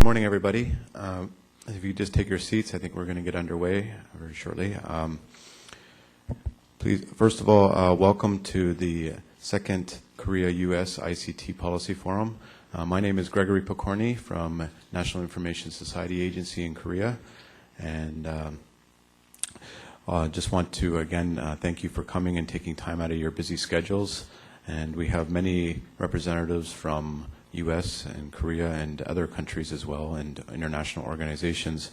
Good morning, everybody. If you just take your seats, I think we're going to get underway very shortly. Please, first of all, welcome to the second Korea-U.S. ICT Policy Forum. My name is Gregory Pokorny from National Information Society Agency in Korea, and just want to again thank you for coming and taking time out of your busy schedules. And we have many representatives from U.S. and Korea and other countries as well, and international organizations.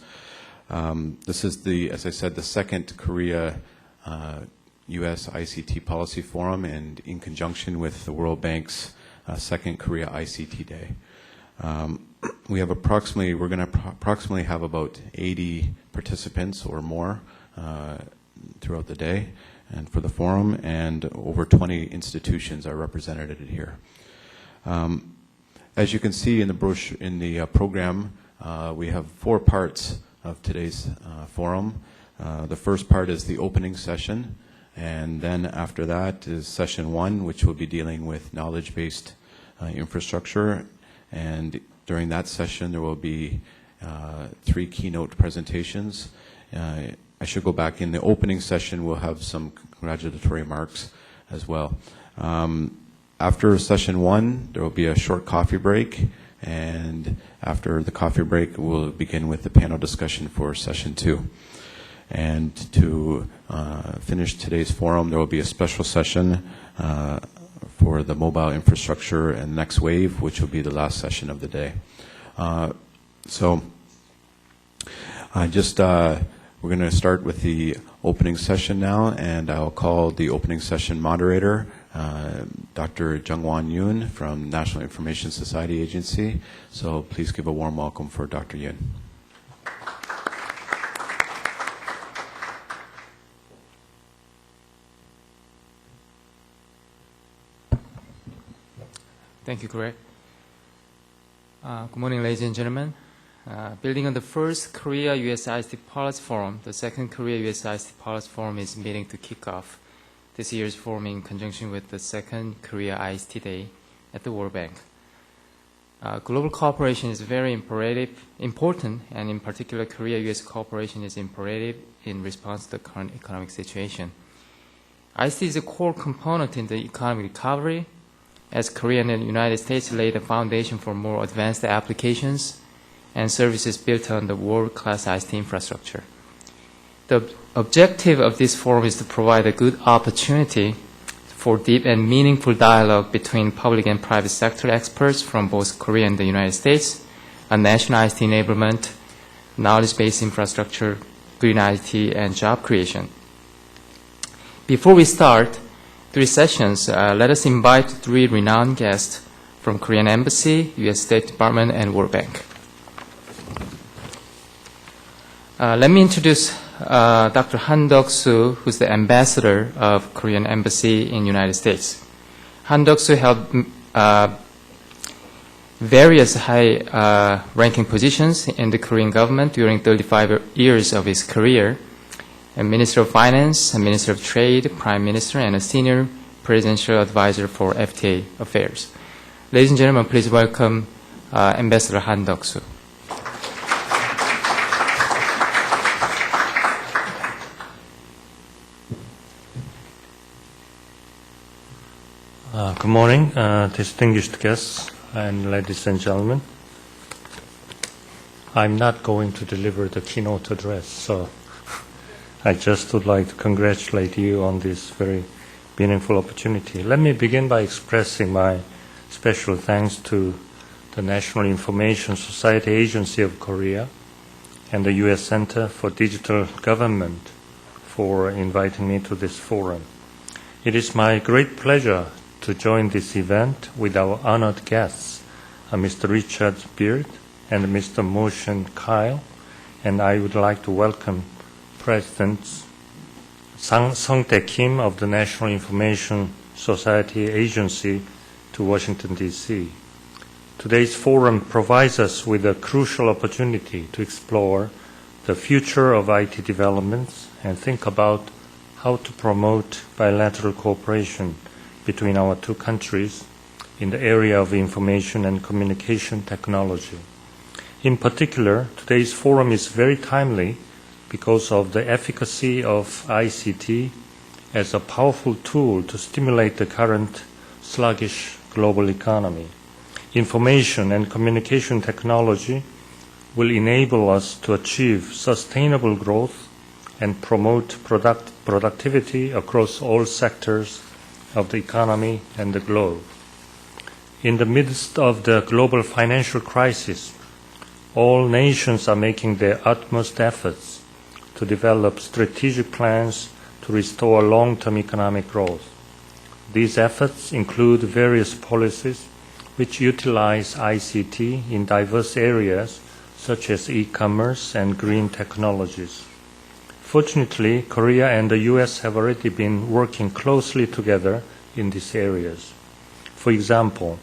This is as I said, the second Korea U.S. ICT Policy Forum, and in conjunction with the World Bank's second Korea ICT Day. We're going to approximately have about 80 participants or more throughout the day and for the forum, and over 20 institutions are represented here. As you can see in the brochure, in the program, we have 4 parts of today's forum. The first part is the opening session, and then after that is session 1, which will be dealing with knowledge-based infrastructure. And during that session, there will be 3 keynote presentations. I should go back. In the opening session, we'll have some congratulatory remarks as well. After session 1, there will be a short coffee break, and after the coffee break, we'll begin with the panel discussion for session 2. And to finish today's forum, there will be a special session for the mobile infrastructure and next wave, which will be the last session of the day. We're going to start with the opening session now, and I'll call the opening session moderator, Dr. Jung-Won Yoon from National Information Society Agency. So please give a warm welcome for Dr. Yoon. Thank you, Greg. Good morning, ladies and gentlemen. Building on the first Korea-U.S. ICT Policy Forum, the second Korea-U.S. ICT Policy Forum is meeting to kick off this year's forum in conjunction with the second Korea ICT Day at the World Bank. Global cooperation is very important, and in particular, Korea-U.S. cooperation is imperative in response to the current economic situation. ICT is a core component in the economic recovery, as Korea and the United States lay the foundation for more advanced applications and services built on the world-class ICT infrastructure. The objective of this forum is to provide a good opportunity for deep and meaningful dialogue between public and private sector experts from both Korea and the United States on national ICT enablement, knowledge-based infrastructure, green ICT, and job creation. Before we start 3 sessions, let us invite 3 renowned guests from Korean Embassy, U.S. State Department, and World Bank. Let me introduce Dr. Han Duk-soo, who's the ambassador of Korean Embassy in the United States. Han Duk-soo held various high-ranking positions in the Korean government during 35 years of his career: a Minister of Finance, a Minister of Trade, Prime Minister, and a Senior Presidential Advisor for FTA affairs. Ladies and gentlemen, please welcome Ambassador Han Duk-soo. Good morning, distinguished guests and ladies and gentlemen. I'm not going to deliver the keynote address, so I just would like to congratulate you on this very meaningful opportunity. Let me begin by expressing my special thanks to the National Information Society Agency of Korea and the U.S. Center for Digital Government for inviting me to this forum. It is my great pleasure to join this event with our honored guests, Mr. Richard Beaird and Mr. Mohsen Khalil, and I would like to welcome President Seang-Tae of the National Information Society Agency to Washington, D.C. Today's forum provides us with a crucial opportunity to explore the future of IT developments and think about how to promote bilateral cooperation between our 2 countries in the area of information and communication technology. In particular, today's forum is very timely because of the efficacy of ICT as a powerful tool to stimulate the current sluggish global economy. Information and communication technology will enable us to achieve sustainable growth and promote productivity across all sectors of the economy and the globe. In the midst of the global financial crisis, all nations are making their utmost efforts to develop strategic plans to restore long-term economic growth. These efforts include various policies which utilize ICT in diverse areas such as e-commerce and green technologies. Fortunately, Korea and the U.S. have already been working closely together in these areas. For example,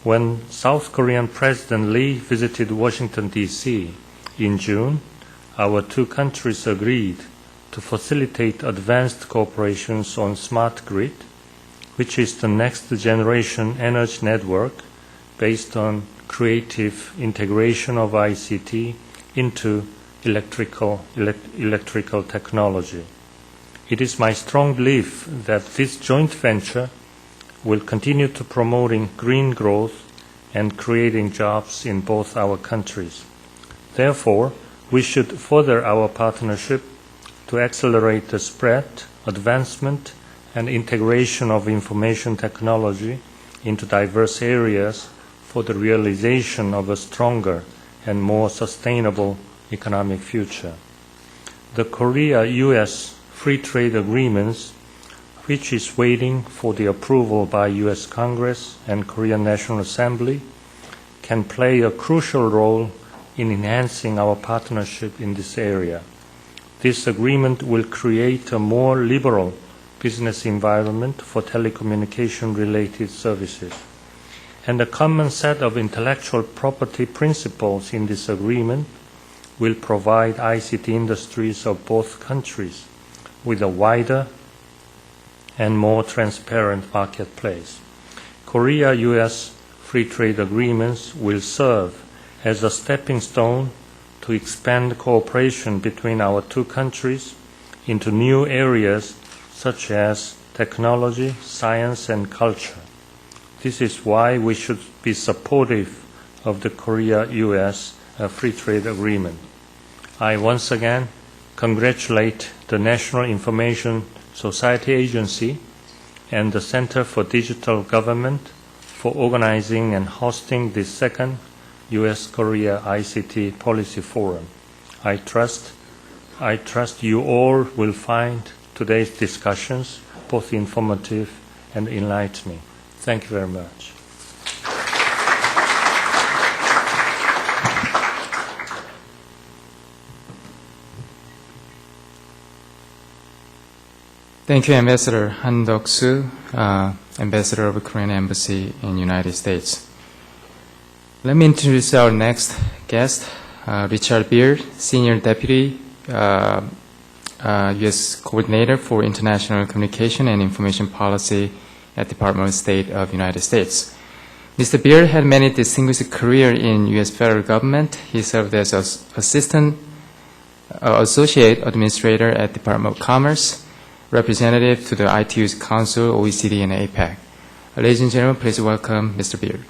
when South Korean President Lee visited Washington, D.C. in June, our two countries agreed to facilitate advanced cooperations on smart grid, which is the next generation energy network based on creative integration of ICT into electrical technology. It is my strong belief that this joint venture will continue to promoting green growth and creating jobs in both our countries. Therefore, we should further our partnership to accelerate the spread, advancement, and integration of information technology into diverse areas for the realization of a stronger and more sustainable economic future. The Korea-U.S. Free Trade Agreements, which is waiting for the approval by U.S. Congress and Korean National Assembly, can play a crucial role in enhancing our partnership in this area. This agreement will create a more liberal business environment for telecommunication-related services. And a common set of intellectual property principles in this agreement will provide ICT industries of both countries with a wider and more transparent marketplace. Korea-U.S. free trade agreements will serve as a stepping stone to expand cooperation between our two countries into new areas such as technology, science, and culture. This is why we should be supportive of the Korea-U.S. Free Trade Agreement. I once again congratulate the National Information Society Agency and the Center for Digital Government for organizing and hosting this second U.S.-Korea ICT Policy Forum. I trust you all will find today's discussions both informative and enlightening. Thank you very much. Thank you, Ambassador Han Duk-soo, Ambassador of the Korean Embassy in the United States. Let me introduce our next guest, Richard Beaird, Senior Deputy U.S. Coordinator for International Communication and Information Policy at Department of State of the United States. Mr. Beaird had many distinguished career in U.S. federal government. He served as Associate Administrator at Department of Commerce, representative to the ITU's Council, OECD, and APEC. Ladies and gentlemen, please welcome Mr. Beaird.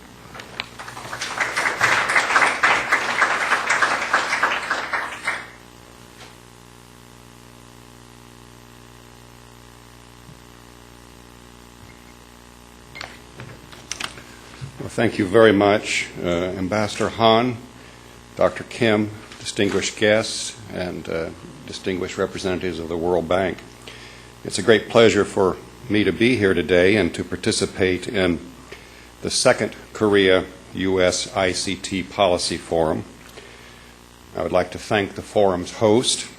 Well, thank you very much, Ambassador Han, Dr. Kim, distinguished guests, and distinguished representatives of the World Bank. It's a great pleasure for me to be here today and to participate in the second Korea-U.S. ICT Policy Forum. I would like to thank the forum's host,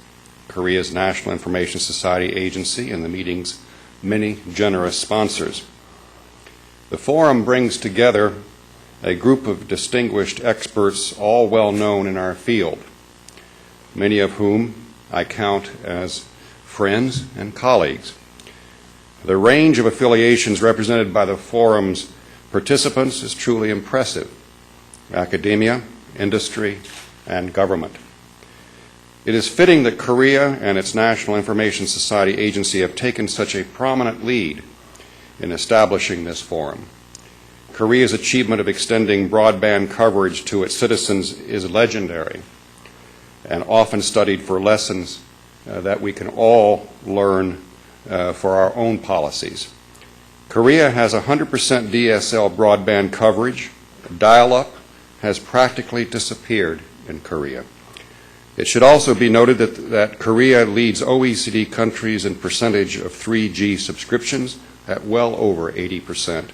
Korea's National Information Society Agency, and the meeting's many generous sponsors. The forum brings together a group of distinguished experts, all well known in our field, many of whom I count as friends and colleagues. The range of affiliations represented by the forum's participants is truly impressive. Academia, industry, and government. It is fitting that Korea and its National Information Society Agency have taken such a prominent lead in establishing this forum. Korea's achievement of extending broadband coverage to its citizens is legendary and often studied for lessons that we can all learn for our own policies. Korea has 100% DSL broadband coverage. Dial-up has practically disappeared in Korea. It should also be noted that Korea leads OECD countries in percentage of 3G subscriptions at well over 80%.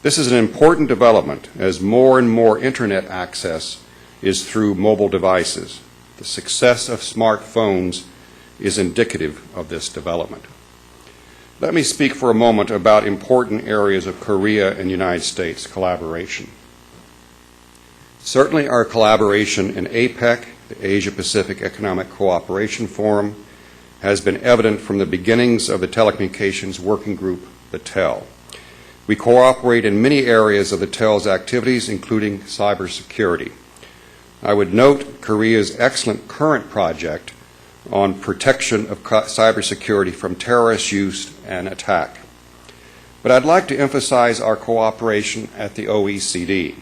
This is an important development as more and more Internet access is through mobile devices. The success of smartphones is indicative of this development. Let me speak for a moment about important areas of Korea and United States collaboration. Certainly our collaboration in APEC, the Asia-Pacific Economic Cooperation Forum, has been evident from the beginnings of the Telecommunications Working Group, the TEL. We cooperate in many areas of the TEL's activities, including cybersecurity. I would note Korea's excellent current project on protection of cybersecurity from terrorist use and attack. But I'd like to emphasize our cooperation at the OECD.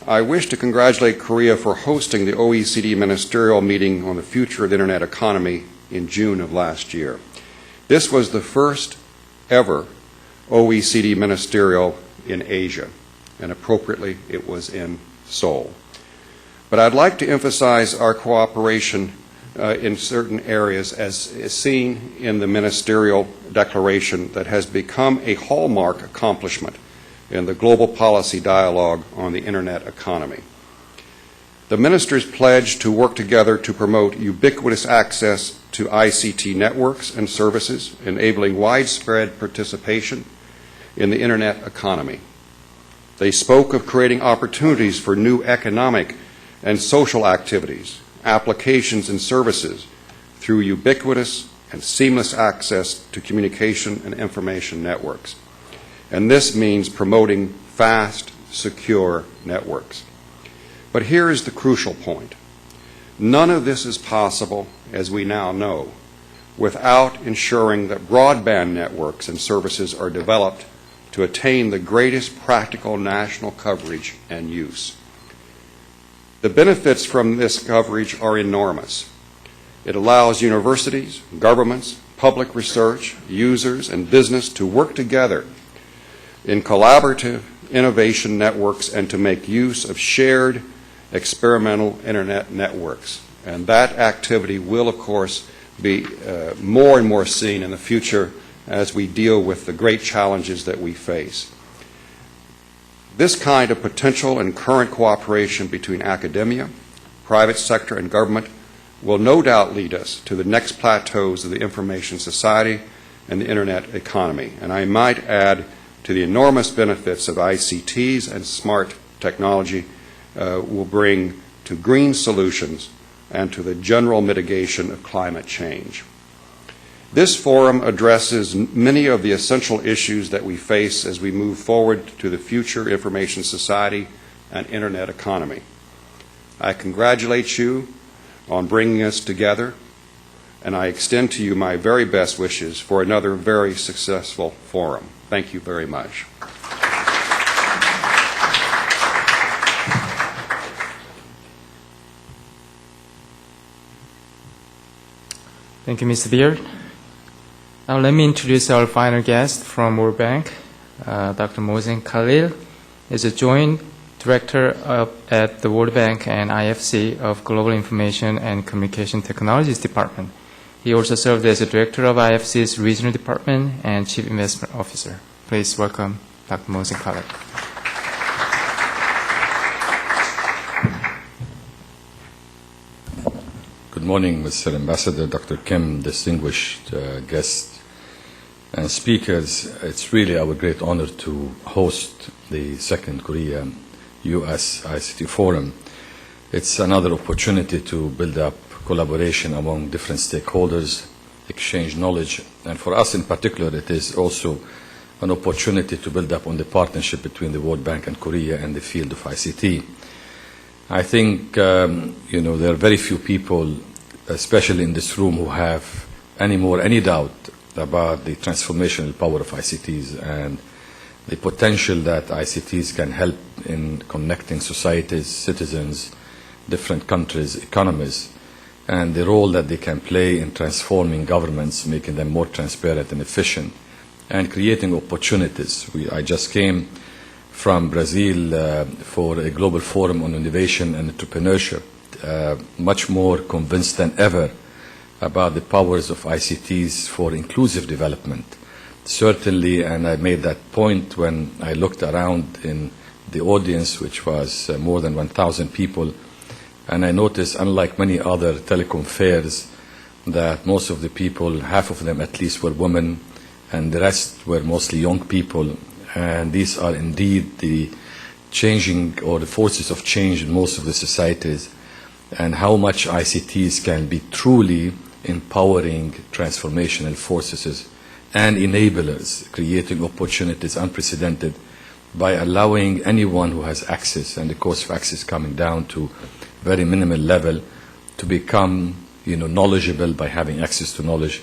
I wish to congratulate Korea for hosting the OECD ministerial meeting on the future of the Internet economy in June of last year. This was the first ever OECD ministerial in Asia, and appropriately it was in Seoul. But I'd like to emphasize our cooperation in certain areas as seen in the ministerial declaration that has become a hallmark accomplishment in the global policy dialogue on the Internet economy. The ministers pledged to work together to promote ubiquitous access to ICT networks and services, enabling widespread participation in the Internet economy. They spoke of creating opportunities for new economic and social activities, applications and services through ubiquitous and seamless access to communication and information networks. And this means promoting fast, secure networks. But here is the crucial point. None of this is possible, as we now know, without ensuring that broadband networks and services are developed to attain the greatest practical national coverage and use. The benefits from this coverage are enormous. It allows universities, governments, public research, users, and business to work together in collaborative innovation networks and to make use of shared experimental Internet networks. And that activity will, of course, be more and more seen in the future as we deal with the great challenges that we face. This kind of potential and current cooperation between academia, private sector, and government will no doubt lead us to the next plateaus of the information society and the Internet economy. And I might add to the enormous benefits of ICTs and smart technology will bring to green solutions and to the general mitigation of climate change. This forum addresses many of the essential issues that we face as we move forward to the future information society and Internet economy. I congratulate you on bringing us together, and I extend to you my very best wishes for another very successful forum. Thank you very much. Thank you, Mr. Beaird. Now let me introduce our final guest from World Bank, Dr. Mohsen Khalil is a joint director at the World Bank and IFC of Global Information and Communication Technologies Department. He also served as a director of IFC's regional department and chief investment officer. Please welcome Dr. Mohsen Khalil. Good morning, Mr. Ambassador, Dr. Kim, distinguished guests and speakers. It's really our great honor to host the second Korea-U.S. ICT Forum. It's another opportunity to build up collaboration among different stakeholders, exchange knowledge, and for us in particular, it is also an opportunity to build up on the partnership between the World Bank and Korea in the field of ICT. I think, there are very few people, especially in this room, who have any doubt about the transformational power of ICTs and the potential that ICTs can help in connecting societies, citizens, different countries, economies, and the role that they can play in transforming governments, making them more transparent and efficient, and creating opportunities. I just came from Brazil for a global forum on innovation and entrepreneurship, much more convinced than ever about the powers of ICTs for inclusive development. Certainly, and I made that point when I looked around in the audience, which was more than 1,000 people, and I noticed, unlike many other telecom fairs, that most of the people, half of them at least, were women, and the rest were mostly young people. And these are indeed the changing or the forces of change in most of the societies, and how much ICTs can be truly empowering transformational forces and enablers, creating opportunities unprecedented by allowing anyone who has access, and the cost of access coming down to very minimal level, to become knowledgeable by having access to knowledge,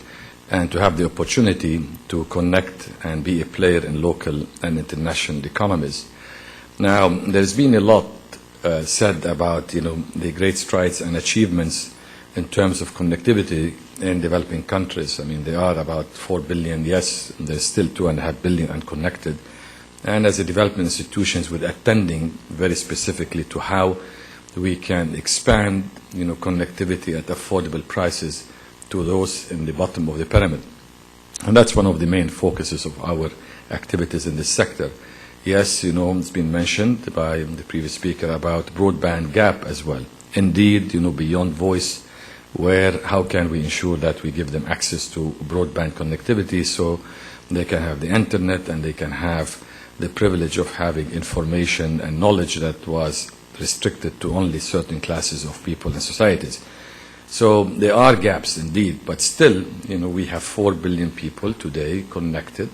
and to have the opportunity to connect and be a player in local and international economies. Now, there's been a lot said about the great strides and achievements in terms of connectivity in developing countries. I mean, there are about 4 billion, yes, there's still 2.5 billion unconnected. And as a development institutions, we're attending very specifically to how we can expand connectivity at affordable prices to those in the bottom of the pyramid. And that's one of the main focuses of our activities in this sector. Yes, it's been mentioned by the previous speaker about broadband gap as well. Indeed, beyond voice, how can we ensure that we give them access to broadband connectivity so they can have the internet and they can have the privilege of having information and knowledge that was restricted to only certain classes of people and societies. So there are gaps indeed, but still, we have 4 billion people today connected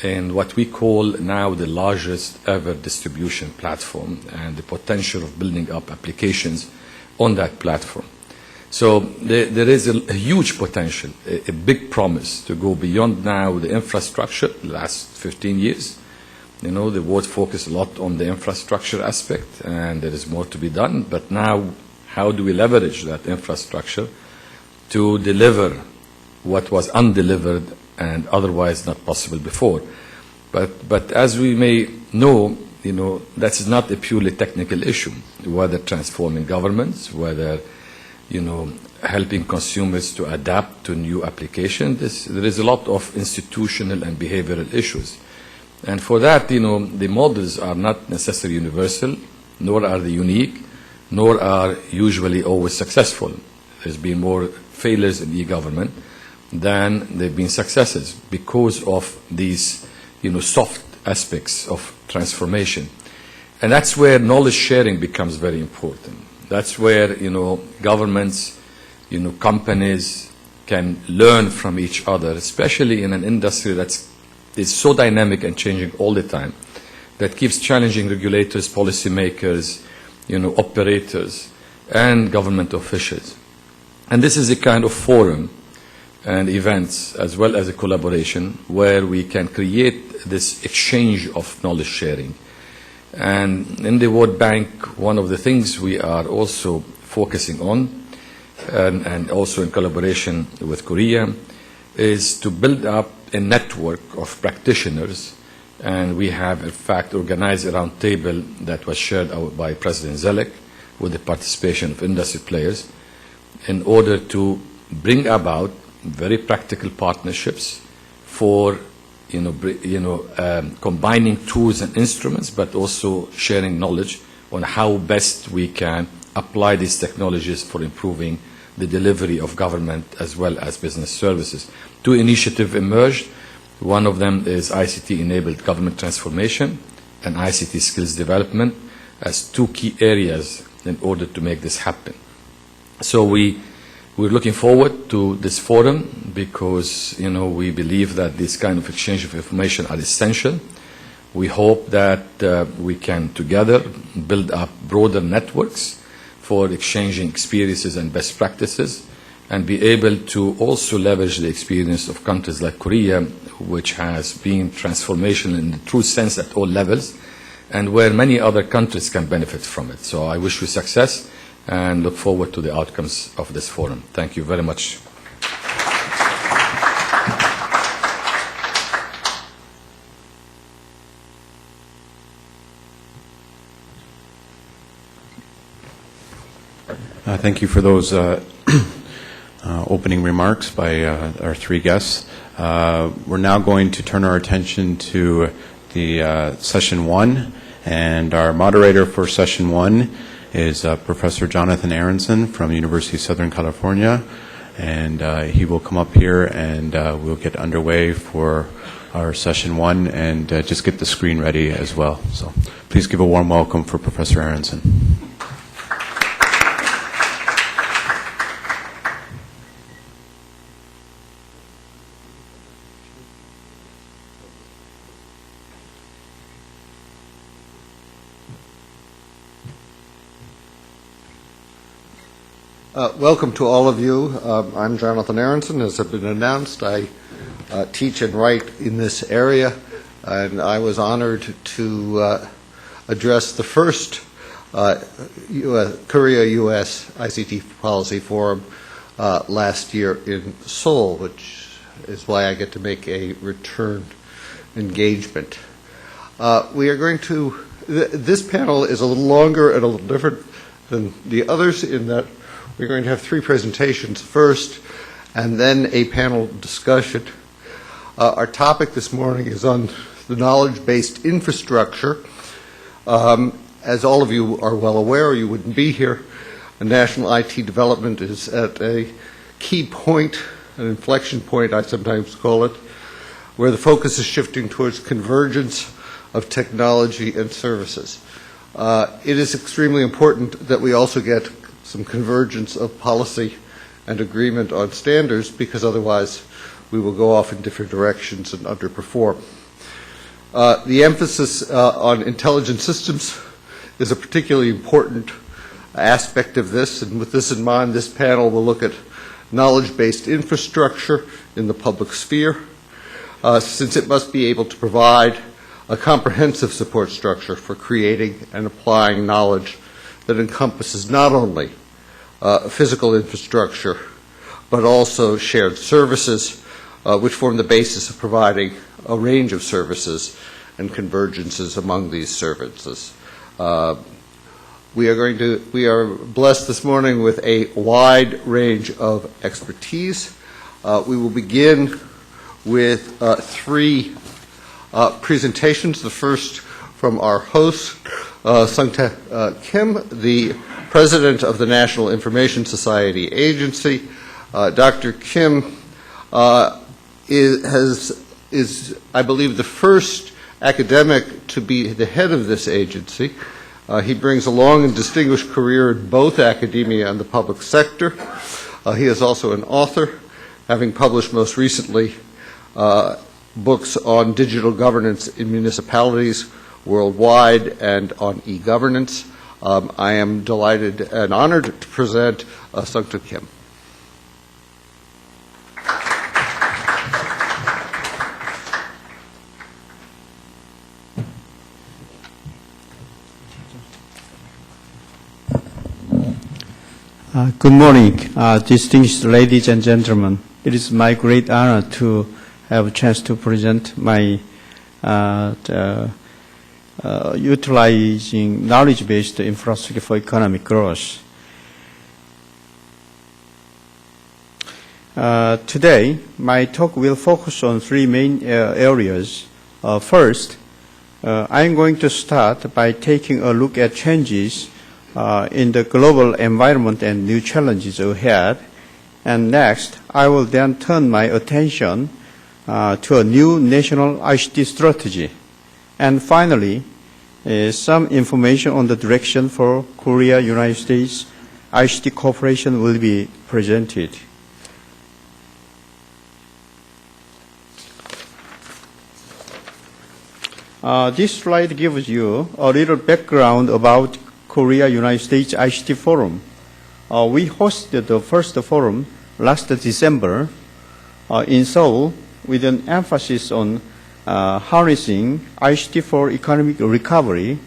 in what we call now the largest ever distribution platform, and the potential of building up applications on that platform. So there is a huge potential, a big promise to go beyond now the infrastructure. The last 15 years, the world focused a lot on the infrastructure aspect, and there is more to be done. But now, how do we leverage that infrastructure to deliver what was undelivered and otherwise not possible before? But as we may know, that is not a purely technical issue, whether transforming governments, whether helping consumers to adapt to new applications. There is a lot of institutional and behavioral issues. And for that, the models are not necessarily universal, nor are they unique, nor are usually always successful. There's been more failures in e-government than there have been successes because of these, soft aspects of transformation. And that's where knowledge sharing becomes very important. That's where, governments, companies can learn from each other, especially in an industry that's so dynamic and changing all the time, that keeps challenging regulators, policymakers, operators, and government officials. And this is a kind of forum and events, as well as a collaboration, where we can create this exchange of knowledge sharing. And in the World Bank, one of the things we are also focusing on, and also in collaboration with Korea, is to build up a network of practitioners. And we have, in fact, organized a round table that was shared out by President Zelek with the participation of industry players in order to bring about very practical partnerships for combining tools and instruments, but also sharing knowledge on how best we can apply these technologies for improving the delivery of government as well as business services. 2 initiatives emerged. One of them is ICT-enabled government transformation and ICT skills development as 2 key areas in order to make this happen. So we're looking forward to this forum because, we believe that this kind of exchange of information are essential We hope that we can together build up broader networks for exchanging experiences and best practices, and be able to also leverage the experience of countries like Korea, which has been transformational in the true sense at all levels, and where many other countries can benefit from it. So I wish you success and look forward to the outcomes of this forum. Thank you very much. Thank you for those opening remarks by our three guests. We're now going to turn our attention to the session one, and our moderator for session one is Professor Jonathan Aronson from the University of Southern California, and he will come up here and we'll get underway for our session one and just get the screen ready as well. So please give a warm welcome for Professor Aronson. Welcome to all of you. I'm Jonathan Aronson. As has been announced, I teach and write in this area, and I was honored to address the first Korea-U.S. ICT Policy Forum last year in Seoul, which is why I get to make a return engagement. We are going to, this panel is a little longer and a little different than the others in that we're going to have three presentations first, and then a panel discussion. Our topic this morning is on the knowledge-based infrastructure. As all of you are well aware, you wouldn't be here, national IT development is at a key point, an inflection point, I sometimes call it, where the focus is shifting towards convergence of technology and services. It is extremely important that we also get some convergence of policy and agreement on standards, because otherwise we will go off in different directions and underperform. The emphasis on intelligent systems is a particularly important aspect of this, and with this in mind, this panel will look at knowledge-based infrastructure in the public sphere, since it must be able to provide a comprehensive support structure for creating and applying knowledge that encompasses not only physical infrastructure, but also shared services, which form the basis of providing a range of services and convergences among these services. We are blessed this morning with a wide range of expertise. We will begin with three presentations. The first from our host, Seang-Tae Kim, the President of the National Information Society Agency. Dr. Kim is, I believe, the first academic to be the head of this agency. He brings a long and distinguished career in both academia and the public sector. He is also an author, having published most recently books on digital governance in municipalities worldwide and on e-governance. I am delighted and honored to present Seang-Tae Kim. Good morning, distinguished ladies and gentlemen. It is my great honor to have a chance to present my utilizing knowledge-based infrastructure for economic growth. Today, my talk will focus on three main areas. First, I'm going to start by taking a look at changes in the global environment and new challenges ahead. And next, I will then turn my attention to a new national ICT strategy. And finally, some information on the direction for Korea-United States ICT cooperation will be presented. This slide gives you a little background about Korea-United States ICT Forum. We hosted the first forum last December in Seoul with an emphasis on harnessing ICT for economic recovery.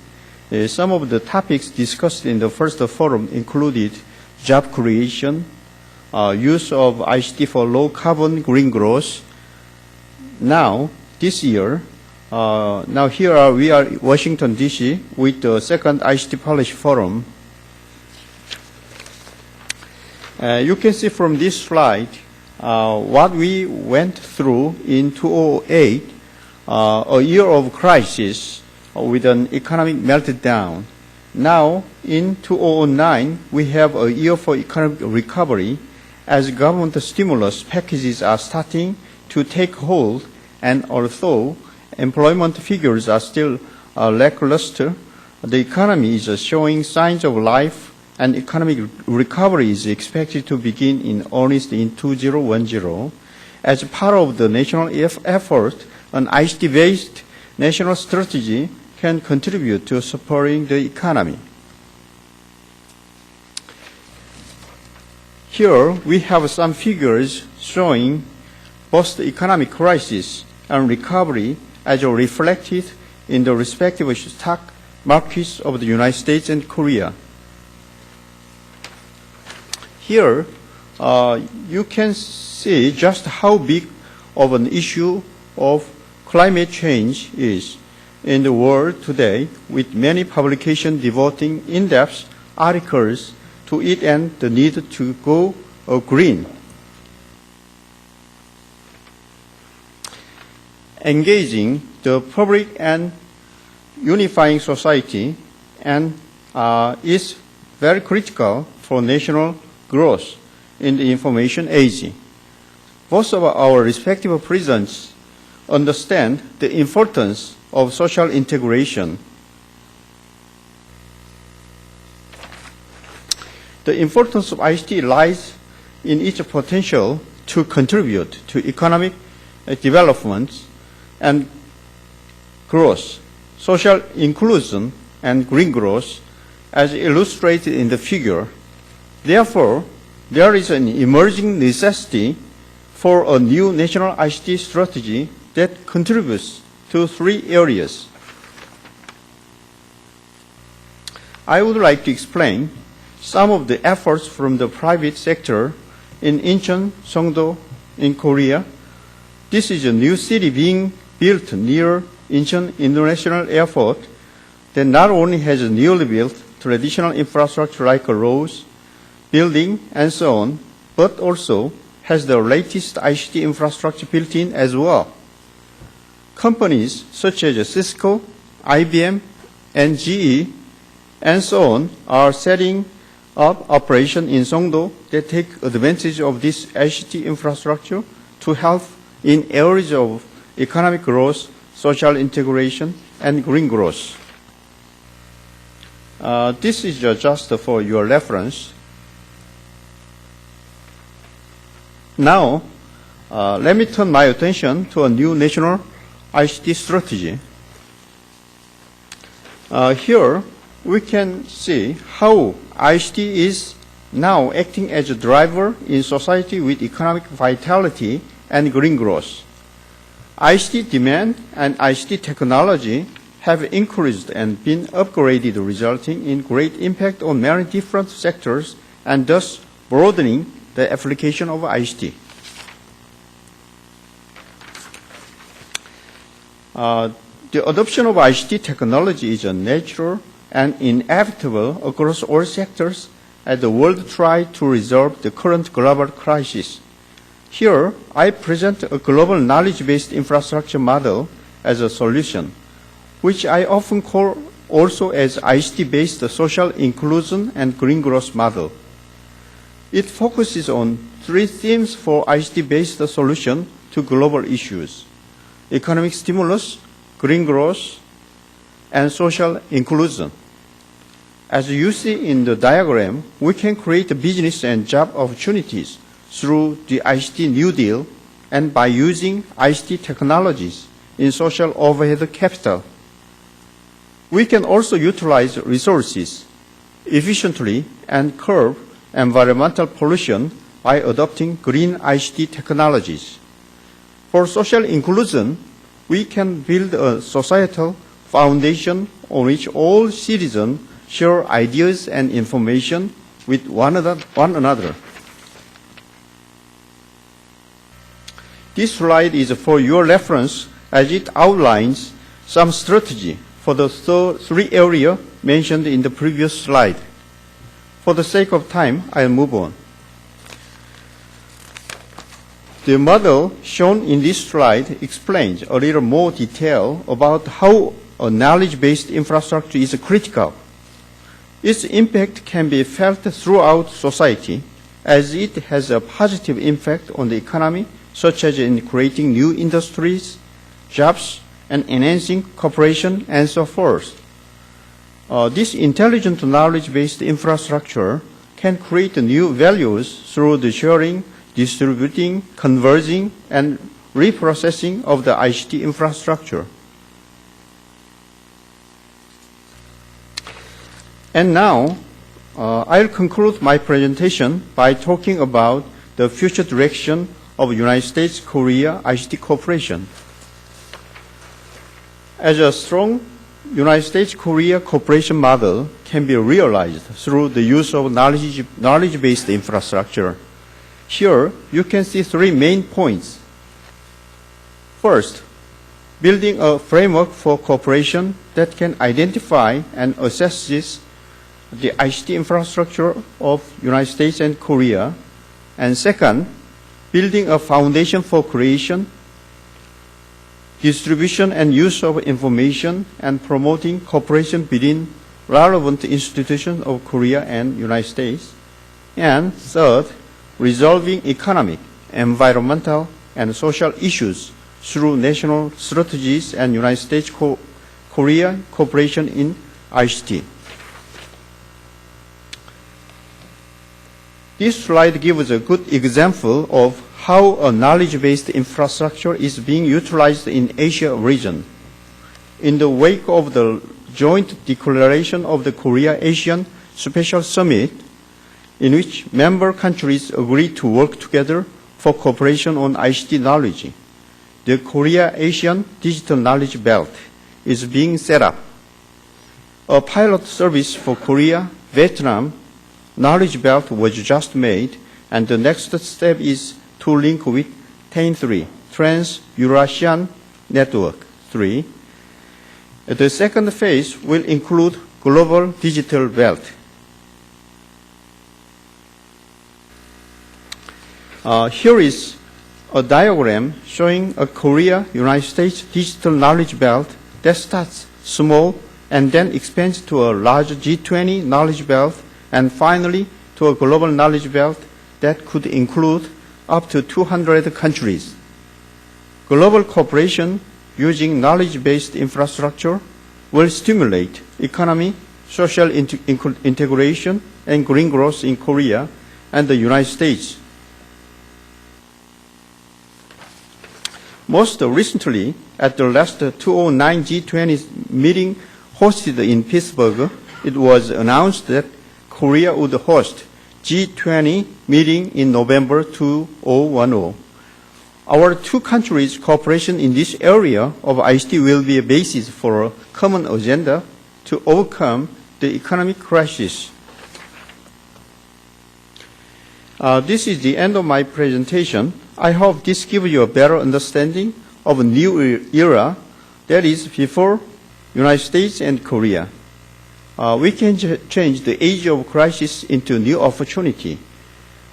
Some of the topics discussed in the first forum included job creation, use of ICT for low carbon green growth. Now, this year, here we are in Washington, D.C. with the second ICT Policy Forum. You can see from this slide what we went through in 2008, a year of crisis with an economic meltdown. Now, in 2009, we have a year for economic recovery as government stimulus packages are starting to take hold, and although employment figures are still lackluster, the economy is showing signs of life, and economic recovery is expected to begin in earnest in 2010. As part of the national effort, an ICT-based national strategy can contribute to supporting the economy. Here we have some figures showing both the economic crisis and recovery as reflected in the respective stock markets of the United States and Korea. Here you can see just how big of an issue of climate change is in the world today, with many publications devoting in-depth articles to it and the need to go green. Engaging the public and unifying society and is very critical for national growth in the information age. Both of our respective presidents understand the importance of social integration. The importance of ICT lies in its potential to contribute to economic development and growth, social inclusion, and green growth, as illustrated in the figure. Therefore, there is an emerging necessity for a new national ICT strategy that contributes to three areas. I would like to explain some of the efforts from the private sector in Incheon, Seong-do, in Korea. This is a new city being built near Incheon International Airport that not only has a newly built traditional infrastructure like roads, building, and so on, but also has the latest ICT infrastructure built in as well. Companies such as Cisco, IBM, and GE, and so on, are setting up operations in Seong-do that take advantage of this ICT infrastructure to help in areas of economic growth, social integration, and green growth. This is just for your reference. Now, let me turn my attention to a new national ICT strategy. Here, we can see how ICT is now acting as a driver in society with economic vitality and green growth. ICT demand and ICT technology have increased and been upgraded, resulting in great impact on many different sectors and thus broadening the application of ICT. The adoption of ICT technology is a natural and inevitable across all sectors as the world tries to resolve the current global crisis. Here, I present a global knowledge-based infrastructure model as a solution, which I often call also as ICT-based social inclusion and green growth model. It focuses on three themes for ICT-based solution to global issues: economic stimulus, green growth, and social inclusion. As you see in the diagram, we can create business and job opportunities through the ICT New Deal and by using ICT technologies in social overhead capital. We can also utilize resources efficiently and curb environmental pollution by adopting green ICT technologies. For social inclusion, we can build a societal foundation on which all citizens share ideas and information with one another. This slide is for your reference as it outlines some strategy for the three areas mentioned in the previous slide. For the sake of time, I'll move on. The model shown in this slide explains a little more detail about how a knowledge-based infrastructure is critical. Its impact can be felt throughout society as it has a positive impact on the economy, such as in creating new industries, jobs, and enhancing cooperation, and so forth. This intelligent knowledge-based infrastructure can create new values through the sharing, distributing, converging, and reprocessing of the ICT infrastructure. And now, I'll conclude my presentation by talking about the future direction of United States-Korea ICT cooperation. As a strong United States-Korea cooperation model can be realized through the use of knowledge-based infrastructure. Here, you can see three main points. First, building a framework for cooperation that can identify and assess the ICT infrastructure of United States and Korea. And second, building a foundation for creation, distribution and use of information, and promoting cooperation between relevant institutions of Korea and United States. And third, resolving economic, environmental, and social issues through national strategies and United States-Korea cooperation in ICT. This slide gives a good example of how a knowledge-based infrastructure is being utilized in Asia region. In the wake of the joint declaration of the Korea-ASEAN Special Summit, in which member countries agreed to work together for cooperation on ICT knowledge, the Korea-ASEAN Digital Knowledge Belt is being set up. A pilot service for Korea, Vietnam, Knowledge Belt was just made, and the next step is to link with TAIN-3, Trans-Eurasian Network 3. The second phase will include Global Digital Belt. Here is a diagram showing a Korea-United States digital knowledge belt that starts small and then expands to a large G20 knowledge belt, and finally to a global knowledge belt that could include up to 200 countries. Global cooperation using knowledge-based infrastructure will stimulate economy, social integration, and green growth in Korea and the United States. Most recently, at the last 2009 G20 meeting hosted in Pittsburgh, it was announced that Korea would host G20 meeting in November 2010. Our two countries' cooperation in this area of ICT will be a basis for a common agenda to overcome the economic crisis. This is the end of my presentation. I hope this gives you a better understanding of a new era that is before United States and Korea. We can change the age of crisis into new opportunity.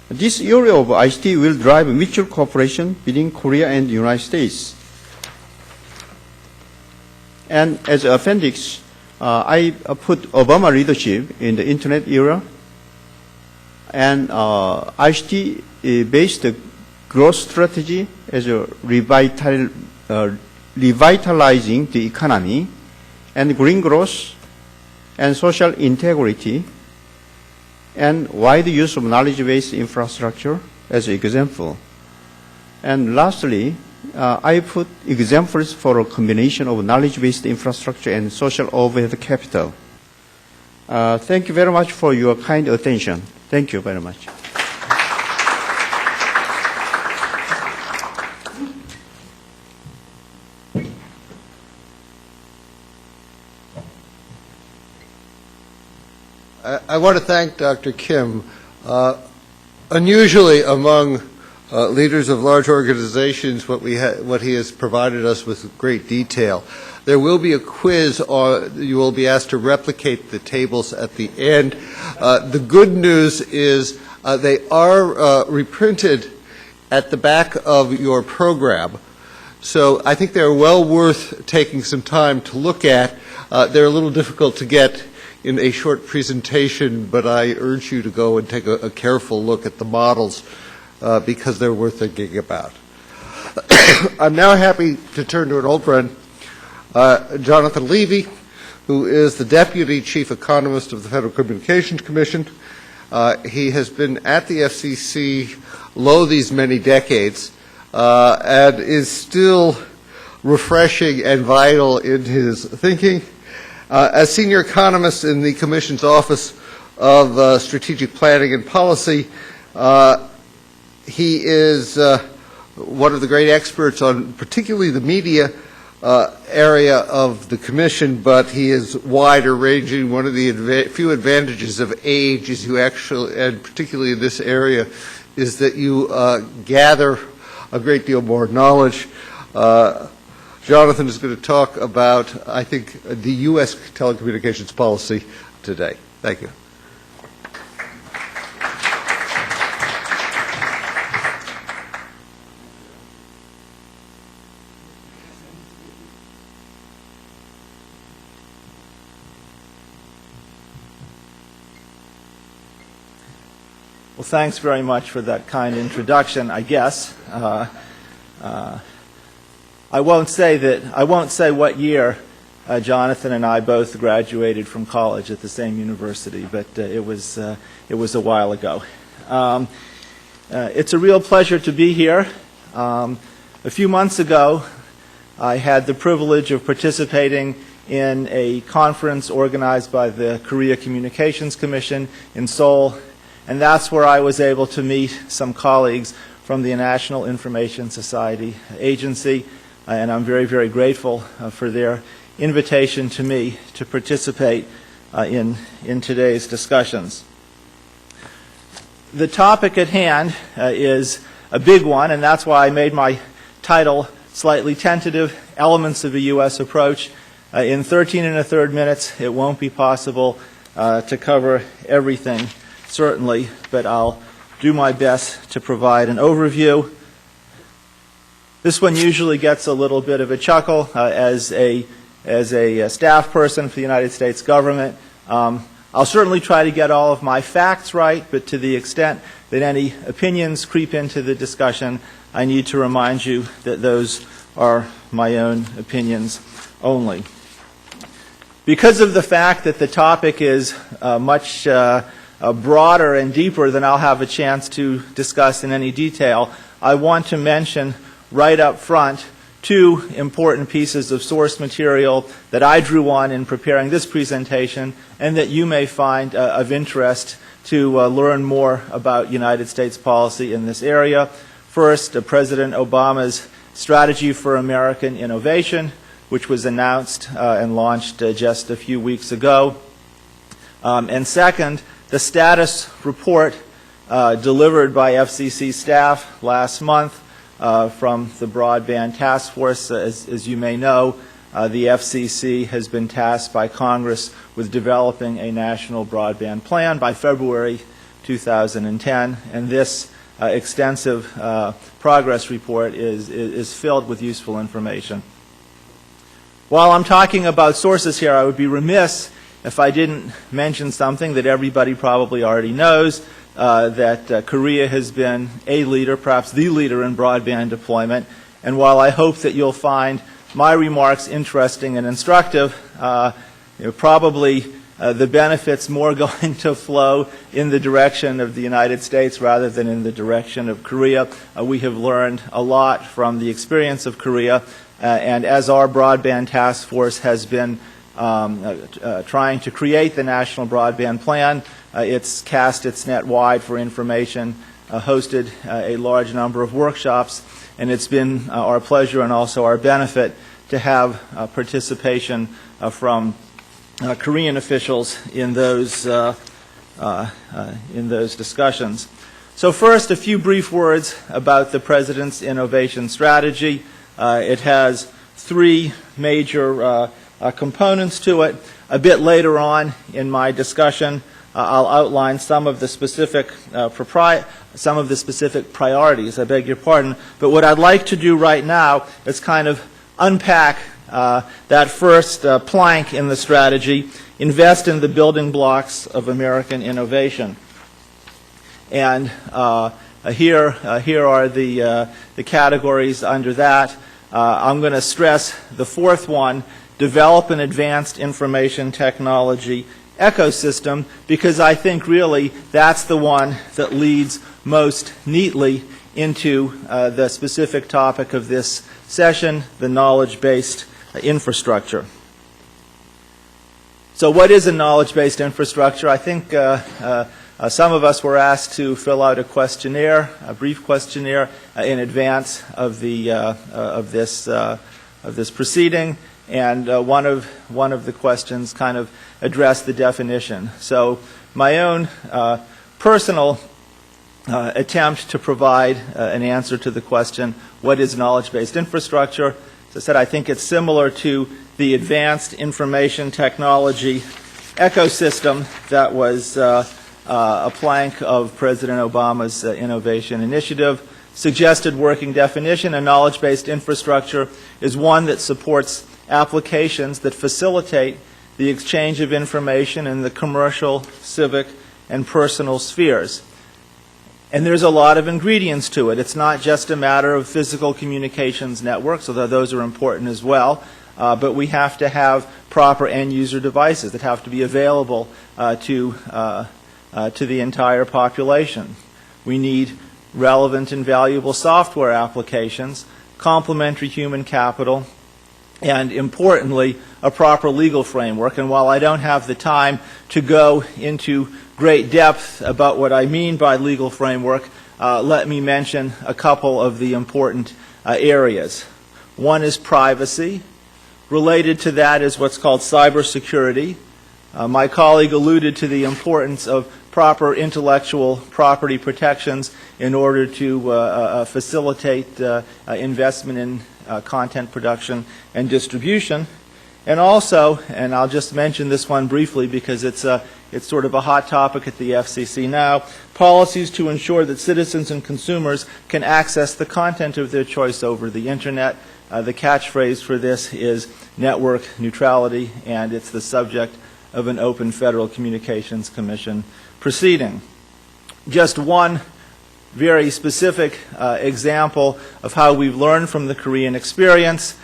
This area of ICT will drive mutual cooperation between Korea and the United States. And as an appendix, I put Obama leadership in the Internet era and ICT-based growth strategy as a revitalizing the economy, and green growth and social integrity, and wide use of knowledge-based infrastructure as an example. And lastly, I put examples for a combination of knowledge-based infrastructure and social overhead capital. Thank you very much for your kind attention. Thank you very much. I want to thank Dr. Kim. Unusually among leaders of large organizations, what he has provided us with great detail. There will be a quiz, or you will be asked to replicate the tables at the end. The good news is they are reprinted at the back of your program. So I think they're well worth taking some time to look at. They're a little difficult to get in a short presentation, but I urge you to go and take a careful look at the models because they're worth thinking about. I'm now happy to turn to an old friend, Jonathan Levy, who is the Deputy Chief Economist of the Federal Communications Commission. He has been at the FCC lo these many decades and is still refreshing and vital in his thinking. As Senior Economist in the Commission's Office of Strategic Planning and Policy, he is one of the great experts on particularly the media area of the Commission, but he is wider ranging. One of the few advantages of age is you actually, and particularly in this area, is that you gather a great deal more knowledge. Jonathan is going to talk about, I think, the U.S. telecommunications policy today. Thank you. Well, thanks very much for that kind introduction, I guess. I won't say what year Jonathan and I both graduated from college at the same university, but it was a while ago. It's a real pleasure to be here. A few months ago, I had the privilege of participating in a conference organized by the Korea Communications Commission in Seoul, and that's where I was able to meet some colleagues from the National Information Society Agency, and I'm very, very grateful for their invitation to me to participate in today's discussions. The topic at hand is a big one, and that's why I made my title slightly tentative, Elements of a U.S. Approach. In 13 1/3 minutes, it won't be possible to cover everything, certainly, but I'll do my best to provide an overview. This one usually gets a little bit of a chuckle as a staff person for the United States government. I'll certainly try to get all of my facts right, but to the extent that any opinions creep into the discussion, I need to remind you that those are my own opinions only. Because of the fact that the topic is much broader and deeper than I'll have a chance to discuss in any detail, I want to mention right up front two important pieces of source material that I drew on in preparing this presentation and that you may find of interest to learn more about United States policy in this area. First, President Obama's Strategy for American Innovation, which was announced and launched just a few weeks ago. And second, the status report delivered by FCC staff last month from the Broadband Task Force. As you may know, the FCC has been tasked by Congress with developing a national broadband plan by February 2010, and this extensive progress report is filled with useful information. While I'm talking about sources here, I would be remiss if I didn't mention something that everybody probably already knows, that Korea has been a leader, perhaps the leader in broadband deployment. And while I hope that you'll find my remarks interesting and instructive, probably the benefits more going to flow in the direction of the United States rather than in the direction of Korea. We have learned a lot from the experience of Korea, and as our broadband task force has been trying to create the national broadband plan, it's cast its net wide for information, hosted a large number of workshops, and it's been our pleasure and also our benefit to have participation from Korean officials in those discussions. So first, a few brief words about the President's innovation strategy. It has three major components to it. A bit later on in my discussion, I'll outline some of the specific priorities. I beg your pardon. But what I'd like to do right now is kind of unpack that first plank in the strategy, invest in the building blocks of American innovation. And here are the categories under that. I'm going to stress the fourth one, develop an advanced information technology ecosystem, because I think really that's the one that leads most neatly into the specific topic of this session, the knowledge-based infrastructure. So what is a knowledge-based infrastructure? I think some of us were asked to fill out a questionnaire, a brief questionnaire, in advance of this proceeding, and one of the questions kind of addressed the definition. So my own personal attempt to provide an answer to the question, what is knowledge-based infrastructure? As I said, I think it's similar to the advanced information technology ecosystem that was a plank of President Obama's innovation initiative. Suggested working definition, a knowledge-based infrastructure is one that supports applications that facilitate the exchange of information in the commercial, civic, and personal spheres. And there's a lot of ingredients to it. It's not just a matter of physical communications networks, although those are important as well, but we have to have proper end-user devices that have to be available to the entire population. We need relevant and valuable software applications, complementary human capital, and importantly, a proper legal framework. And while I don't have the time to go into great depth about what I mean by legal framework, let me mention a couple of the important areas. One is privacy. Related to that is what's called cybersecurity. My colleague alluded to the importance of proper intellectual property protections in order to facilitate investment in content production and distribution. And also, and I'll just mention this one briefly because it's sort of a hot topic at the FCC now, policies to ensure that citizens and consumers can access the content of their choice over the Internet. The catchphrase for this is network neutrality, and it's the subject of an open Federal Communications Commission proceeding. Just one very specific example of how we've learned from the Korean experience.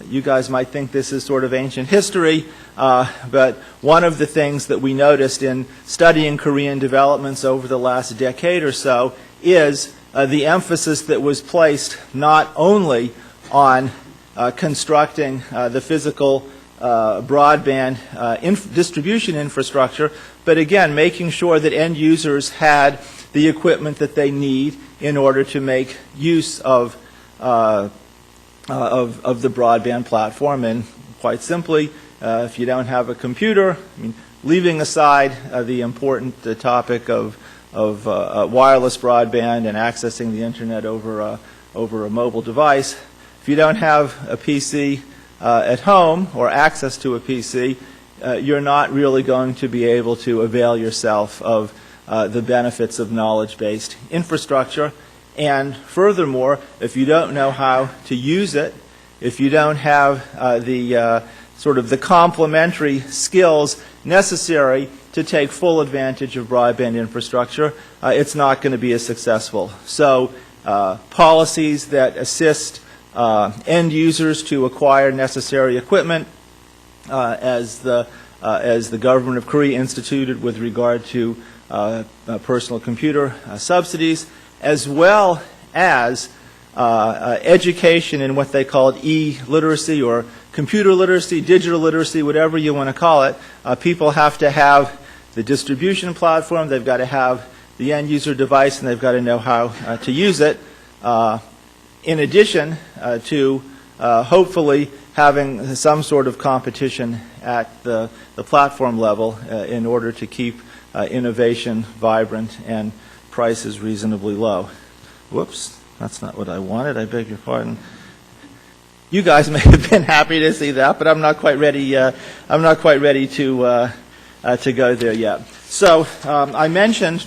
You guys might think this is sort of ancient history, but one of the things that we noticed in studying Korean developments over the last decade or so is the emphasis that was placed not only on constructing the physical broadband distribution infrastructure, but again, making sure that end users had the equipment that they need in order to make use of the broadband platform. And quite simply, if you don't have a computer, I mean, leaving aside the important topic of wireless broadband and accessing the Internet over a mobile device, if you don't have a PC at home or access to a PC, you're not really going to be able to avail yourself of the benefits of knowledge-based infrastructure. And furthermore, if you don't know how to use it, if you don't have the sort of the complementary skills necessary to take full advantage of broadband infrastructure, it's not going to be as successful. So policies that assist end users to acquire necessary equipment, as the as the government of Korea instituted with regard to personal computer subsidies, as well as education in what they called e-literacy or computer literacy, digital literacy, whatever you want to call it. People have to have the distribution platform, they've got to have the end user device, and they've got to know how to use it, in addition to hopefully having some sort of competition at the platform level in order to keep innovation vibrant and prices reasonably low. Whoops, that's not what I wanted. I beg your pardon. You guys may have been happy to see that, but I'm not quite ready. I'm not quite ready to go there yet. So I mentioned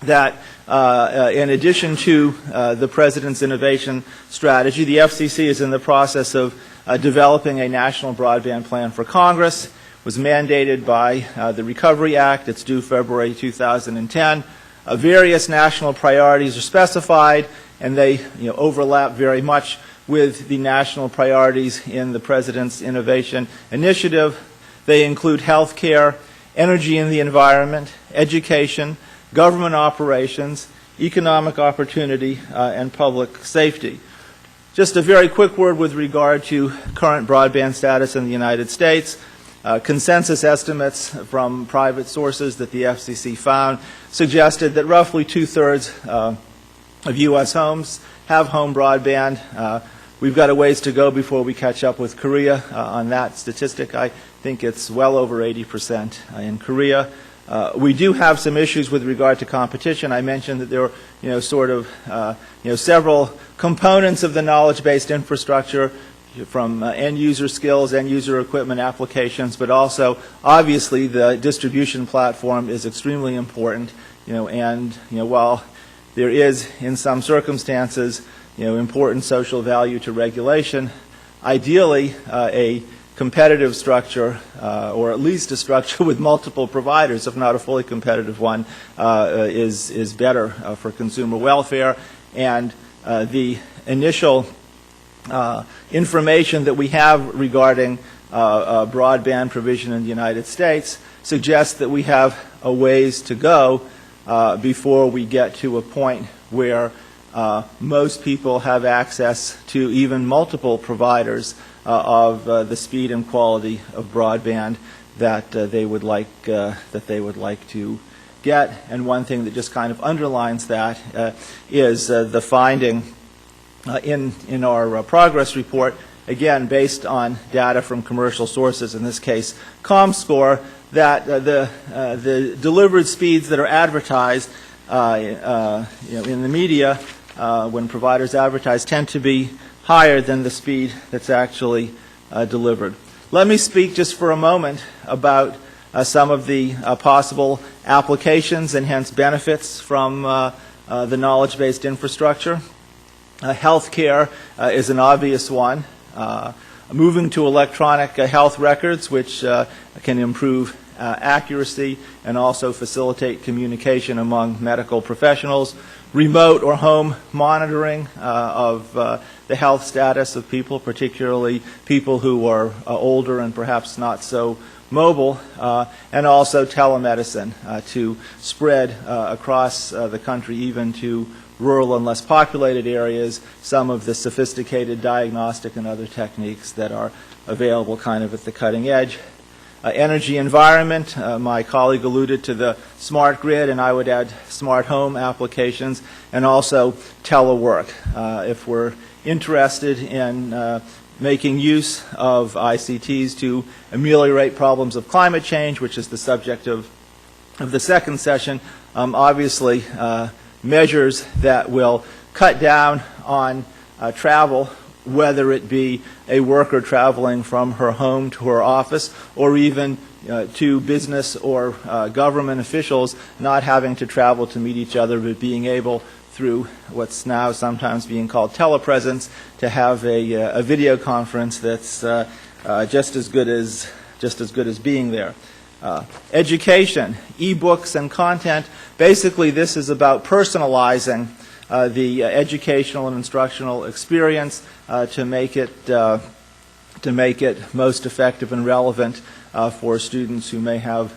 that in addition to the President's innovation strategy, the FCC is in the process of developing a national broadband plan for Congress. It was mandated by the Recovery Act. It's due February 2010. Various national priorities are specified, and they overlap very much with the national priorities in the President's Innovation Initiative. They include health care, energy and the environment, education, government operations, economic opportunity, and public safety. Just a very quick word with regard to current broadband status in the United States. Consensus estimates from private sources that the FCC found suggested that roughly 2/3 of U.S. homes have home broadband. We've got a ways to go before we catch up with Korea on that statistic. I think it's well over 80% in Korea. We do have some issues with regard to competition. I mentioned that there are, several components of the knowledge-based infrastructure, from end-user skills, end-user equipment applications, but also, obviously, the distribution platform is extremely important. While there is, in some circumstances, important social value to regulation, ideally, a competitive structure, or at least a structure with multiple providers, if not a fully competitive one, is better for consumer welfare. And the initial information that we have regarding broadband provision in the United States suggests that we have a ways to go before we get to a point where most people have access to even multiple providers of the speed and quality of broadband that they would like to get. And one thing that just kind of underlines that is the finding in our progress report, again based on data from commercial sources, in this case ComScore, that the delivered speeds that are advertised in the media when providers advertise tend to be higher than the speed that's actually delivered. Let me speak just for a moment about some of the possible applications and hence benefits from the knowledge-based infrastructure. Healthcare is an obvious one. Moving to electronic health records, which can improve accuracy and also facilitate communication among medical professionals. Remote or home monitoring of the health status of people, particularly people who are older and perhaps not so mobile, and also telemedicine to spread across the country, even to rural and less populated areas, some of the sophisticated diagnostic and other techniques that are available kind of at the cutting edge. Energy environment, my colleague alluded to the smart grid, and I would add smart home applications, and also telework. If we're interested in making use of ICTs to ameliorate problems of climate change, which is the subject of the second session, obviously measures that will cut down on travel, whether it be a worker traveling from her home to her office, or even to business or government officials not having to travel to meet each other, but being able, through what's now sometimes being called telepresence, to have a video conference that's just as good as being there. Education, e-books and content. Basically, this is about personalizing the educational and instructional experience to make it most effective and relevant for students who may have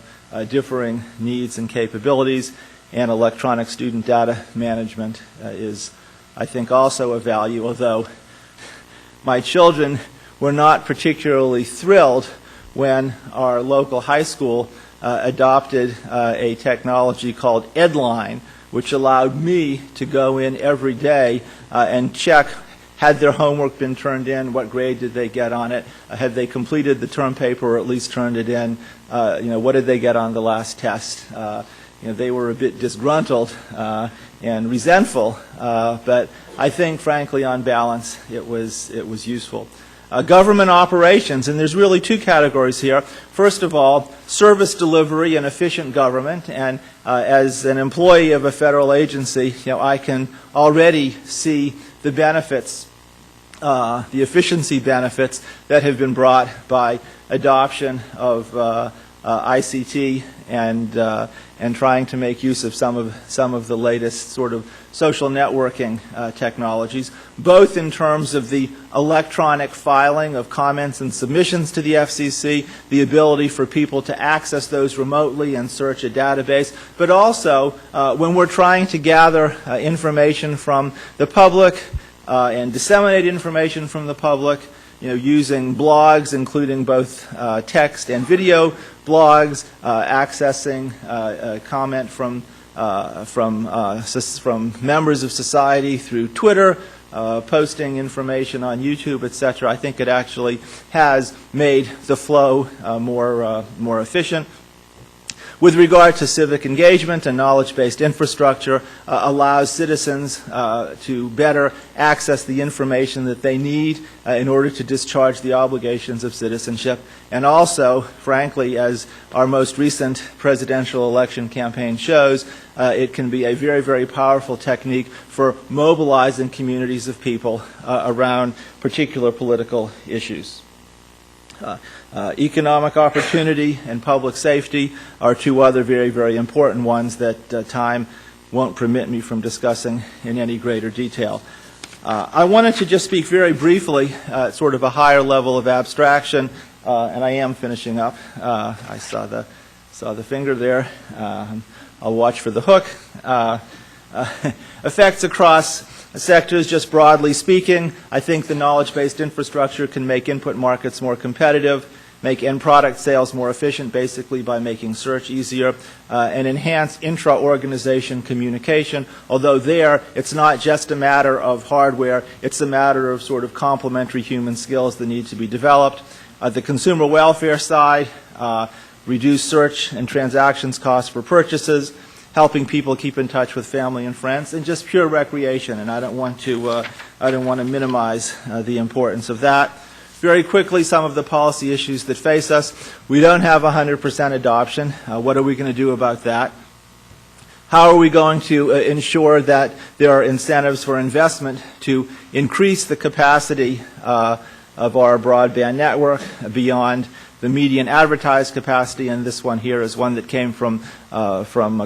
differing needs and capabilities, and electronic student data management is, I think, also a value, although my children were not particularly thrilled when our local high school adopted a technology called Edline, which allowed me to go in every day and check, had their homework been turned in, what grade did they get on it, had they completed the term paper or at least turned it in, what did they get on the last test. They were a bit disgruntled and resentful, but I think, frankly, on balance, it was useful. Government operations, and there's really two categories here. First of all, service delivery and efficient government, and as an employee of a federal agency, I can already see the benefits, the efficiency benefits that have been brought by adoption of ICT and trying to make use of some of the latest sort of social networking technologies, both in terms of the electronic filing of comments and submissions to the FCC, the ability for people to access those remotely and search a database, but also when we're trying to gather information from the public and disseminate information from the public, using blogs, including both text and video blogs, accessing comment from members of society through Twitter, posting information on YouTube, etc. I think it actually has made the flow more efficient. With regard to civic engagement, a knowledge-based infrastructure allows citizens to better access the information that they need in order to discharge the obligations of citizenship. And also, frankly, as our most recent presidential election campaign shows, it can be a very, very powerful technique for mobilizing communities of people around particular political issues. Economic opportunity and public safety are two other very, very important ones that time won't permit me from discussing in any greater detail. I wanted to just speak very briefly at sort of a higher level of abstraction, and I am finishing up. I saw the finger there. I'll watch for the hook. Effects across sectors, just broadly speaking. I think the knowledge-based infrastructure can make input markets more competitive, make end product sales more efficient, basically by making search easier, and enhance intra-organization communication, although there it's not just a matter of hardware, it's a matter of sort of complementary human skills that need to be developed. The consumer welfare side, reduce search and transactions costs for purchases, helping people keep in touch with family and friends, and just pure recreation. And I don't want to minimize the importance of that. Very quickly, some of the policy issues that face us. We don't have 100% adoption. What are we going to do about that? How are we going to ensure that there are incentives for investment to increase the capacity of our broadband network beyond the median advertised capacity? And this one here is one that came from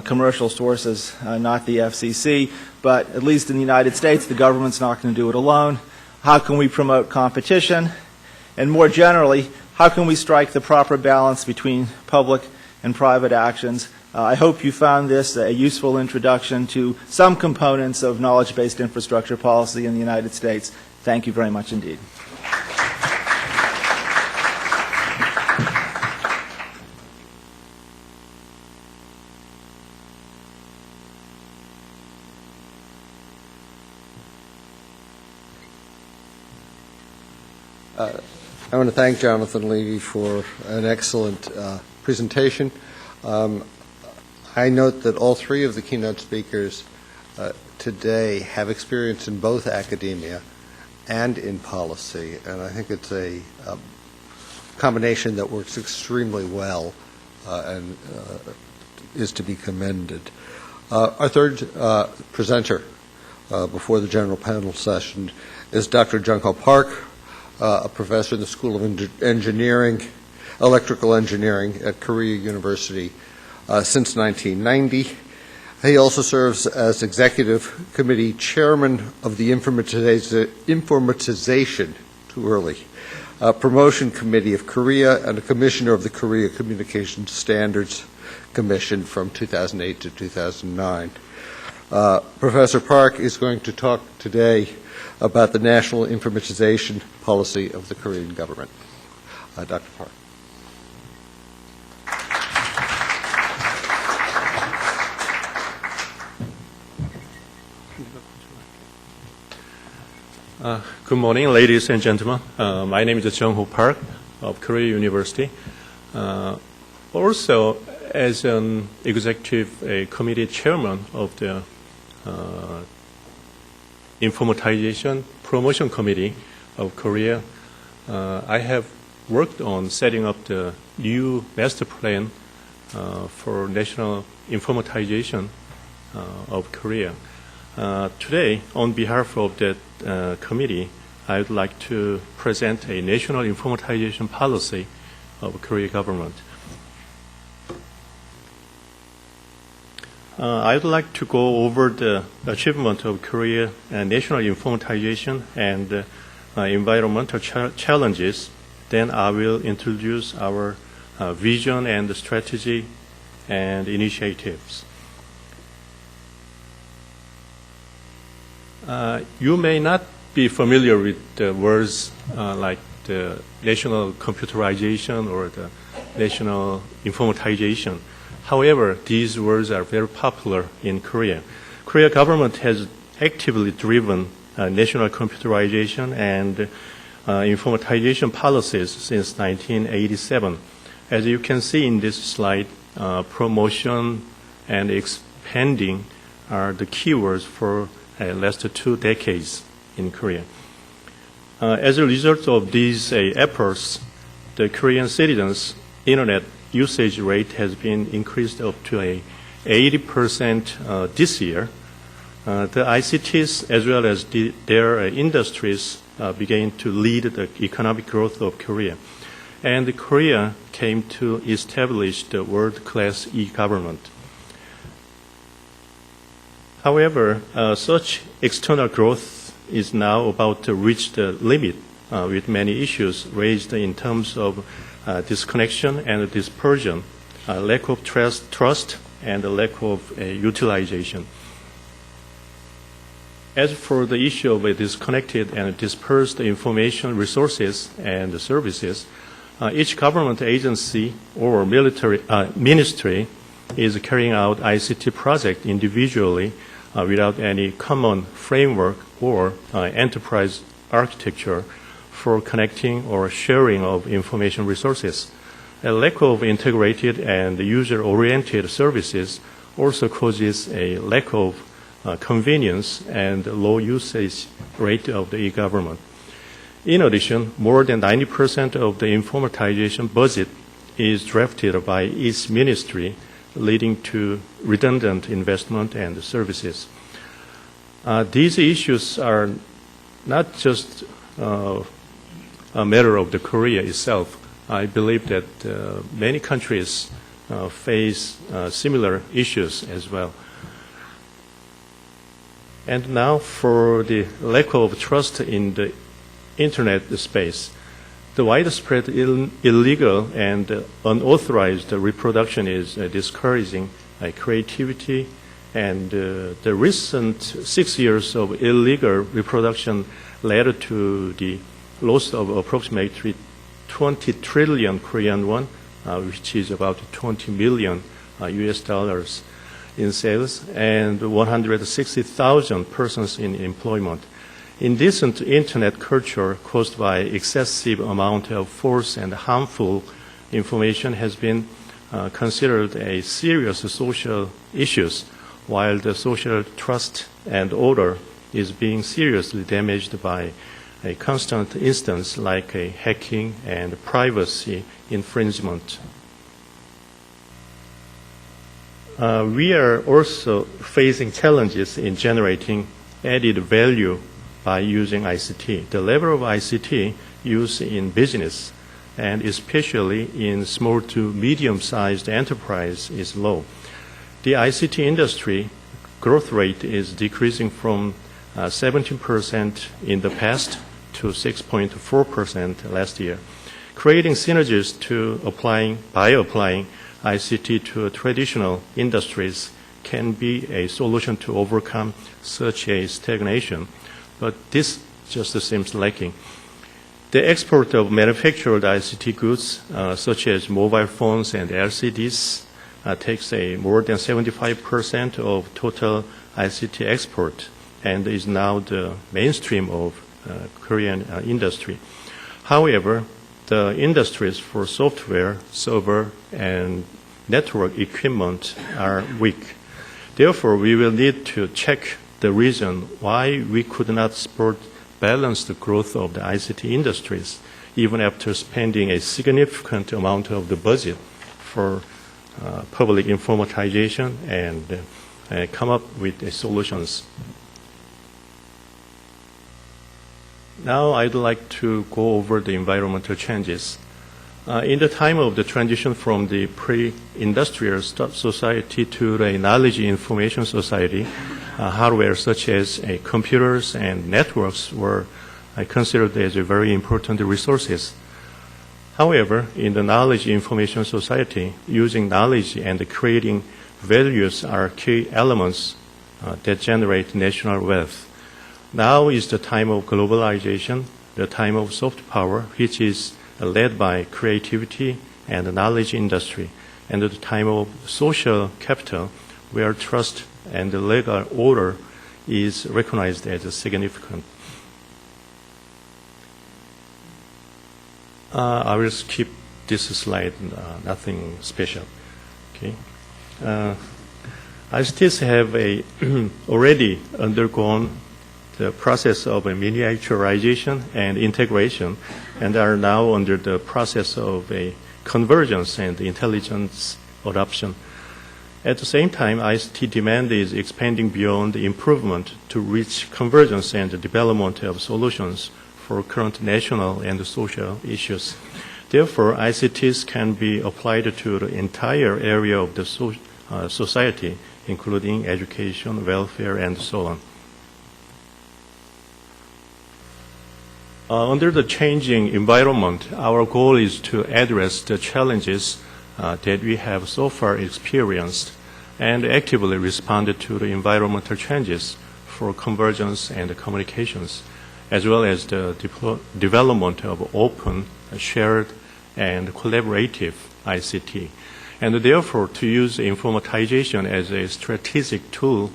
commercial sources, not the FCC. But at least in the United States, the government's not going to do it alone. How can we promote competition? And more generally, how can we strike the proper balance between public and private actions? I hope you found this a useful introduction to some components of knowledge-based infrastructure policy in the United States. Thank you very much indeed. I want to thank Jonathan Levy for an excellent presentation. I note that all three of the keynote speakers today have experience in both academia and in policy, and I think it's a combination that works extremely well and is to be commended. Our third presenter before the general panel session is Dr. Jung-Ho Park, a professor in the School of Engineering, Electrical Engineering at Korea-U.S. Since 1990. He also serves as Executive Committee Chairman of the Informatization, too early, Promotion Committee of Korea, and a Commissioner of the Korea Communications Standards Commission from 2008 to 2009. Professor Park is going to talk today about the national informatization policy of the Korean government. Dr. Park. Good morning, ladies and gentlemen. My name is Jung-Ho Park of Korea University. Also, as an executive committee chairman of the Informatization Promotion Committee of Korea, I have worked on setting up the new master plan for national informatization of Korea. Today, on behalf of that committee, I would like to present a national informatization policy of Korea government. I would like to go over the achievement of Korea national informatization and environmental challenges. Then I will introduce our vision and strategy and initiatives. You may not be familiar with the words like the national computerization or the national informatization. However, these words are very popular in Korea. Korea government has actively driven national computerization and informatization policies since 1987. As you can see in this slide, promotion and expanding are the keywords for last 2 decades in Korea. As a result of these efforts, the Korean citizens' internet usage rate has been increased up to 80% this year. The ICTs as well as their industries began to lead the economic growth of Korea. And Korea came to establish the world-class e-government. However, such external growth is now about to reach the limit with many issues raised in terms of disconnection and dispersion, lack of trust, and lack of utilization. As for the issue of disconnected and dispersed information resources and services, each government agency or ministry is carrying out ICT project individually without any common framework or enterprise architecture for connecting or sharing of information resources. A lack of integrated and user-oriented services also causes a lack of convenience and low usage rate of the e-government. In addition, more than 90% of the informatization budget is drafted by each ministry, leading to redundant investment and services. These issues are not just a matter of the Korea itself. I believe that many countries face similar issues as well. And now for the lack of trust in the internet space. The widespread illegal and unauthorized reproduction is discouraging creativity, and the recent 6 years of illegal reproduction led to the loss of approximately 20 trillion Korean won, which is about 20 million US dollars in sales, and 160,000 persons in employment. Indecent internet culture caused by excessive amount of false and harmful information has been considered a serious social issue, while the social trust and order is being seriously damaged by a constant instance like a hacking and privacy infringement. We are also facing challenges in generating added value by using ICT. The level of ICT use in business, and especially in small to medium-sized enterprise, is low. The ICT industry growth rate is decreasing from 17% in the past to 6.4% last year. Creating synergies by applying ICT to traditional industries can be a solution to overcome such a stagnation, but this just seems lacking. The export of manufactured ICT goods, such as mobile phones and LCDs, takes more than 75% of total ICT export and is now the mainstream of Korean industry. However, the industries for software, server, and network equipment are weak. Therefore, we will need to check the reason why we could not support balanced growth of the ICT industries, even after spending a significant amount of the budget for public informatization and come up with solutions. Now I'd like to go over the environmental changes. In the time of the transition from the pre-industrial society to the knowledge information society, hardware such as computers and networks were considered as very important resources. However, in the knowledge information society, using knowledge and creating values are key elements that generate national wealth. Now is the time of globalization, the time of soft power, which is led by creativity and the knowledge industry, and the time of social capital, where trust and the legal order is recognized as significant. I will skip this slide, nothing special. Okay. ICTs have already undergone the process of miniaturization and integration, and are now under the process of a convergence and intelligence adoption. At the same time, ICT demand is expanding beyond improvement to reach convergence and the development of solutions for current national and social issues. Therefore, ICTs can be applied to the entire area of the society, including education, welfare, and so on. Under the changing environment, our goal is to address the challenges that we have so far experienced and actively respond to the environmental changes for convergence and communications, as well as the development of open, shared, and collaborative ICT, and therefore to use informatization as a strategic tool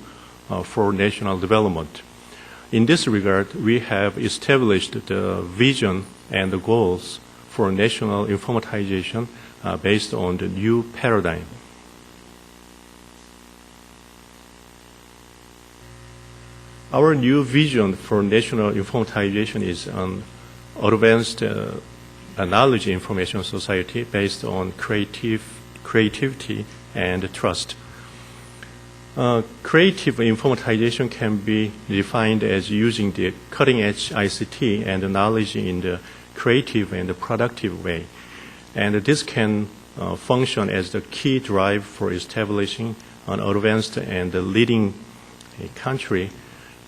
for national development. In this regard, we have established the vision and the goals for national informatization based on the new paradigm. Our new vision for national informatization is an advanced knowledge information society based on creativity and trust. Creative informatization can be defined as using the cutting-edge ICT and knowledge in the creative and productive way. And this can function as the key drive for establishing an advanced and leading country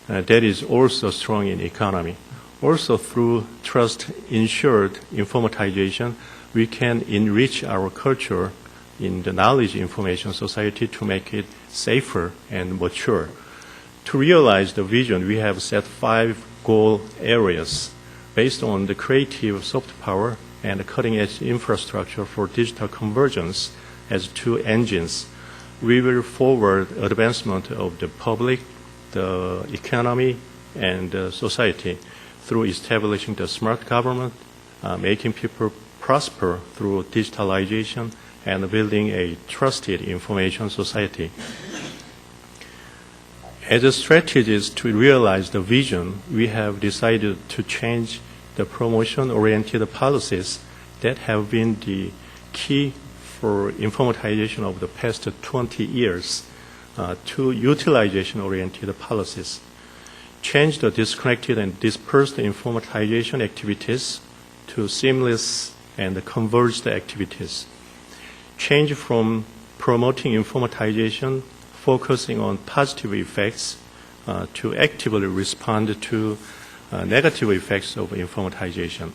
that is also strong in economy. Also, through trust-ensured informatization, we can enrich our culture in the knowledge information society to make it safer and mature. To realize the vision, we have set 5 goal areas based on the creative soft power and the cutting-edge infrastructure for digital convergence as 2 engines. We will forward advancement of the public, the economy, and the society through establishing the smart government, making people prosper through digitalization, and building a trusted information society. As a strategies to realize the vision, we have decided to change the promotion-oriented policies that have been the key for informatization of the past 20 years to utilization-oriented policies. Change the disconnected and dispersed informatization activities to seamless and converged activities. Change from promoting informatization, focusing on positive effects, to actively respond to negative effects of informatization,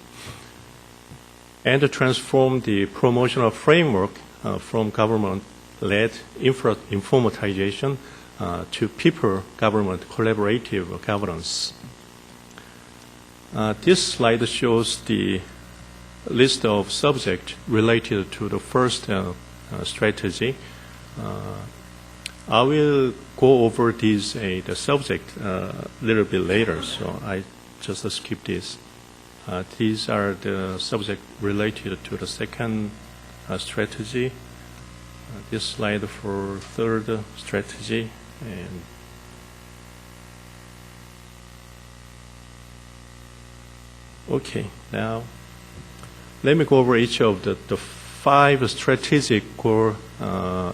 and to transform the promotional framework from government-led informatization to people-government collaborative governance. This slide shows the list of subjects related to the first strategy. I will go over these the subject a little bit later, so I just skip this. These are the subjects related to the second strategy. This slide for third strategy, and okay, now let me go over each of the 5 strategic core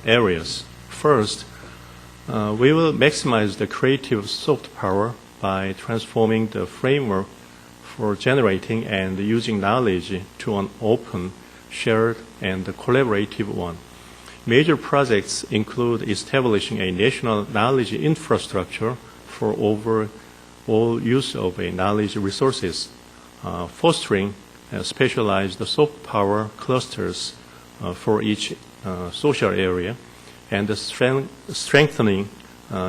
areas. First, we will maximize the creative soft power by transforming the framework for generating and using knowledge to an open, shared, and collaborative one. Major projects include establishing a national knowledge infrastructure for overall use of knowledge resources, fostering specialized soft power clusters for each social area, and strengthening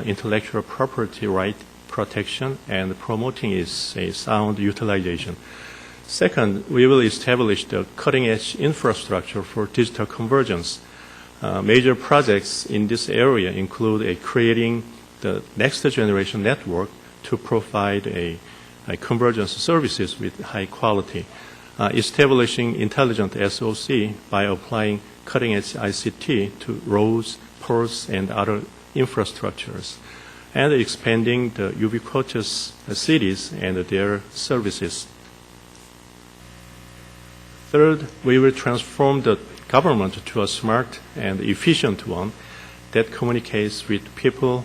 intellectual property right protection and promoting its a sound utilization. Second, we will establish the cutting-edge infrastructure for digital convergence. Major projects in this area include creating the next generation network to provide a convergence services with high quality, establishing intelligent SOC by applying cutting-edge ICT to roads, ports, and other infrastructures, and expanding the ubiquitous cities and their services. Third, we will transform the government to a smart and efficient one that communicates with people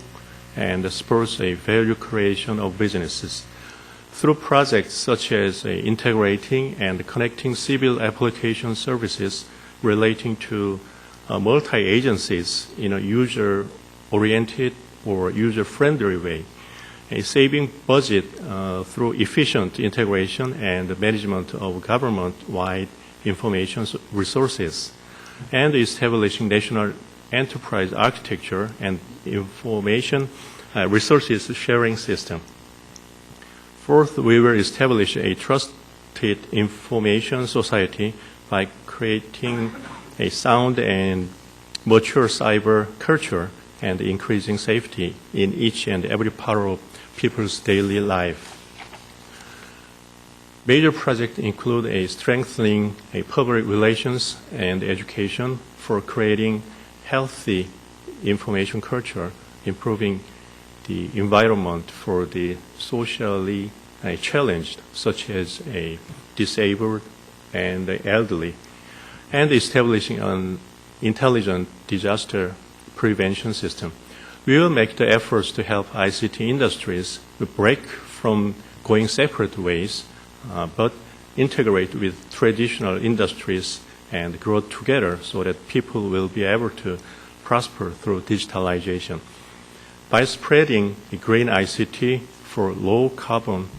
and spurs a value creation of businesses. Through projects such as integrating and connecting civil application services relating to multi-agencies in a user-oriented or user-friendly way, saving budget through efficient integration and management of government-wide information resources, and establishing national enterprise architecture and information resources sharing system. Fourth, we will establish a trusted information society by creating a sound and mature cyber culture and increasing safety in each and every part of people's daily life. Major projects include strengthening public relations and education for creating healthy information culture, improving the environment for the socially challenged, such as disabled and the elderly, and establishing an intelligent disaster prevention system. We will make the efforts to help ICT industries break from going separate ways, but integrate with traditional industries and grow together so that people will be able to prosper through digitalization. By spreading green ICT for low carbon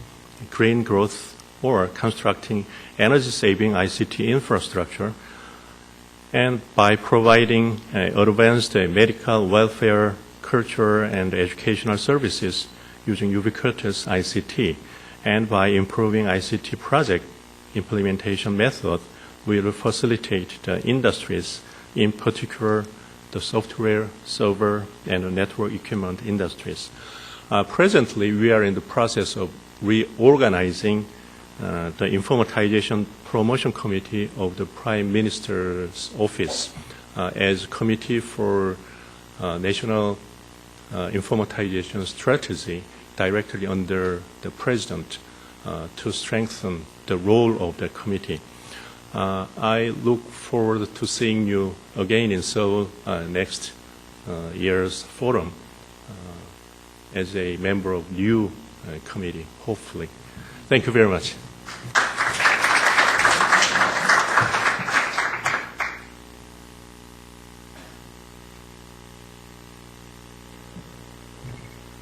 green growth or constructing energy-saving ICT infrastructure, and by providing advanced medical, welfare, culture, and educational services using ubiquitous ICT, and by improving ICT project implementation method, we will facilitate the industries, in particular the software, server, and network equipment industries. Presently, we are in the process of reorganizing the Informatization Promotion Committee of the Prime Minister's Office as Committee for National Informatization Strategy directly under the President to strengthen the role of the committee. I look forward to seeing you again in Seoul next year's forum as a member of new committee, hopefully. Thank you very much.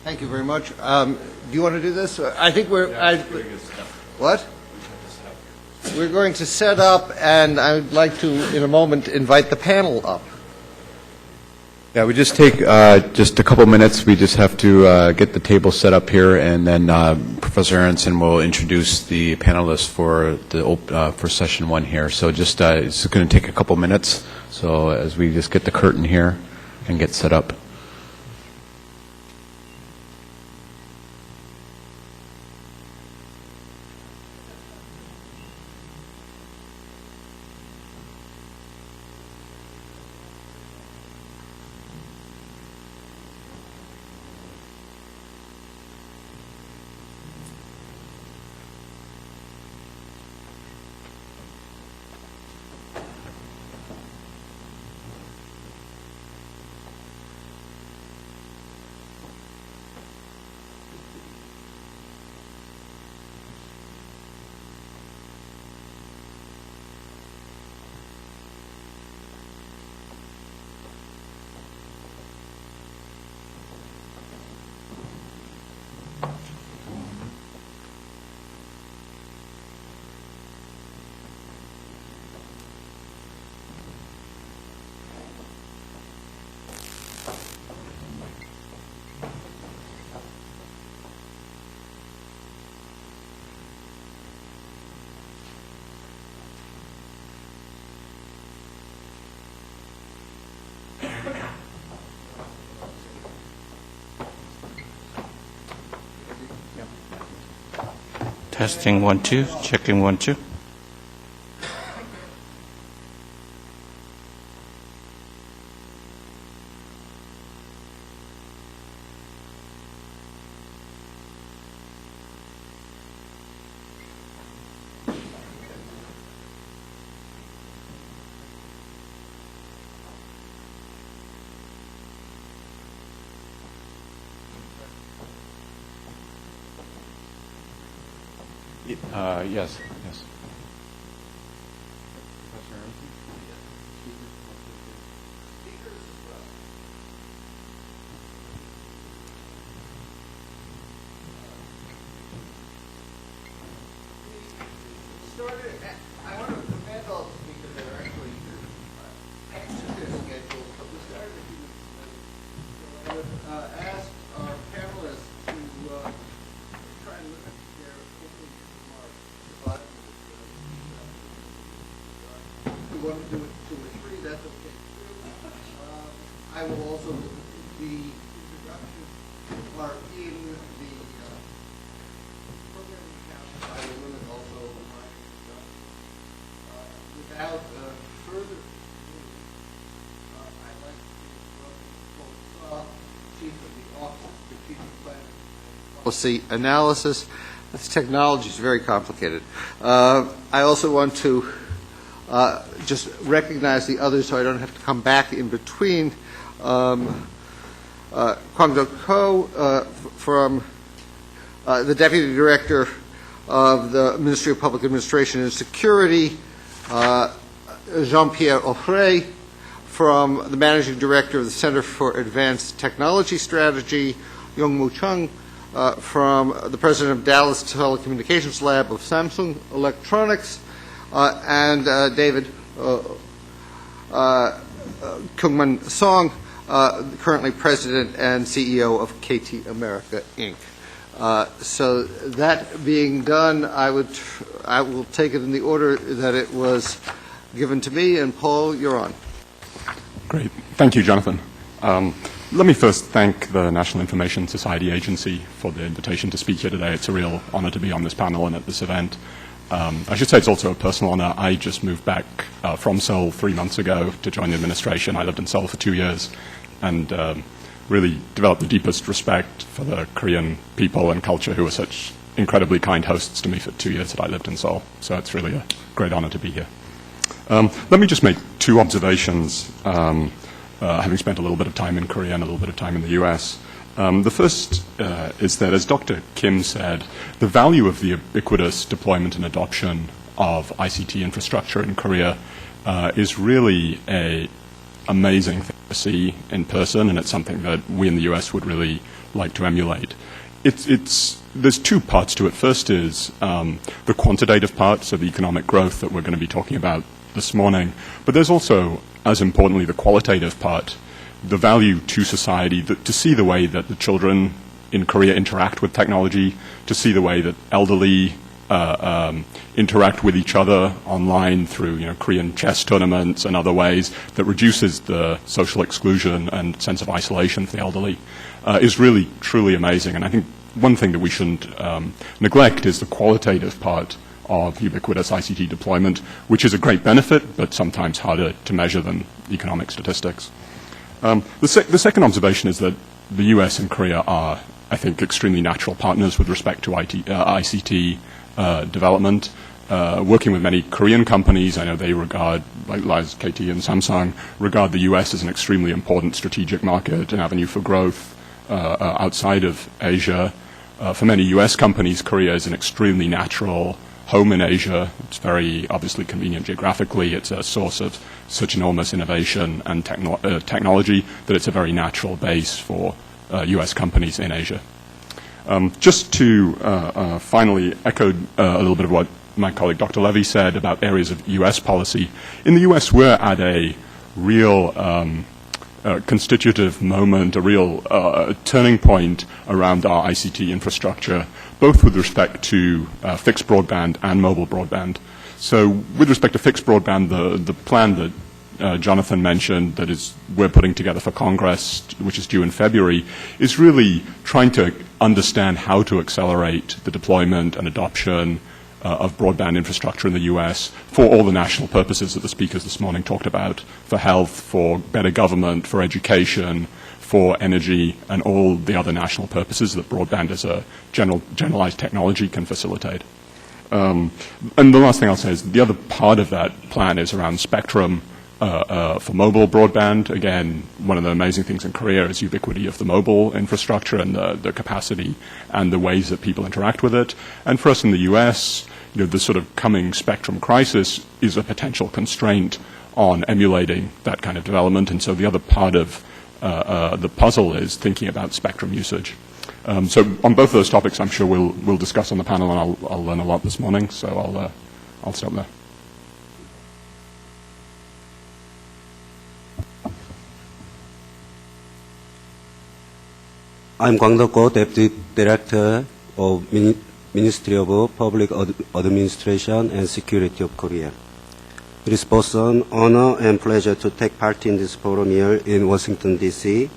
Thank Thank you very much. Do you want to do this? I think what? We're going to set up, and I would like to, in a moment, invite the panel up. Yeah, we just take just a couple minutes. We just have to get the table set up here, and then Professor Aronson will introduce the panelists for for session one here. So just it's going to take a couple minutes. So as we just get the curtain here and get set up. Testing 1, 2, checking 1, 2. Yes. I want to commend all the speakers that are actually anxious to schedule, but we started a few minutes late. I would ask our panelists to try and limit their opening remarks to 5 minutes. If we want to do it 2 or 3, that's okay too. I will also, the introductions are in the program account. I will limit also my introduction. Without further ado, I'd like to welcome Paul, Chief of the Office of Strategic Planning and Policy Analysis. This technology is very complicated. I also want to just recognize the others so I don't have to come back in between. Kwang Duk-soo from the Deputy Director of the Ministry of Public Administration and Security, Jean-Pierre Offray from the Managing Director of the Center for Advanced Technology Strategy, Young-Moo Chung from the President of Dallas Telecommunications Lab of Samsung Electronics, and David Kyungman Song, currently President and CEO of KT America, Inc. So that being done, I will take it in the order that it was given to me. And Paul, you're on. Great. Thank you, Jonathan. Let me first thank the National Information Society Agency for the invitation to speak here today. It's a real honor to be on this panel and at this event. I should say it's also a personal honor. I just moved back from Seoul 3 months ago to join the administration. I lived in Seoul for 2 years and really developed the deepest respect for the Korean people and culture who were such incredibly kind hosts to me for 2 years that I lived in Seoul. So it's really a great honor to be here. Let me just make 2 observations, having spent a little bit of time in Korea and a little bit of time in the U.S. The first is that, as Dr. Kim said, the value of the ubiquitous deployment and adoption of ICT infrastructure in Korea is really a amazing thing to see in person, and it's something that we in the US would really like to emulate. There's two parts to it. First is the quantitative part, so the economic growth that we're going to be talking about this morning. But there's also, as importantly, the qualitative part, the value to society, to see the way that the children in Korea interact with technology, to see the way that elderly interact with each other online through Korean chess tournaments and other ways that reduces the social exclusion and sense of isolation for the elderly, is really, truly amazing. And I think one thing that we shouldn't neglect is the qualitative part of ubiquitous ICT deployment, which is a great benefit, but sometimes harder to measure than economic statistics. The second observation is that the US and Korea are, I think, extremely natural partners with respect to ICT development. Working with many Korean companies, I know they regard, like GICT and Samsung, regard the US as an extremely important strategic market, an avenue for growth outside of Asia. For many US companies, Korea is an extremely natural home in Asia. It's very obviously convenient geographically. It's a source of such enormous innovation and technology that it's a very natural base for US companies in Asia. Just to finally echo a little bit of what my colleague Dr. Levy said about areas of US policy. In the US, we're at a real constitutive moment, a real turning point around our ICT infrastructure, both with respect to fixed broadband and mobile broadband. So with respect to fixed broadband, the plan that Jonathan mentioned that we're putting together for Congress, which is due in February, is really trying to understand how to accelerate the deployment and adoption of broadband infrastructure in the U.S. for all the national purposes that the speakers this morning talked about, for health, for better government, for education, for energy, and all the other national purposes that broadband as a generalized technology can facilitate. And the last thing I'll say is the other part of that plan is around spectrum for mobile broadband. Again, one of the amazing things in Korea is ubiquity of the mobile infrastructure and the capacity and the ways that people interact with it. And for us in the U.S., the sort of coming spectrum crisis is a potential constraint on emulating that kind of development. And so the other part of the puzzle is thinking about spectrum usage. So on both of those topics, I'm sure we'll discuss on the panel, and I'll learn a lot this morning. So I'll stop there. I'm Kwang Duk-soo, Deputy Director of Ministry of Public Administration and Security of Korea. It is both an honor and pleasure to take part in this forum here in Washington, D.C.,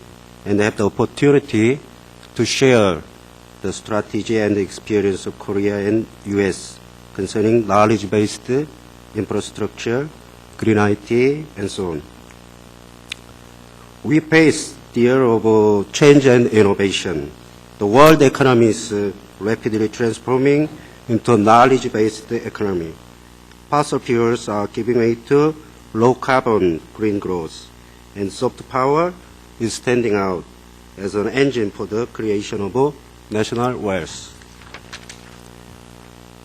and have the opportunity to share the strategy and the experience of Korea and U.S. concerning knowledge-based infrastructure, green IT, and so on. We face the era of change and innovation. The world economy is rapidly transforming into a knowledge-based economy. Fossil fuels are giving way to low-carbon green growth, and soft power is standing out as an engine for the creation of national wealth.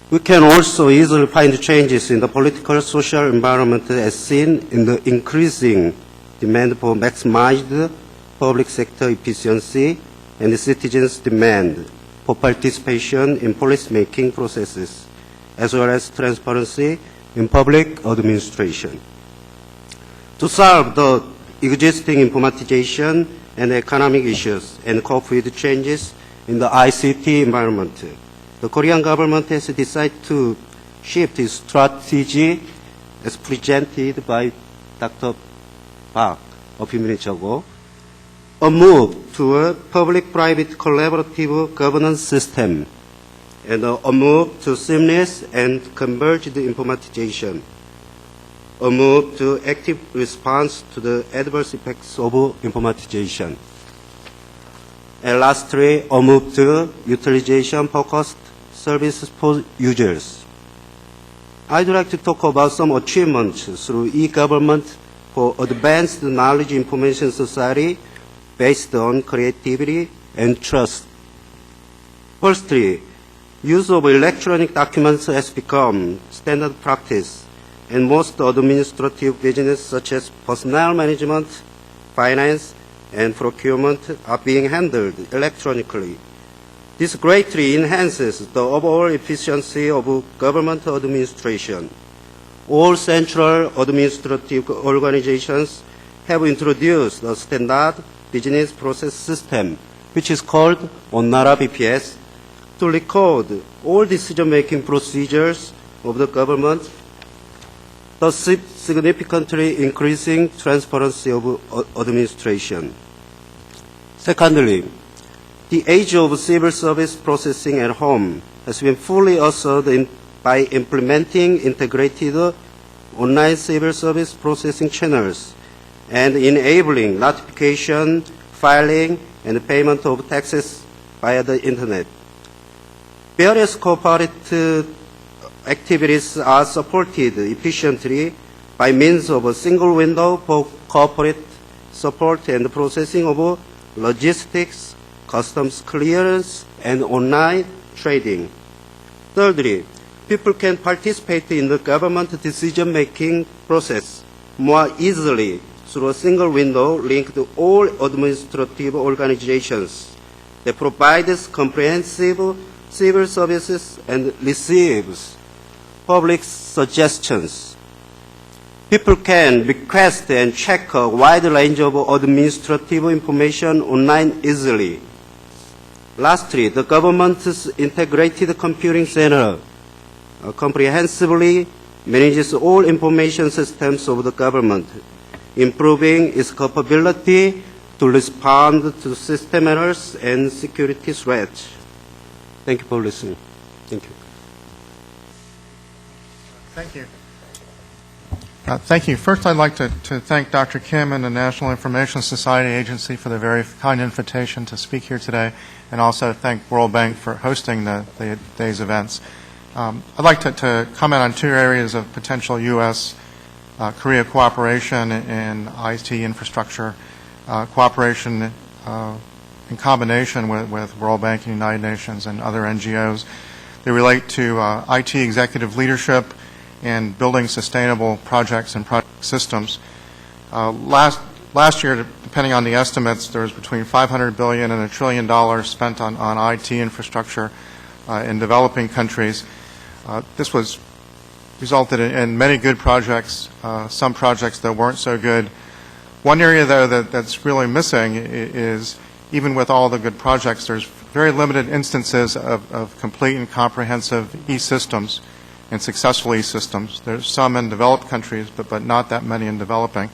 We can also easily find changes in the political social environment as seen in the increasing demand for maximized public sector efficiency and the citizens' demand for participation in policy-making processes, as well as transparency in public administration. To solve the existing informatization and economic issues and cope with changes in the ICT environment, the Korean government has decided to shift its strategy as presented by Dr. Park a few minutes ago, a move to a public-private collaborative governance system, and a move to seamless and converged informatization, a move to active response to the adverse effects of informatization, and lastly, a move to utilization-focused services for users. I'd like to talk about some achievements through e-government for advanced knowledge information society based on creativity and trust. Firstly, use of electronic documents has become standard practice, and most administrative business such as personnel management, finance, and procurement are being handled electronically. This greatly enhances the overall efficiency of government administration. All central administrative organizations have introduced a standard business process system, which is called Onnara BPS, to record all decision-making procedures of the government, thus significantly increasing transparency of administration. Secondly, the age of civil service processing at home has been fully ushered by implementing integrated online civil service processing channels and enabling notification, filing, and payment of taxes via the Internet. Various corporate activities are supported efficiently by means of a single window for corporate support and processing of logistics, customs clearance, and online trading. Thirdly, people can participate in the government decision-making process more easily through a single window linked to all administrative organizations that provides comprehensive civil services and receives public suggestions. People can request and check a wide range of administrative information online easily. Lastly, the government's integrated computing center comprehensively manages all information systems of the government, improving its capability to respond to system errors and security threats. Thank you for listening. Thank you. Thank you. Thank you. First, I'd like to thank Dr. Kim and the National Information Society Agency for the very kind invitation to speak here today, and also thank World Bank for hosting the day's events. I'd like to comment on two areas of potential U.S.-Korea cooperation in IT infrastructure, cooperation in combination with World Bank and United Nations and other NGOs. They relate to IT executive leadership and building sustainable projects and project systems. Last year, depending on the estimates, there was between $500 billion and $1 trillion spent on IT infrastructure in developing countries. This was resulted in many good projects, some projects that weren't so good. One area, though, that's really missing is, even with all the good projects, there's very limited instances of complete and comprehensive e-systems and successful e-systems. There's some in developed countries, but not that many in developing.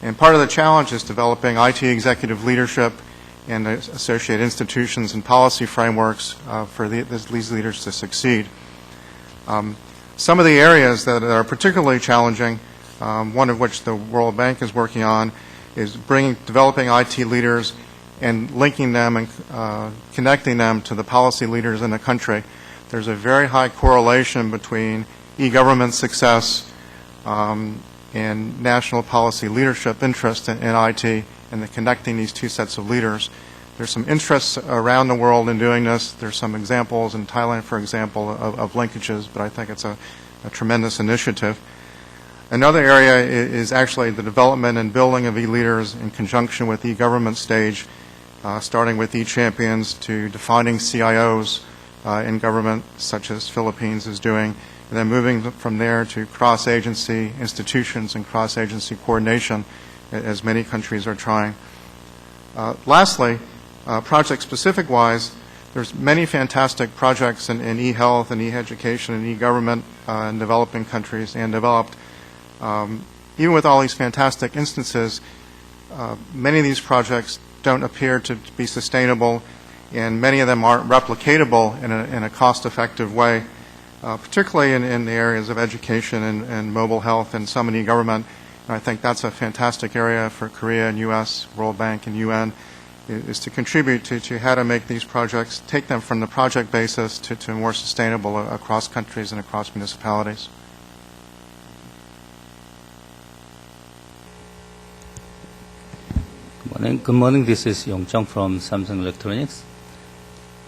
And part of the challenge is developing IT executive leadership and associated institutions and policy frameworks for these leaders to succeed. Some of the areas that are particularly challenging, one of which the World Bank is working on, is developing IT leaders and linking them and connecting them to the policy leaders in the country. There's a very high correlation between e-government success and national policy leadership interest in IT and connecting these two sets of leaders. There's some interests around the world in doing this. There's some examples in Thailand, for example, of linkages, but I think it's a tremendous initiative. Another area is actually the development and building of e-leaders in conjunction with e-government stage, starting with e-champions to defining CIOs in government, such as Philippines is doing, and then moving from there to cross-agency institutions and cross-agency coordination, as many countries are trying. Lastly, project-specific-wise, there's many fantastic projects in e-health and e-education and e-government in developing countries and developed. Even with all these fantastic instances, many of these projects don't appear to be sustainable, and many of them aren't replicatable in a cost-effective way, particularly in the areas of education and mobile health and some in e-government. And I think that's a fantastic area for Korea and U.S., World Bank and UN, is to contribute to how to make these projects, take them from the project basis to more sustainable across countries and across municipalities. Good morning. This is Yong Chung from Samsung Electronics.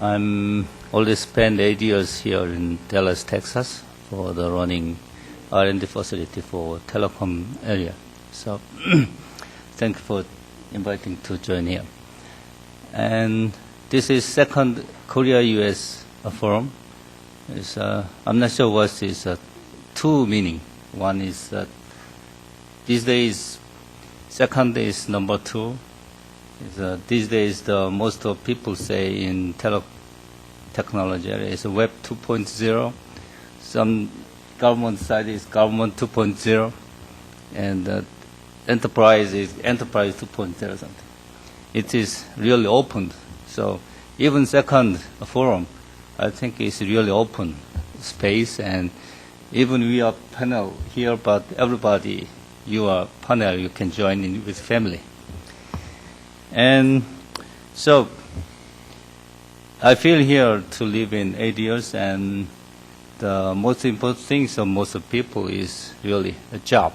I'm already spent 8 years here in Dallas, Texas, for the running R&D facility for telecom area. So thank you for inviting to join here. And this is second Korea-U.S. forum. I'm not sure what is two meaning. One is that these days, second is number two. These days, the most of people say in technology area is Web 2.0. Some government side is government 2.0, and enterprise is enterprise 2.0 something. It is really open. So even second forum, I think is really open space, and even we are panel here, but everybody, you are panel, you can join in with family. And so I feel here to live in 8 years, and the most important thing for most of people is really a job.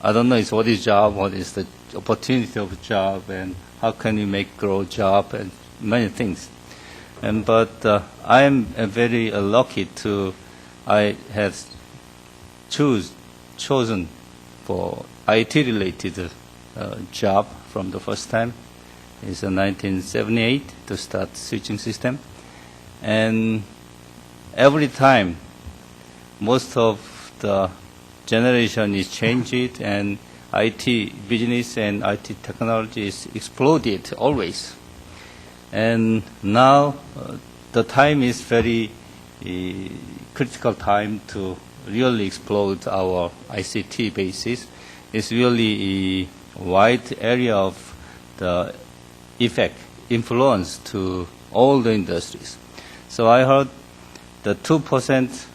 I don't know what is job, what is the opportunity of a job, and how can you make grow job, and many things. But I am very lucky to, I have chosen for IT-related job from the first time. It's in 1978 to start switching system. And every time, most of the generation is changed, and IT business and IT technology is exploded always. And now the time is very critical time to really explode our ICT basis. It's really a wide area of the effect, influence to all the industries. So I heard the 2%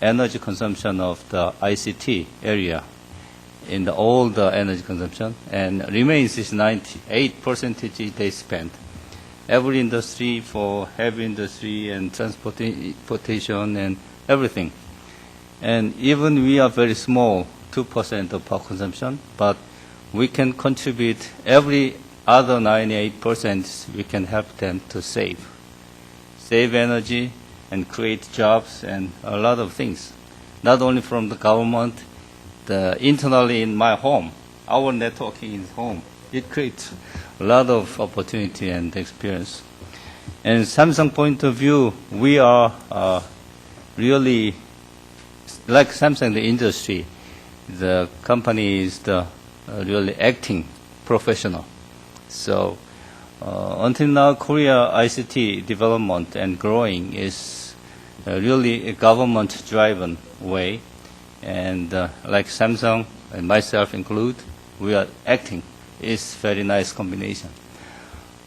energy consumption of the ICT area in all the energy consumption, and remains is 98% they spend. Every industry, for heavy industry and transportation and everything. And even we are very small, 2% of power consumption, but we can contribute every other 98%, we can help them to save energy and create jobs and a lot of things. Not only from the government, internally in my home, our networking in home, it creates a lot of opportunity and experience. And Samsung point of view, we are really, like Samsung, the industry, the company is really acting professional. So until now, Korea ICT development and growing is really a government-driven way. And like Samsung and myself include, we are acting. It's very nice combination.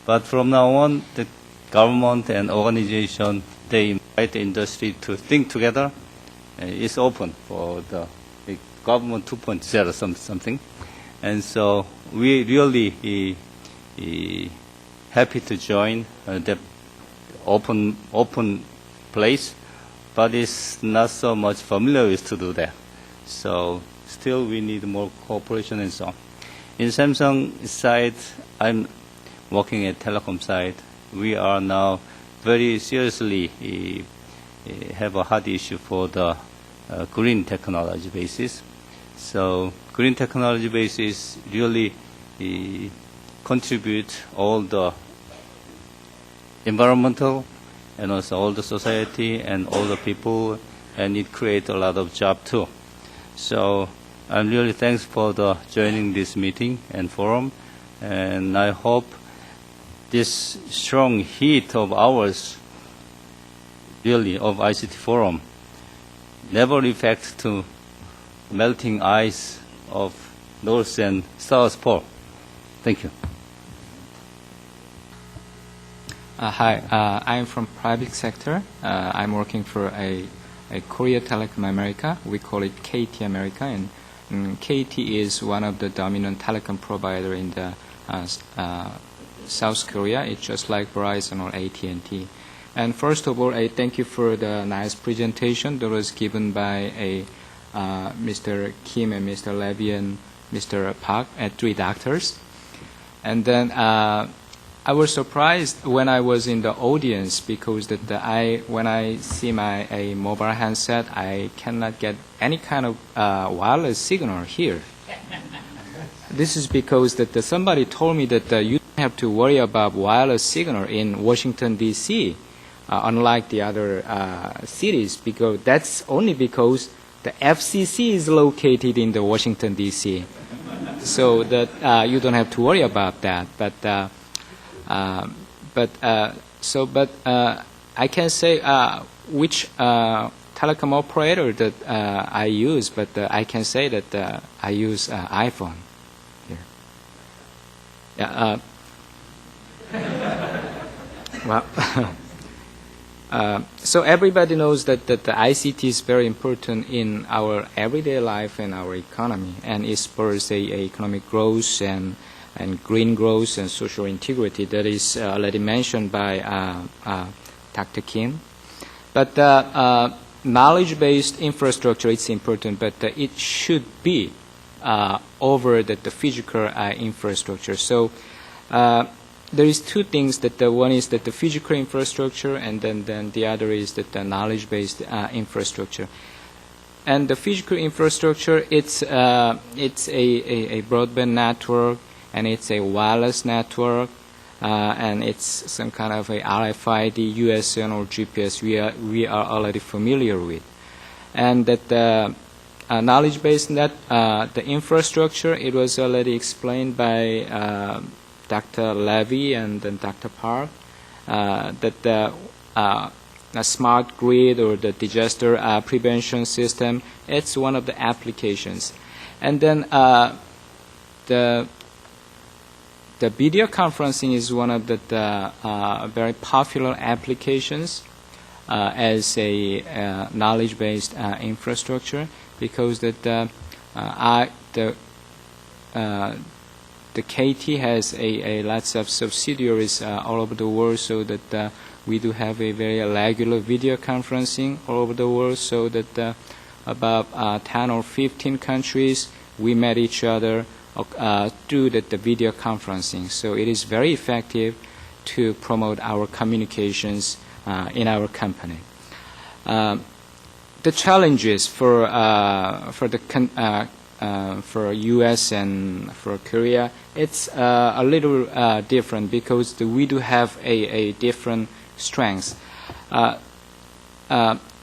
But from now on, the government and organization, they invite the industry to think together. It's open for the government 2.0 something. And so we really happy to join the open place, but it's not so much familiar with to do that. So still we need more cooperation and so on. In Samsung side, I'm working at telecom side. We are now very seriously have a hard issue for the green technology basis. So green technology basis really contribute all the environmental and also all the society and all the people, and it creates a lot of job too. So I'm really thankful for the joining this meeting and forum, and I hope this strong heat of ours, really of ICT forum, never affect to melting ice of North and South Pole. Thank you. Hi, I'm from private sector. I'm working for a Korea Telecom America. We call it KT America, and KT is one of the dominant telecom provider in the South Korea. It's just like Verizon or AT&T. And first of all, I thank you for the nice presentation that was given by Mr. Kim and Mr. Levy and Mr. Park, three doctors. And then I was surprised when I was in the audience because when I see a mobile handset, I cannot get any kind of wireless signal here. This is because somebody told me that you don't have to worry about wireless signal in Washington D.C. Unlike the other cities, because that's only because the FCC is located in the Washington D.C. So that you don't have to worry about that. But I can say which telecom operator that I use, but I can say that I use iPhone here. Yeah. Well, so everybody knows that the ICT is very important in our everyday life and our economy, and it spurs economic growth and green growth and social integrity. That is already mentioned by Dr. Kim. But knowledge-based infrastructure is important, but it should be over the physical infrastructure. So there is two things. One is the physical infrastructure, and then the other is the knowledge-based infrastructure. And the physical infrastructure, it's a broadband network, and it's a wireless network, and it's some kind of a RFID, USN, or GPS we are already familiar with. And that the knowledge-based the infrastructure, it was already explained by Dr. Levy and then Dr. Park, that the smart grid or the disaster prevention system, it's one of the applications. And then the video conferencing is one of the very popular applications as a knowledge-based infrastructure, because the KT has a lots of subsidiaries all over the world, so that we do have a very regular video conferencing all over the world, so that about 10 or 15 countries we met each other through the video conferencing. So it is very effective to promote our communications in our company. The challenges for U.S. and for Korea, it's a little different, because we do have a different strengths.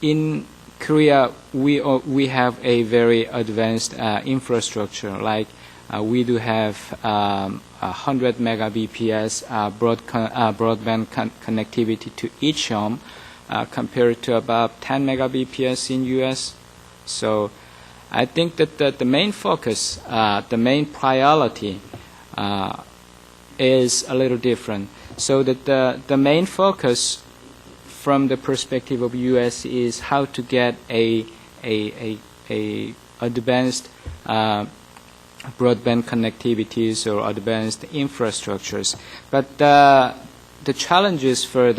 In Korea, we have a very advanced infrastructure. Like we do have 100 megabps broadband connectivity to each home, compared to about 10 megabps in U.S. So I think that the main focus, the main priority is a little different. So that the main focus from the perspective of U.S. is how to get a advanced broadband connectivities or advanced infrastructures. But the challenges for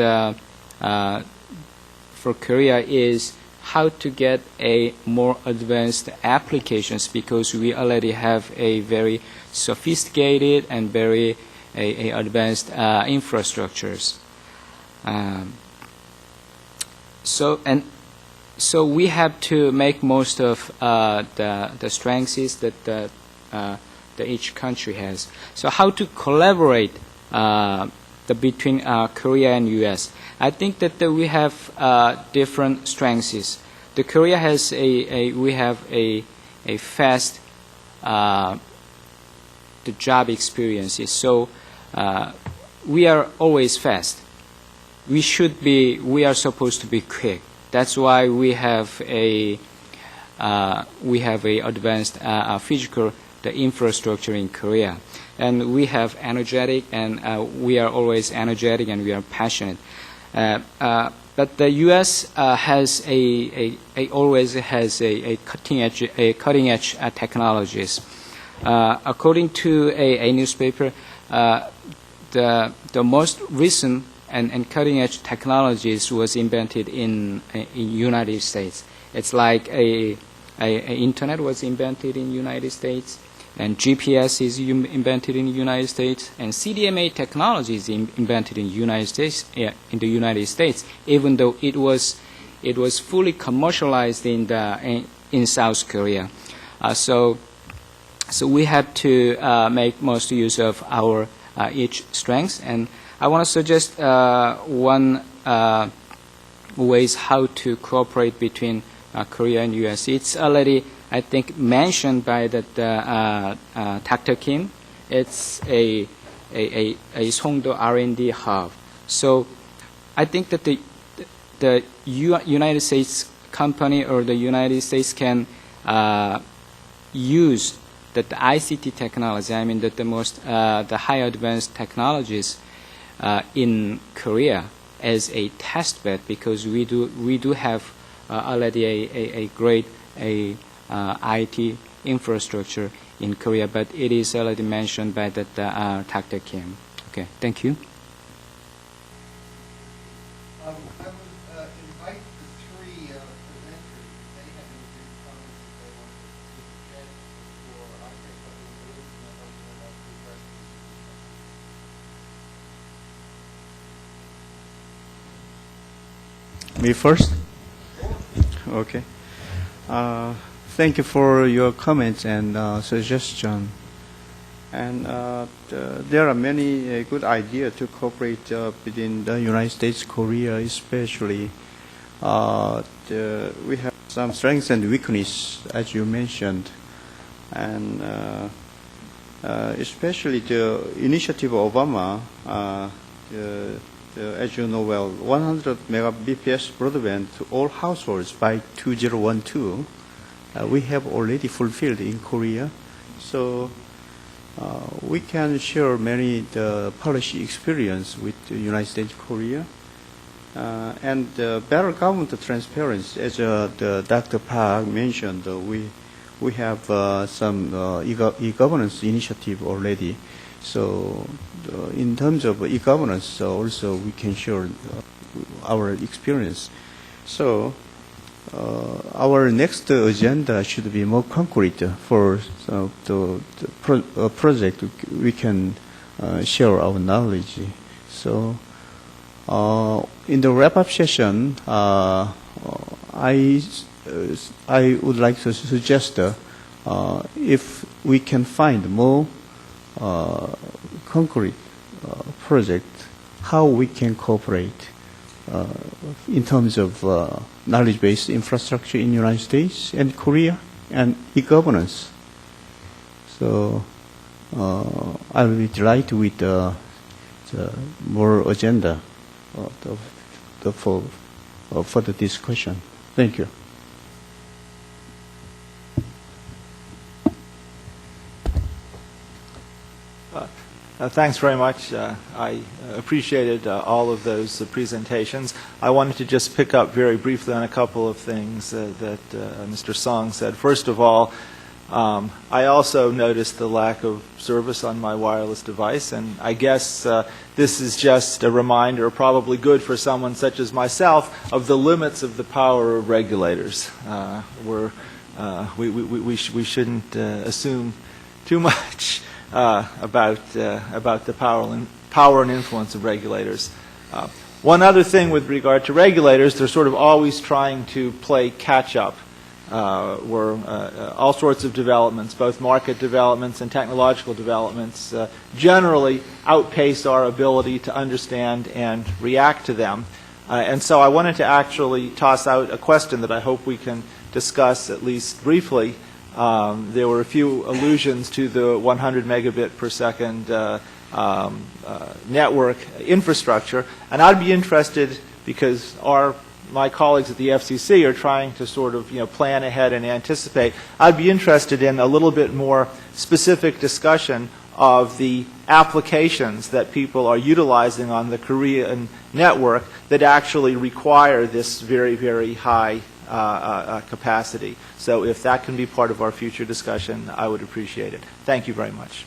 Korea is how to get a more advanced applications, because we already have a very sophisticated and very advanced infrastructures. So we have to make most of the strengths that each country has. So how to collaborate between Korea and U.S. I think that we have different strengths. The Korea has we have a fast the job experiences. So we are always fast. We are supposed to be quick. That's why we have a advanced physical the infrastructure in Korea, and we have energetic, and we are always energetic, and we are passionate. But the U.S. has always has a cutting edge technologies. According to a newspaper, the most recent and cutting edge technologies was invented in United States. It's like a internet was invented in United States, and GPS is invented in the United States, and CDMA technology is invented in the United States, even though it was fully commercialized in South Korea. So we have to make most use of our each strengths, and I want to suggest one ways how to cooperate between Korea and U.S. It's already, I think, mentioned by Dr. Kim. It's a Songdo R&D hub. So I think that the United States company or the United States can use the ICT technology. I mean that the high advanced technologies in Korea as a test bed, because we do have already a great IT infrastructure in Korea, but it is already mentioned by Dr. Kim. Okay, thank you. I would invite the three presenters, if they have any brief comments that they want to add before I take up the words, and then open it up to the rest of the discussion. Me first? Okay. Thank you for your comments and suggestions. And there are many good ideas to cooperate within the United States, Korea, especially. We have some strengths and weakness, as you mentioned, and especially the initiative of Obama. As you know well, 100 Mbps broadband to all households by 2012, we have already fulfilled in Korea. So we can share many the policy experience with the United States, Korea, and better government transparency. As Dr. Park mentioned, we have some e-governance initiative already. So in terms of e-governance, also we can share our experience. So our next agenda should be more concrete for the project. We can share our knowledge. So in the wrap-up session, I would like to suggest if we can find more concrete project, how we can cooperate in terms of knowledge-based infrastructure in the United States and Korea and e-governance. So I will be delighted with the more agenda for the discussion. Thank you. Thanks very much. I appreciated all of those presentations. I wanted to just pick up very briefly on a couple of things that Mr. Song said. First of all, I also noticed the lack of service on my wireless device, and I guess this is just a reminder, probably good for someone such as myself, of the limits of the power of regulators. We shouldn't assume too much about the power and influence of regulators. One other thing with regard to regulators, they're sort of always trying to play catch-up, where all sorts of developments, both market developments and technological developments, generally outpace our ability to understand and react to them. And so I wanted to actually toss out a question that I hope we can discuss at least briefly. There were a few allusions to the 100 megabit per second network infrastructure, and I'd be interested, because my colleagues at the FCC are trying to sort of plan ahead and anticipate. I'd be interested in a little bit more specific discussion of the applications that people are utilizing on the Korean network that actually require this very, very high capacity. So if that can be part of our future discussion, I would appreciate it. Thank you very much.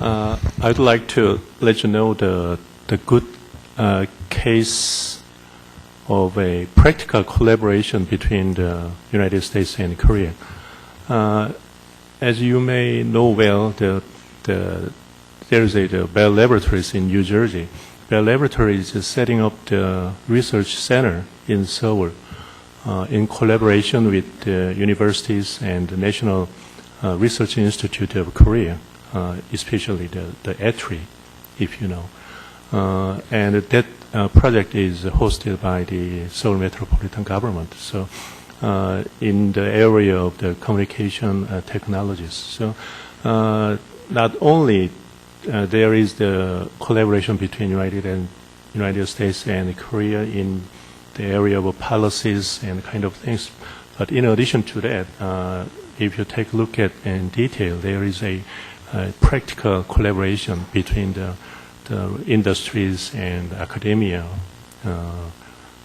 I'd like to let you know the good case of a practical collaboration between the United States and Korea. As you may know well, there is the Bell Laboratories in New Jersey. Bell Laboratories is setting up the research center in Seoul in collaboration with the universities and the National Research Institute of Korea, especially the ETRI, if you know. And that project is hosted by the Seoul Metropolitan Government. So in the area of the communication technologies. So not only there is the collaboration between United States and Korea in the area of policies and kind of things, but in addition to that, if you take a look at in detail, there is a practical collaboration between the industries and academia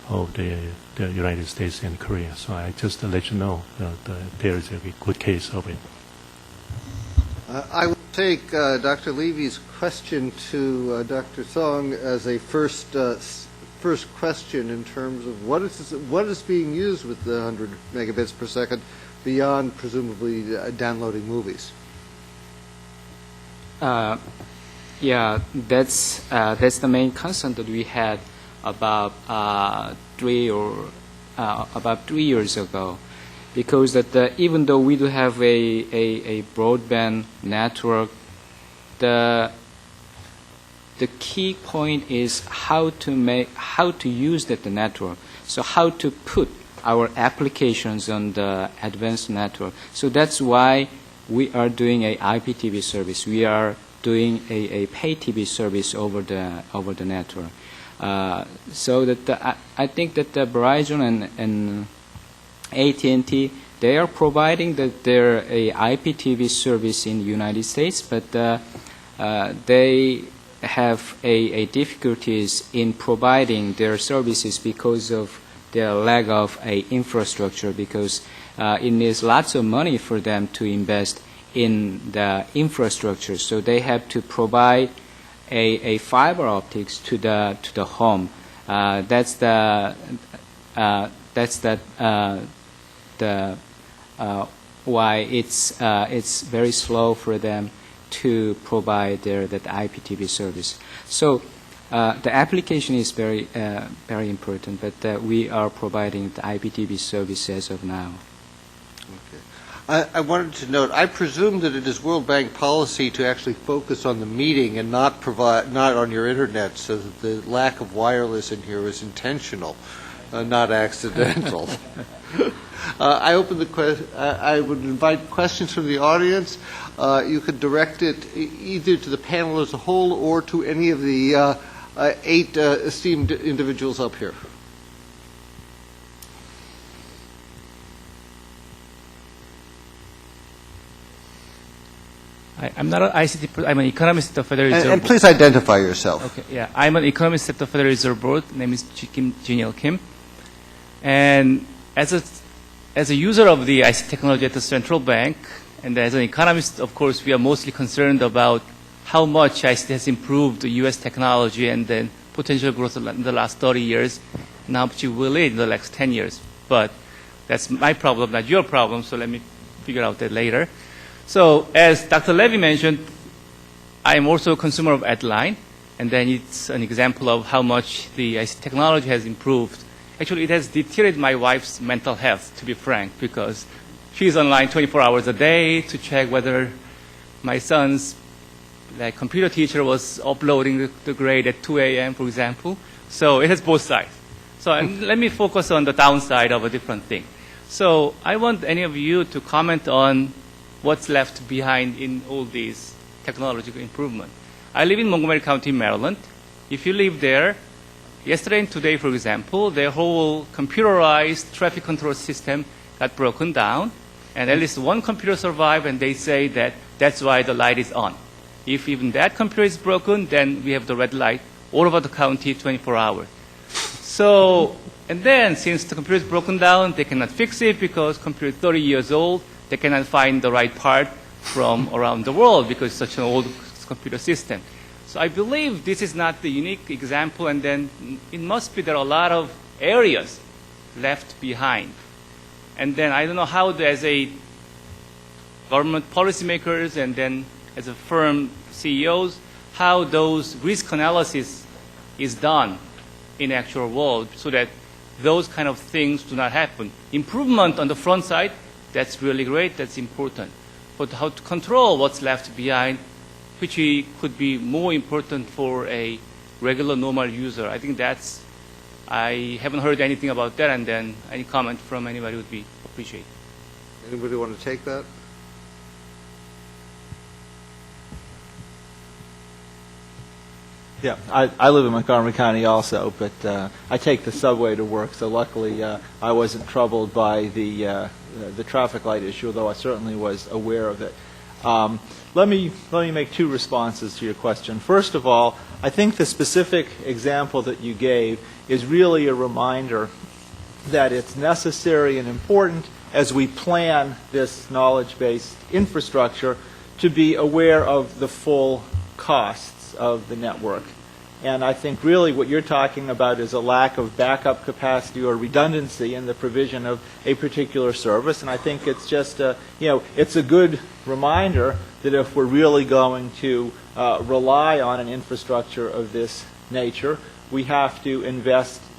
of the United States and Korea. So I just let you know that there is a good case of it. I will take Dr. Levy's question to Dr. Song as a first question in terms of what is being used with the 100 megabits per second beyond presumably downloading movies. Yeah, that's the main concern that we had about 3 years ago, because that even though we do have a broadband network, the key point is how to use that network. So how to put our applications on the advanced network. So that's why we are doing a IPTV service. We are doing a pay TV service over the network. So that I think that the Verizon and AT&T, they are providing their IPTV service in the United States, but they have a difficulties in providing their services because of their lack of a infrastructure, because it needs lots of money for them to invest in the infrastructure. So they have to provide a fiber optics to the home. That's why it's very slow for them to provide that IPTV service. So the application is very important, but we are providing the IPTV service as of now. I wanted to note, I presume that it is World Bank policy to actually focus on the meeting and not on your internet, so that the lack of wireless in here is intentional, not accidental. I would invite questions from the audience. You could direct it either to the panel as a whole or to any of the 8 esteemed individuals up here. I'm not an ICT. I'm an economist at the Federal Reserve. And please identify yourself. Okay. Yeah, I'm an economist at the Federal Reserve Board. My name is Jinil Kim, and as a user of the ICT technology at the central bank, and as an economist, of course, we are mostly concerned about how much ICT has improved the U.S. technology and then potential growth in the last 30 years, and how much it will in the next 10 years. But that's my problem, not your problem. So let me figure out that later. So as Dr. Levy mentioned, I am also a consumer of Adline, and then it's an example of how much the ICT technology has improved. Actually, it has deteriorated my wife's mental health, to be frank, because she's online 24 hours a day to check whether my son's computer teacher was uploading the grade at 2 a.m., for example. So it has both sides. So let me focus on the downside of a different thing. So I want any of you to comment on what's left behind in all these technological improvement. I live in Montgomery County, Maryland. If you live there, yesterday and today, for example, their whole computerized traffic control system got broken down, and at least one computer survived, and they say that that's why the light is on. If even that computer is broken, then we have the red light all over the county 24 hours. So, and then since the computer is broken down, they cannot fix it because the computer is 30 years old. They cannot find the right part from around the world because it's such an old computer system. So I believe this is not the unique example, and then it must be there are a lot of areas left behind. And then I don't know how, as a government policymakers and then as a firm CEOs, how those risk analysis is done in actual world so that those kind of things do not happen. Improvement on the front side, that's really great, that's important. But how to control what's left behind, which could be more important for a regular normal user. I think that's, I haven't heard anything about that, and then any comment from anybody would be appreciated. Anybody want to take that? Yeah, I live in Montgomery County also, but I take the subway to work, so luckily I wasn't troubled by the traffic light issue, although I certainly was aware of it. Let me make two responses to your question. First of all, I think the specific example that you gave is really a reminder that it's necessary and important as we plan this knowledge-based infrastructure to be aware of the full costs of the network. And I think really what you're talking about is a lack of backup capacity or redundancy in the provision of a particular service. And I think it's just it's a good reminder that if we're really going to rely on an infrastructure of this nature, we have to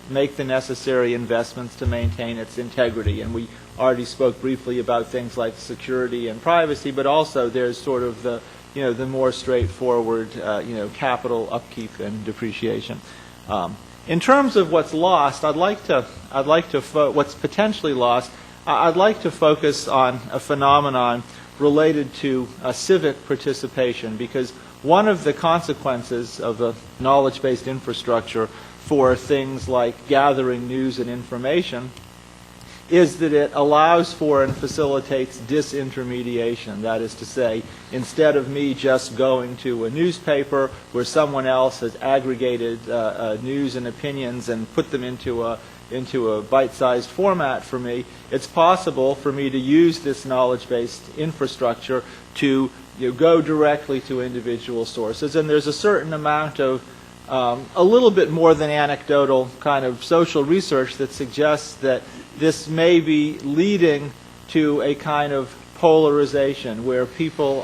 make the necessary investments to maintain its integrity. And we already spoke briefly about things like security and privacy, but also there's sort of the more straightforward, capital upkeep and depreciation. In terms of what's lost, what's potentially lost, I'd like to focus on a phenomenon related to civic participation, because one of the consequences of a knowledge-based infrastructure for things like gathering news and information is that it allows for and facilitates disintermediation. That is to say, instead of me just going to a newspaper where someone else has aggregated news and opinions and put them into a bite-sized format for me, it's possible for me to use this knowledge-based infrastructure to go directly to individual sources. And there's a certain amount of a little bit more than anecdotal kind of social research that suggests that this may be leading to a kind of polarization where people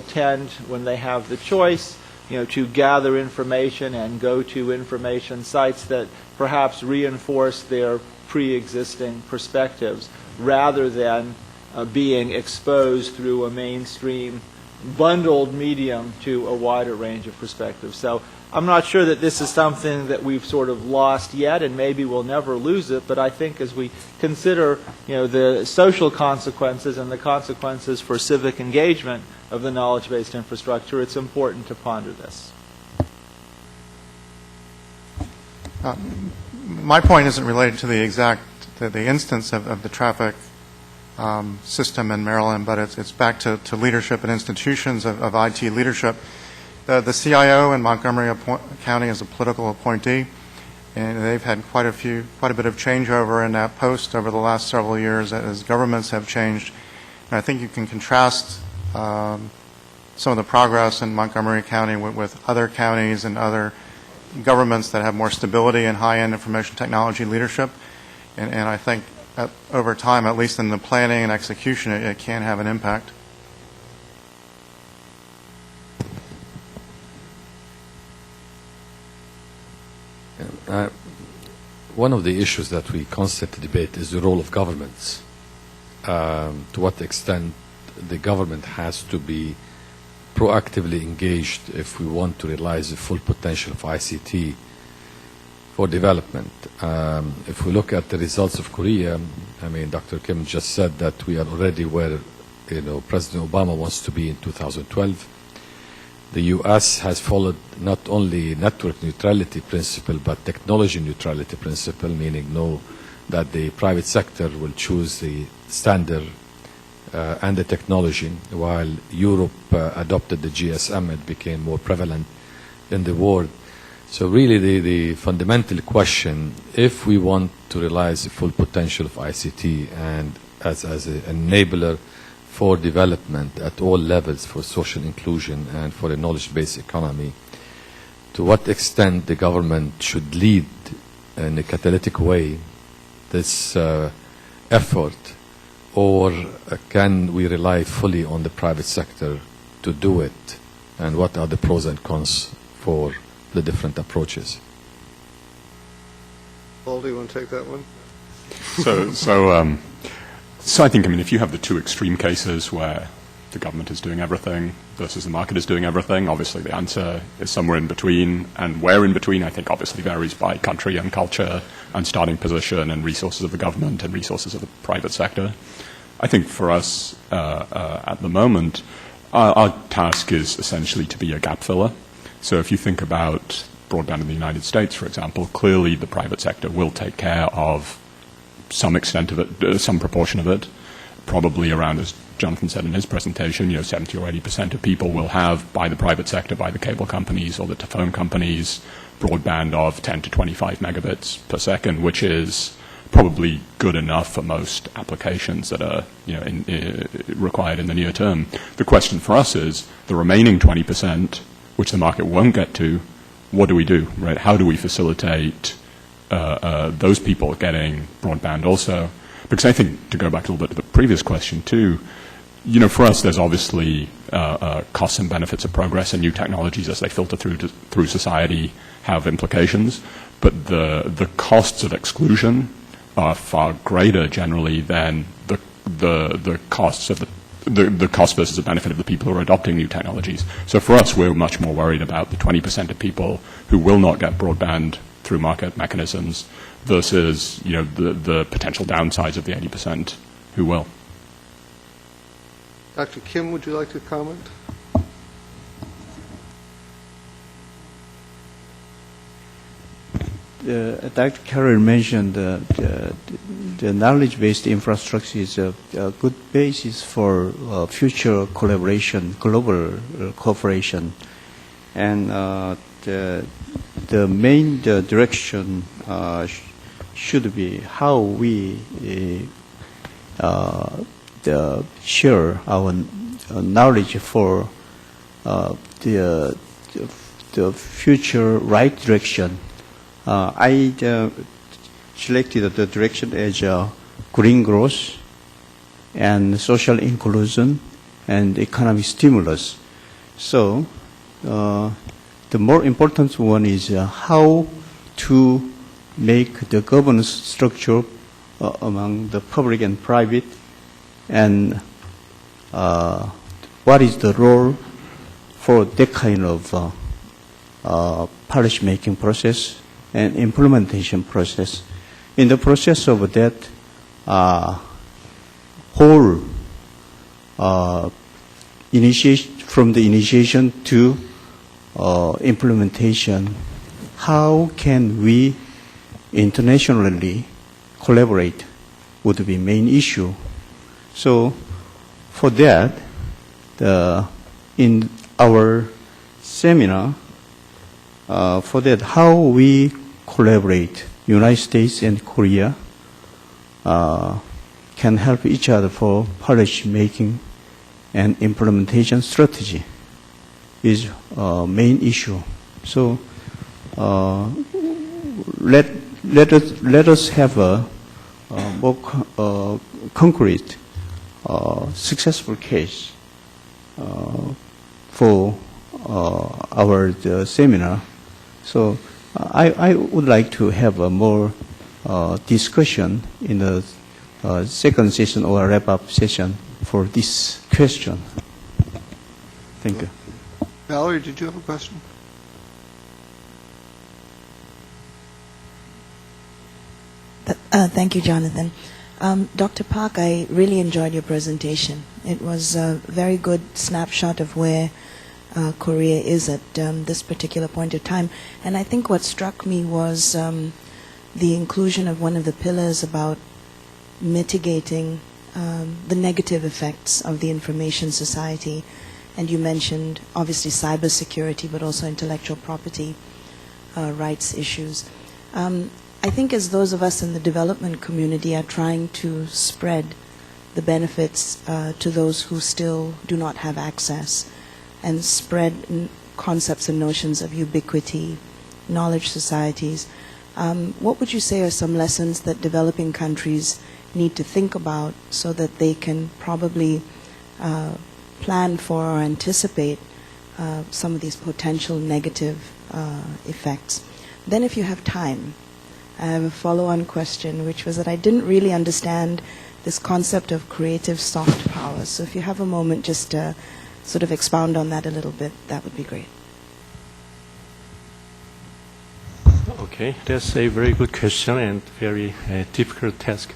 tend, when they have the choice, to gather information and go to information sites that perhaps reinforce their pre-existing perspectives rather than being exposed through a mainstream bundled medium to a wider range of perspectives. So I'm not sure that this is something that we've sort of lost yet, and maybe we'll never lose it, but I think as we consider the social consequences and the consequences for civic engagement of the knowledge-based infrastructure, it's important to ponder this. My point isn't related to the instance of the traffic system in Maryland, but it's back to leadership and institutions of IT leadership. The CIO in Montgomery County is a political appointee, and they've had quite a bit of changeover in that post over the last several years as governments have changed. And I think you can contrast some of the progress in Montgomery County with other counties and other governments that have more stability and high-end information technology leadership. And I think over time, at least in the planning and execution, it can have an impact. One of the issues that we constantly debate is the role of governments. To what extent the government has to be proactively engaged if we want to realize the full potential of ICT for development. If we look at the results of Korea, I mean, Dr. Kim just said that we are already where President Obama wants to be in 2012. The U.S. has followed not only network neutrality principle, but technology neutrality principle, meaning that the private sector will choose the standard and the technology, while Europe adopted the GSM. It became more prevalent in the world. So really the fundamental question, if we want to realize the full potential of ICT and as an enabler for development at all levels for social inclusion and for a knowledge-based economy, to what extent the government should lead in a catalytic way this effort, or can we rely fully on the private sector to do it? And what are the pros and cons for the different approaches? Paul, do you want to take that one? So I think, if you have the two extreme cases where the government is doing everything versus the market is doing everything, obviously the answer is somewhere in between. And where in between, I think, obviously varies by country and culture and starting position and resources of the government and resources of the private sector. I think for us, at the moment, our task is essentially to be a gap filler. So if you think about broadband in the United States, for example, clearly the private sector will take care of some extent of it, some proportion of it, probably around, as Jonathan said in his presentation, 70 or 80% of people will have, by the private sector, by the cable companies or the phone companies, broadband of 10 to 25 megabits per second, which is probably good enough for most applications that are required in the near term. The question for us is the remaining 20%, which the market won't get to, what do we do, right? How do we facilitate those people getting broadband also? Because I think, to go back a little bit to the previous question too, for us there's obviously costs and benefits of progress, and new technologies as they filter through society have implications, but the costs of exclusion are far greater generally than the costs of the cost versus the benefit of the people who are adopting new technologies. So for us, we're much more worried about the 20% of people who will not get broadband through market mechanisms versus the potential downsides of the 80% who will. Dr. Kim, would you like to comment? Dr. Carroll mentioned the knowledge-based infrastructure is a good basis for future collaboration, global cooperation, and the main direction should be how we share our knowledge for the future right direction. I selected the direction as green growth and social inclusion and economic stimulus. So the more important one is how to make the governance structure among the public and private, and what is the role for that kind of policy-making process and implementation process. In the process of that whole from the initiation to implementation, how can we internationally collaborate would be main issue. So for that, in our seminar, for that, how we collaborate, United States and Korea, can help each other for policy making and implementation strategy is main issue. So let us have a more concrete, successful case for our seminar. So I would like to have a more discussion in the second session or wrap-up session for this question. Thank you. Valerie, did you have a question? Thank you, Jonathan. Dr. Park, I really enjoyed your presentation. It was a very good snapshot of where Korea is at this particular point of time. And I think what struck me was the inclusion of one of the pillars about mitigating the negative effects of the information society. And you mentioned, obviously, cybersecurity, but also intellectual property rights issues. I think as those of us in the development community are trying to spread the benefits to those who still do not have access, and spread concepts and notions of ubiquity, knowledge societies, What would you say are some lessons that developing countries need to think about so that they can probably plan for or anticipate some of these potential negative effects? Then if you have time, I have a follow-on question, which was that I didn't really understand this concept of creative soft power. So if you have a moment just to sort of expound on that a little bit, that would be great. Okay, that's a very good question and very difficult task.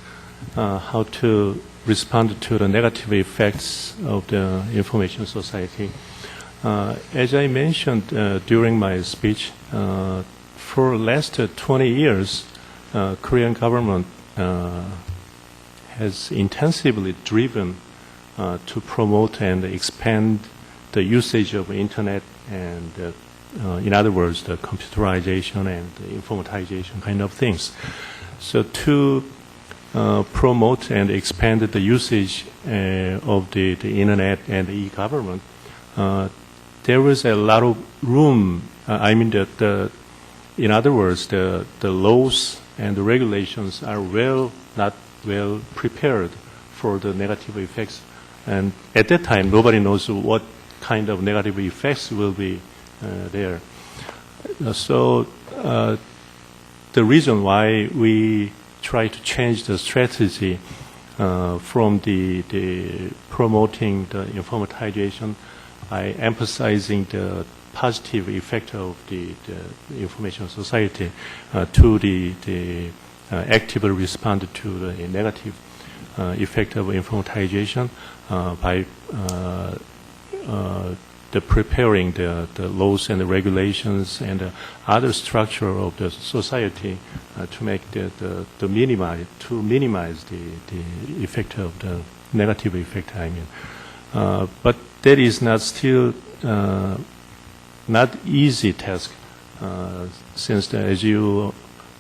How to respond to the negative effects of the information society. As I mentioned during my speech, for the last 20 years, Korean government has intensively driven to promote and expand the usage of internet and in other words, the computerization and the informatization kind of things. So to promote and expand the usage of the internet and the e-government, there was a lot of room. In other words, the laws and the regulations are not well prepared for the negative effects. And at that time, nobody knows what kind of negative effects will be there. So the reason why we try to change the strategy from the promoting the informatization by emphasizing the positive effect of the information society to the actively respond to the negative effect of informatization by the preparing the laws and the regulations and the other structure of the society to make minimize the effect of the negative effect. But that is not easy task since as you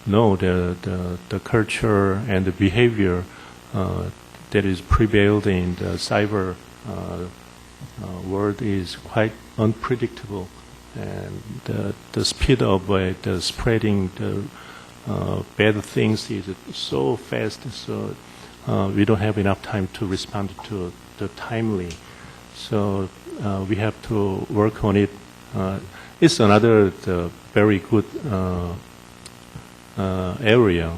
know the culture and the behavior that is prevailed in the cyber world is quite unpredictable, and the speed of the spreading the bad things is so fast, so we don't have enough time to respond to the timely. So we have to work on it. It's another very good area.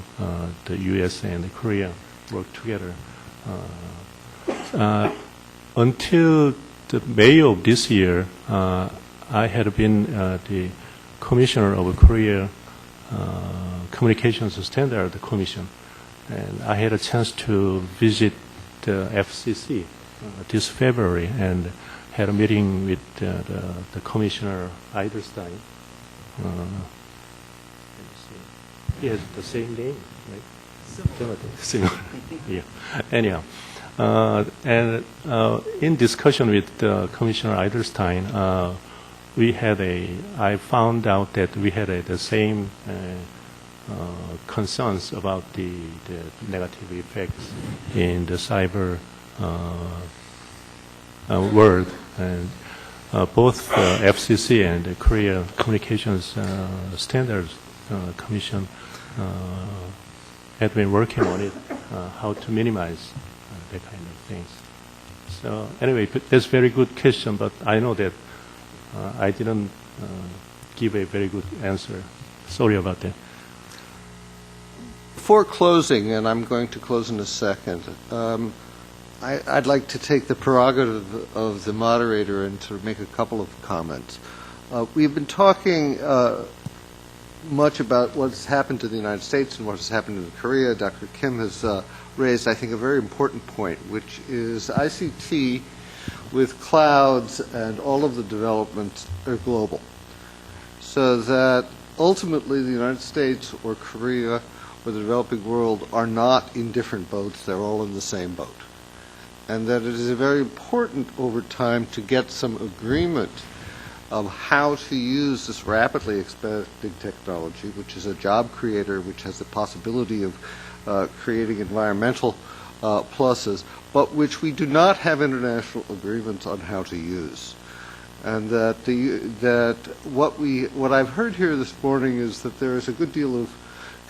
The U.S. and Korea work together. Until the May of this year, I had been the commissioner of Korea Communications Standard Commission, and I had a chance to visit the FCC this February and had a meeting with the Commissioner Eiderstein. He has the same name, right? Similar. Yeah. Anyhow. And in discussion with Commissioner Eiderstein, I found out that we had the same concerns about the negative effects in the cyber world. And both FCC and the Korea Communications Standards Commission had been working on it, how to minimize that kind of things. So anyway, that's a very good question, but I know that I didn't give a very good answer. Sorry about that. Before closing, and I'm going to close in a second, I'd like to take the prerogative of the moderator and to make a couple of comments. We've been talking much about what's happened to the United States and what has happened in Korea. Dr. Kim has raised, I think, a very important point, which is ICT with clouds and all of the developments are global. So that ultimately the United States or Korea or the developing world are not in different boats, they're all in the same boat. And that it is very important over time to get some agreement of how to use this rapidly expanding technology, which is a job creator, which has the possibility of creating environmental pluses, but which we do not have international agreements on how to use. And that what I've heard here this morning is that there is a good deal of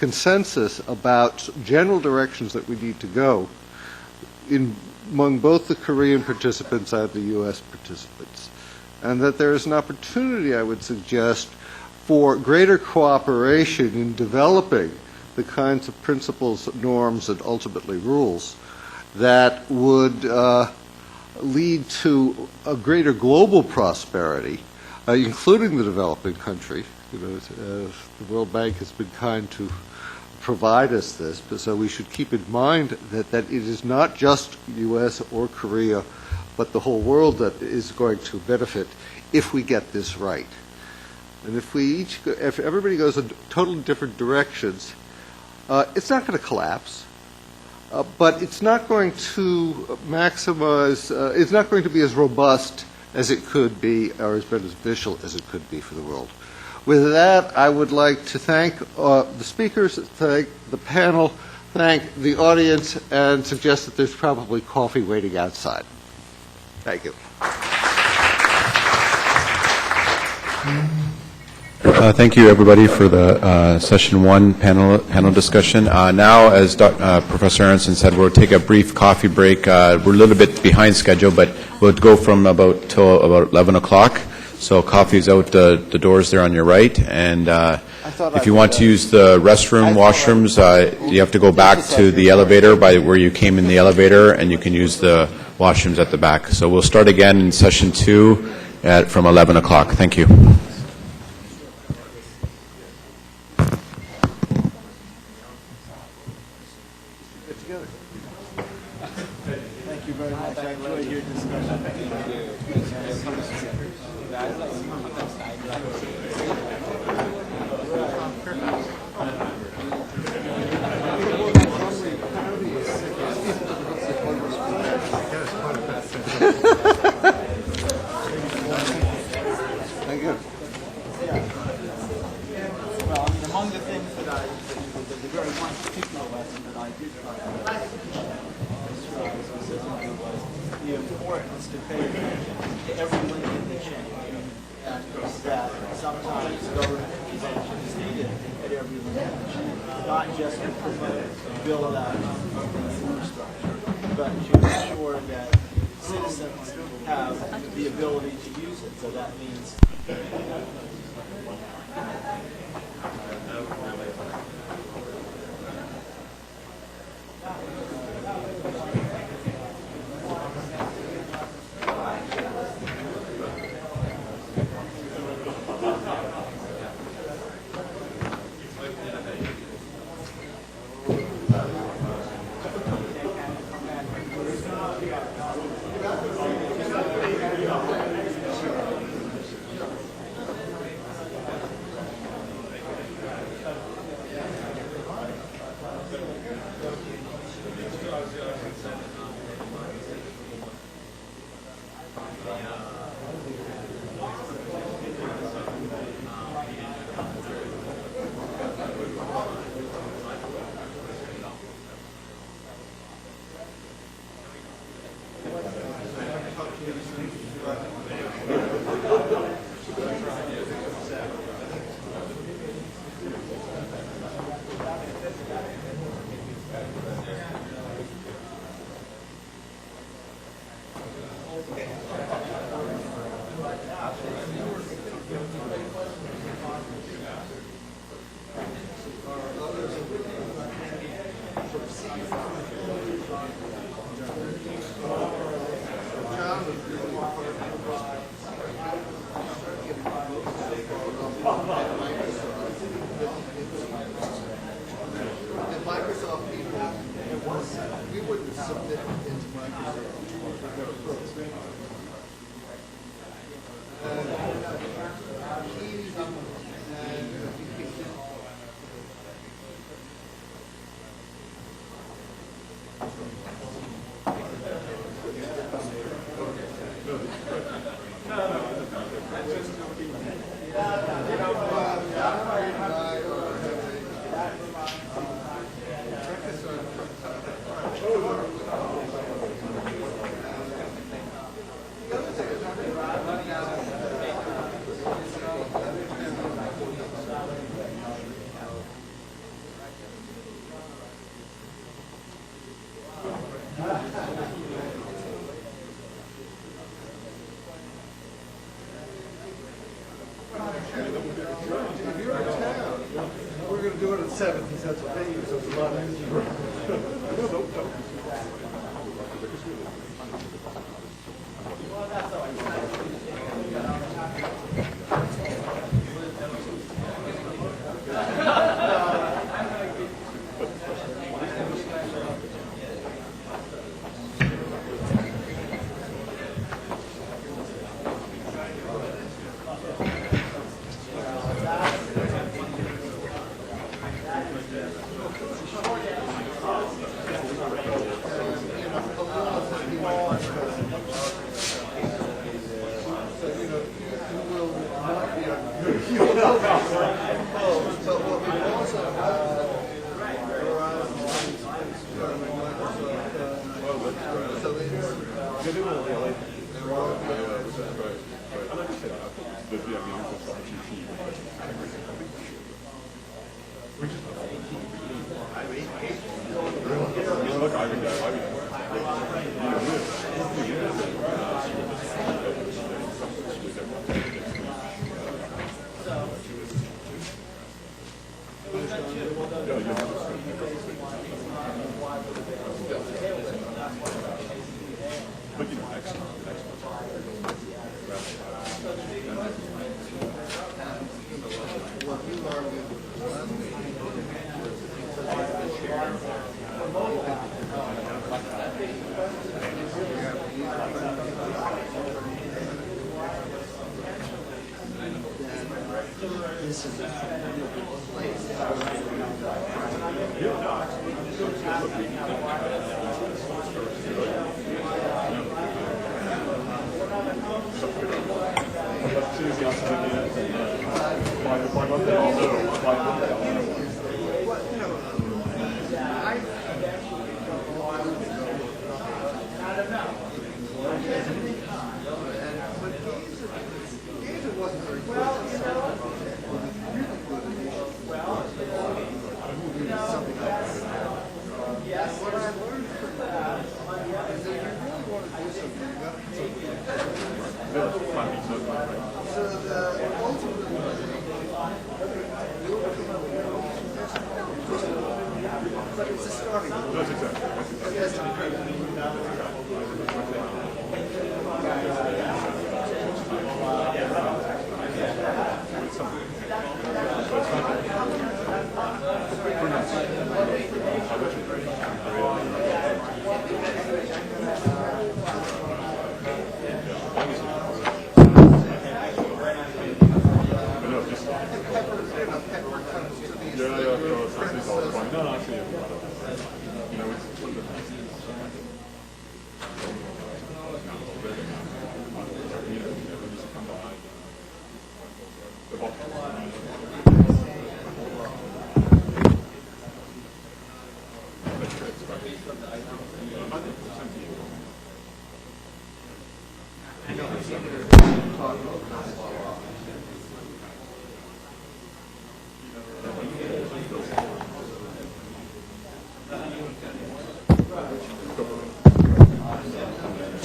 consensus about general directions that we need to go among both the Korean participants and the U.S. participants, and that there is an opportunity, I would suggest, for greater cooperation in developing the kinds of principles, norms, and ultimately rules that would lead to a greater global prosperity, including the developing country. The World Bank has been kind to provide us this, but so we should keep in mind that it is not just U.S. or Korea, but the whole world that is going to benefit if we get this right. And if everybody goes in totally different directions, it's not going to collapse, but it's not going to maximize. It's not going to be as robust as it could be, or as beneficial as it could be for the world. With that, I would like to thank the speakers, thank the panel, thank the audience, and suggest that there's probably coffee waiting outside. Thank you. Thank you, everybody, for the session one panel discussion. Now, as Professor Aronson said, we'll take a brief coffee break. We're a little bit behind schedule, but we'll go from till about 11 o'clock. So coffee's out the doors there on your right. And if you want to use the restroom, washrooms, you have to go back to the elevator by where you came in the elevator, and you can use the washrooms at the back. So we'll start again in session two from 11 o'clock. Thank you. Thank you very much. I enjoyed your discussion. Thank you. Well, among the things that the very one particular lesson that I did try to specifically was the importance to pay attention to every link in the chain, and that sometimes government intervention is needed at every link in the chain, not just to promote and build out the infrastructure, but to ensure that citizens have the ability to use it. So that means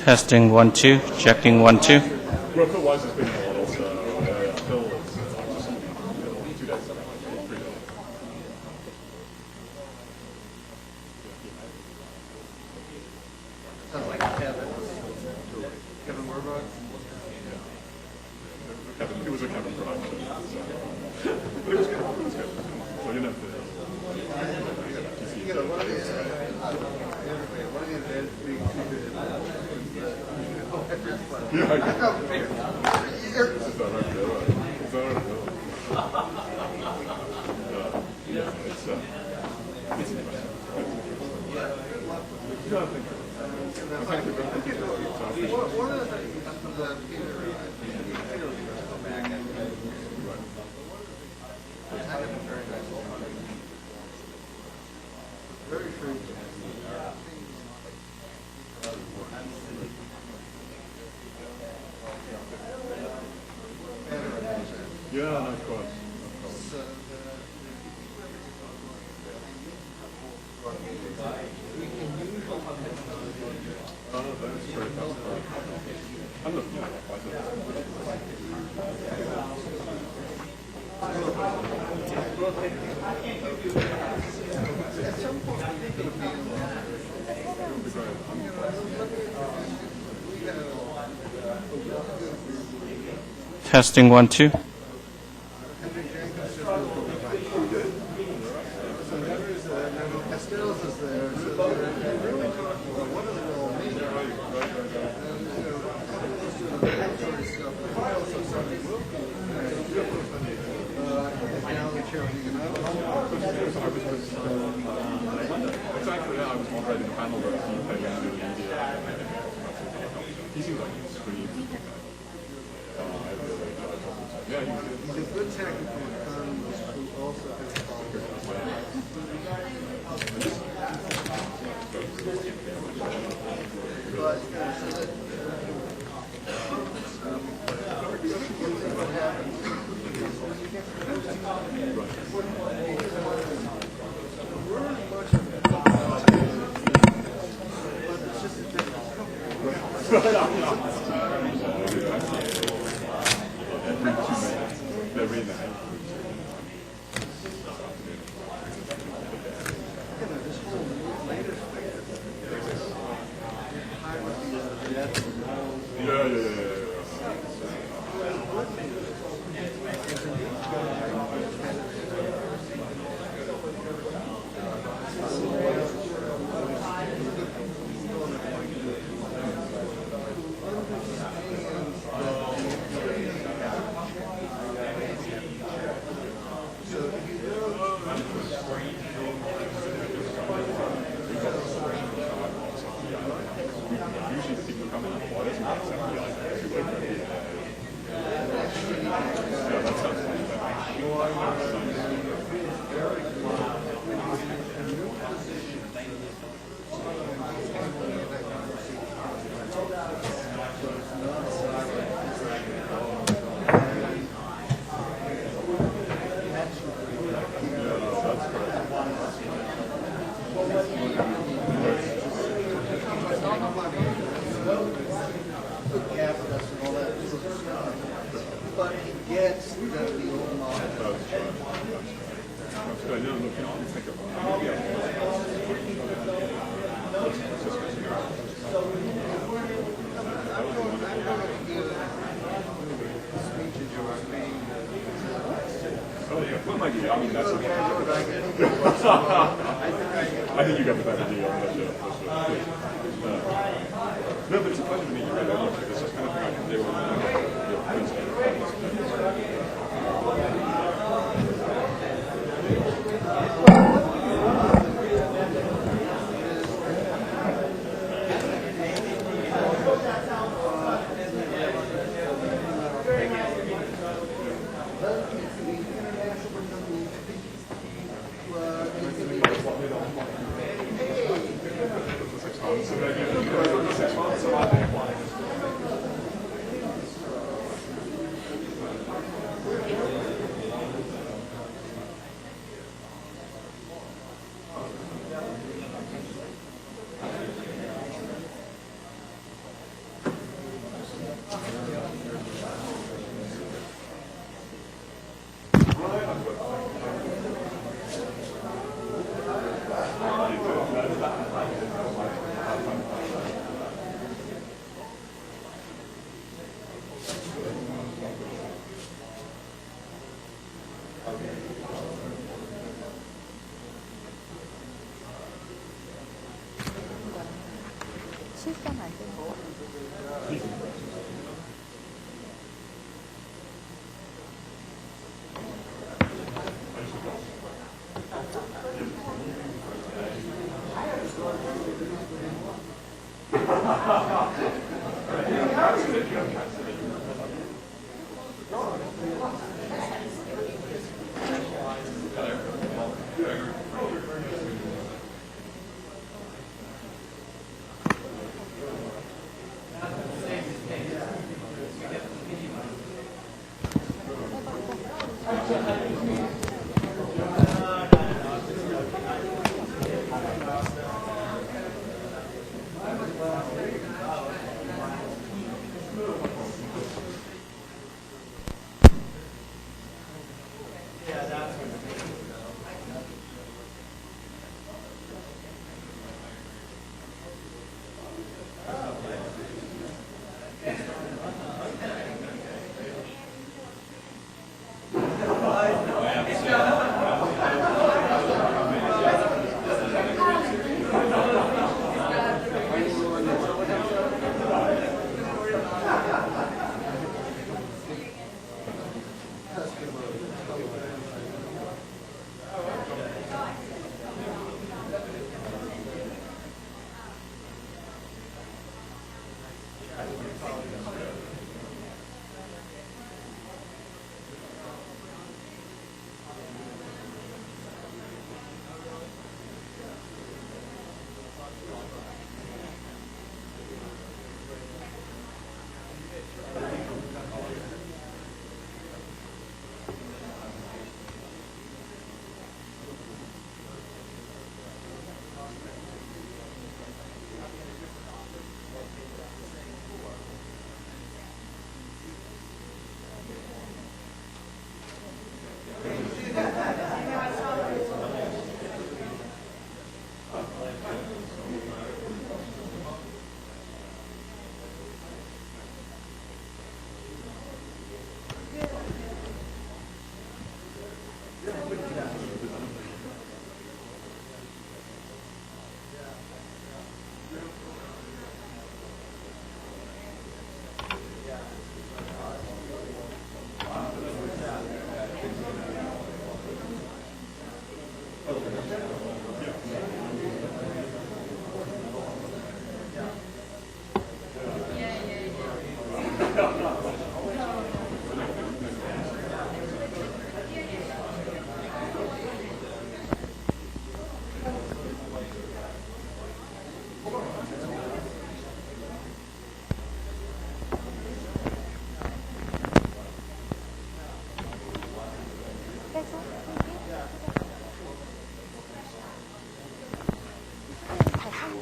Testing 1 2, checking 1 2. Testing 1, 2. I think you got the better deal. No, but it's a pleasure to meet you. Really. This is kind of thing I can do on your Wednesday.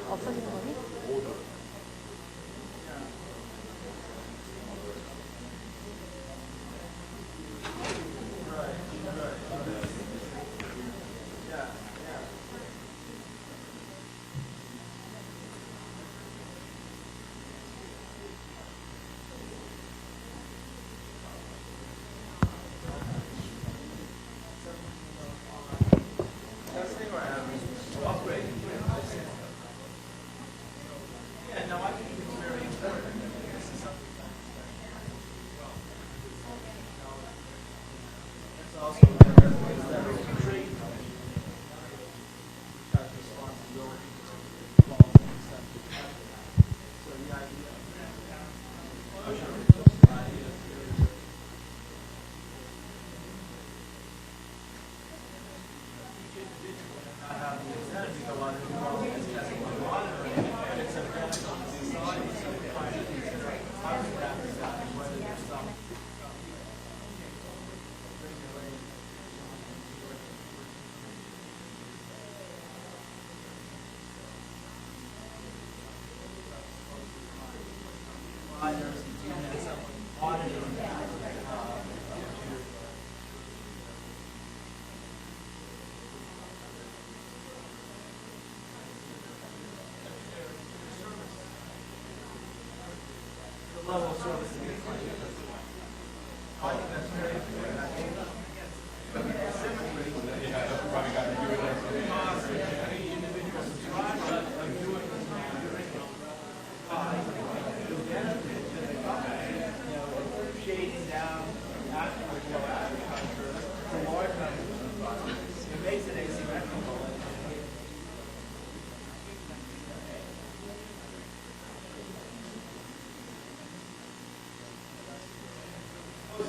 없어지는 거니?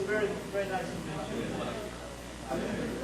Very, very nice to meet you.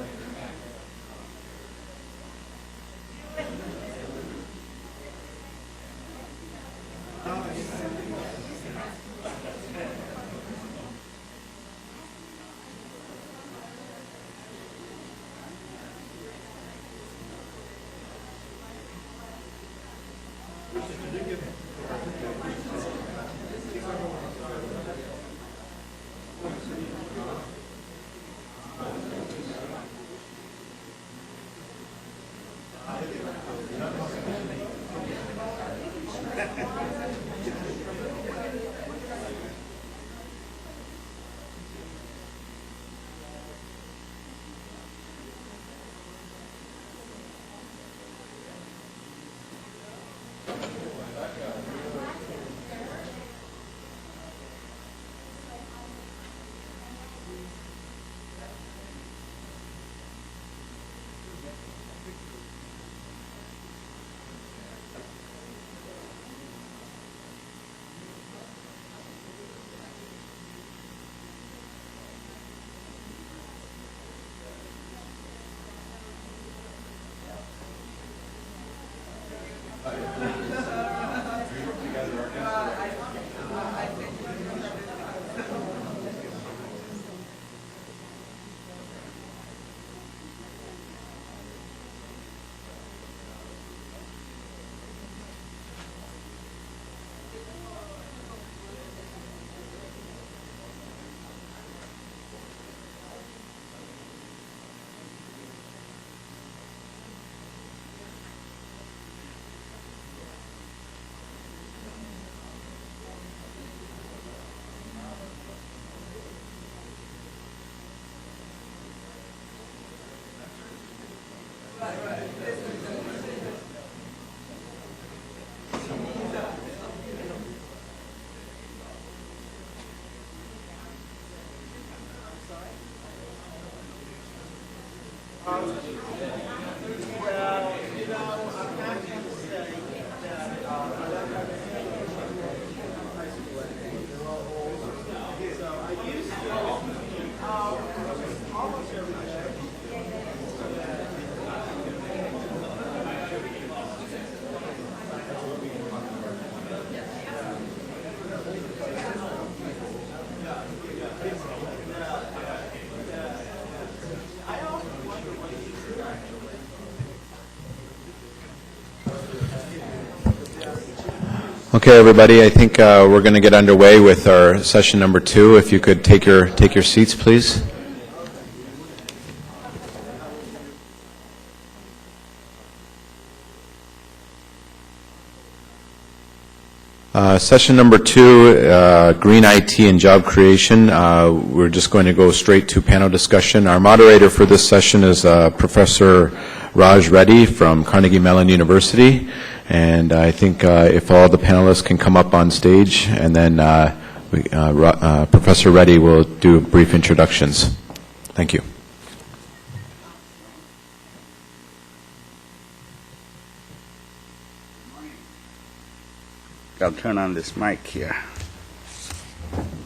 Okay, everybody, I think we're going to get underway with our session number 2. If you could take your seats, please. Session number 2, Green IT and Job Creation. We're just going to go straight to panel discussion. Our moderator for this session is Professor Reddy from Carnegie Mellon University. And I think if all the panelists can come up on stage, and then Professor Reddy will do brief introductions. Thank you. I'll turn on this mic here.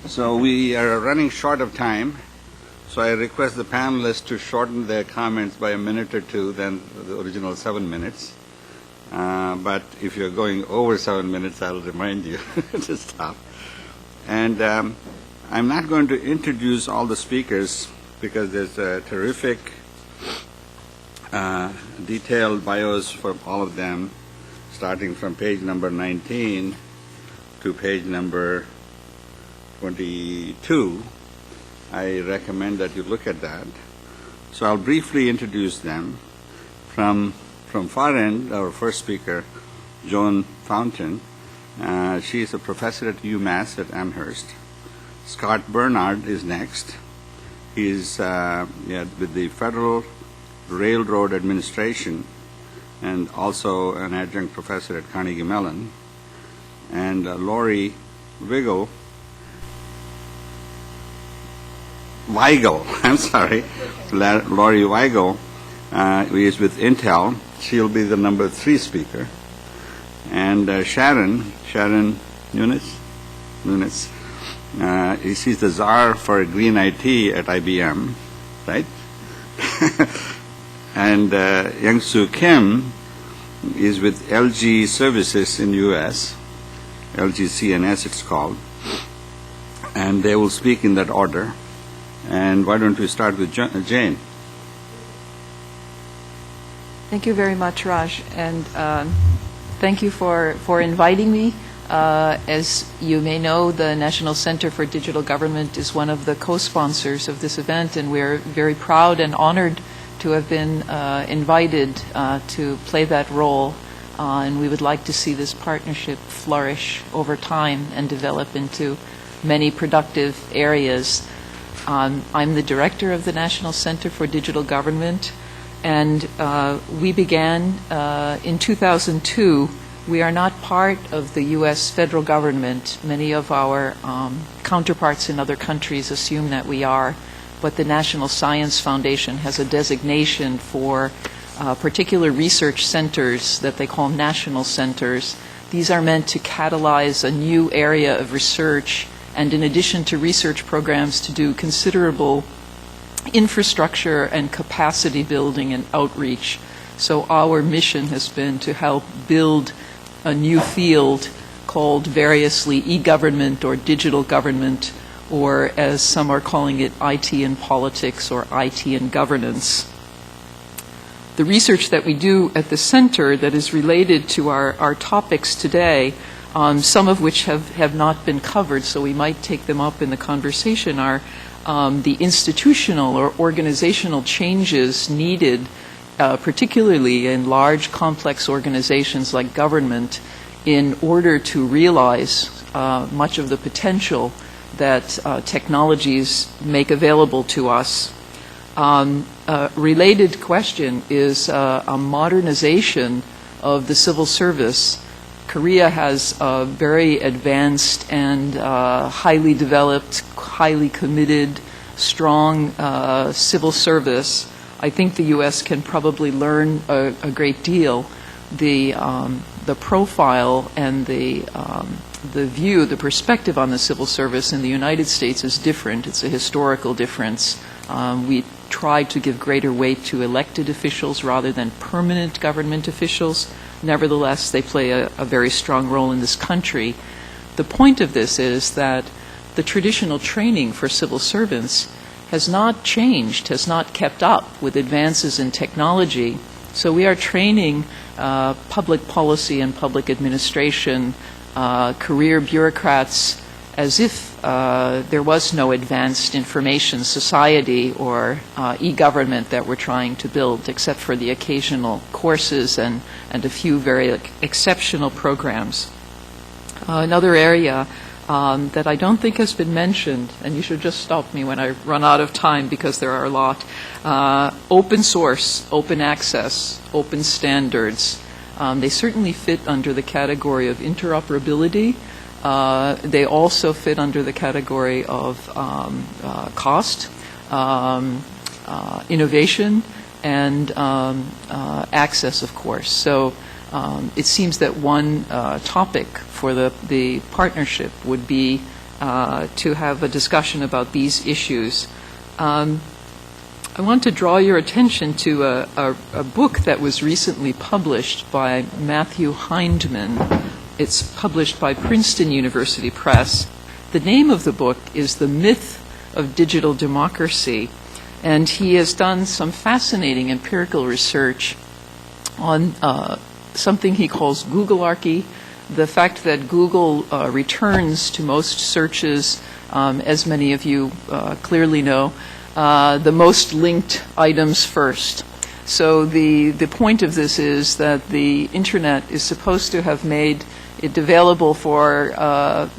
So we are running short of time, so I request the panelists to shorten their comments by a minute or two than the original 7 minutes. But if you're going over 7 minutes, I'll remind you to stop. And I'm not going to introduce all the speakers because there's a terrific detailed bios for all of them, starting from page number 19 to page number 22. I recommend that you look at that. So I'll briefly introduce them. From far end, our first speaker, Joan Fountain. She is a professor at UMass at Amherst. Scott Bernard is next. He's with the Federal Railroad Administration and also an adjunct professor at Carnegie Mellon. And Weigel, Lori Weigel is with Intel. She'll be the number 3 speaker. And Sharon Nunes, she's the czar for green IT at IBM, right? And Young-Soo Kim is with LG Services in U.S., LG CNS it's called, and they will speak in that order. And why don't we start with Jane? Thank you very much, Raj, and thank you for inviting me. As you may know, the National Center for Digital Government is one of the co-sponsors of this event, and we're very proud and honored to have been invited to play that role, and we would like to see this partnership flourish over time and develop into many productive areas. I'm the director of the National Center for Digital Government, and we began in 2002. We are not part of the U.S. federal government. Many of our counterparts in other countries assume that we are, but the National Science Foundation has a designation for particular research centers that they call national centers. These are meant to catalyze a new area of research, and in addition to research programs, to do considerable infrastructure and capacity building and outreach. So our mission has been to help build a new field called variously e-government or digital government, or as some are calling it, IT and politics or IT and governance. The research that we do at the center that is related to our topics today, some of which have not been covered, so we might take them up in the conversation, are the institutional or organizational changes needed, particularly in large, complex organizations like government, in order to realize much of the potential that technologies make available to us. A related question is a modernization of the civil service. Korea has a very advanced and highly developed, highly committed, strong civil service. I think the U.S. can probably learn a great deal. The profile and the view, the perspective on the civil service in the United States is different. It's a historical difference. We try to give greater weight to elected officials rather than permanent government officials. Nevertheless, they play a very strong role in this country. The point of this is that the traditional training for civil servants has not changed, has not kept up with advances in technology. So we are training public policy and public administration career bureaucrats as if there was no advanced information society or e-government that we're trying to build, except for the occasional courses and a few very exceptional programs. Another area that I don't think has been mentioned, and you should just stop me when I run out of time because there are a lot, open source, open access, open standards. They certainly fit under the category of interoperability. They also fit under the category of cost, innovation, and access, of course. So it seems that one topic for the partnership would be to have a discussion about these issues. I want to draw your attention to a book that was recently published by Matthew Hindman. It's published by Princeton University Press. The name of the book is The Myth of Digital Democracy, and he has done some fascinating empirical research on something he calls Googlearchy, the fact that Google returns to most searches, as many of you clearly know, the most linked items first. So the point of this is that the Internet is supposed to have made it available for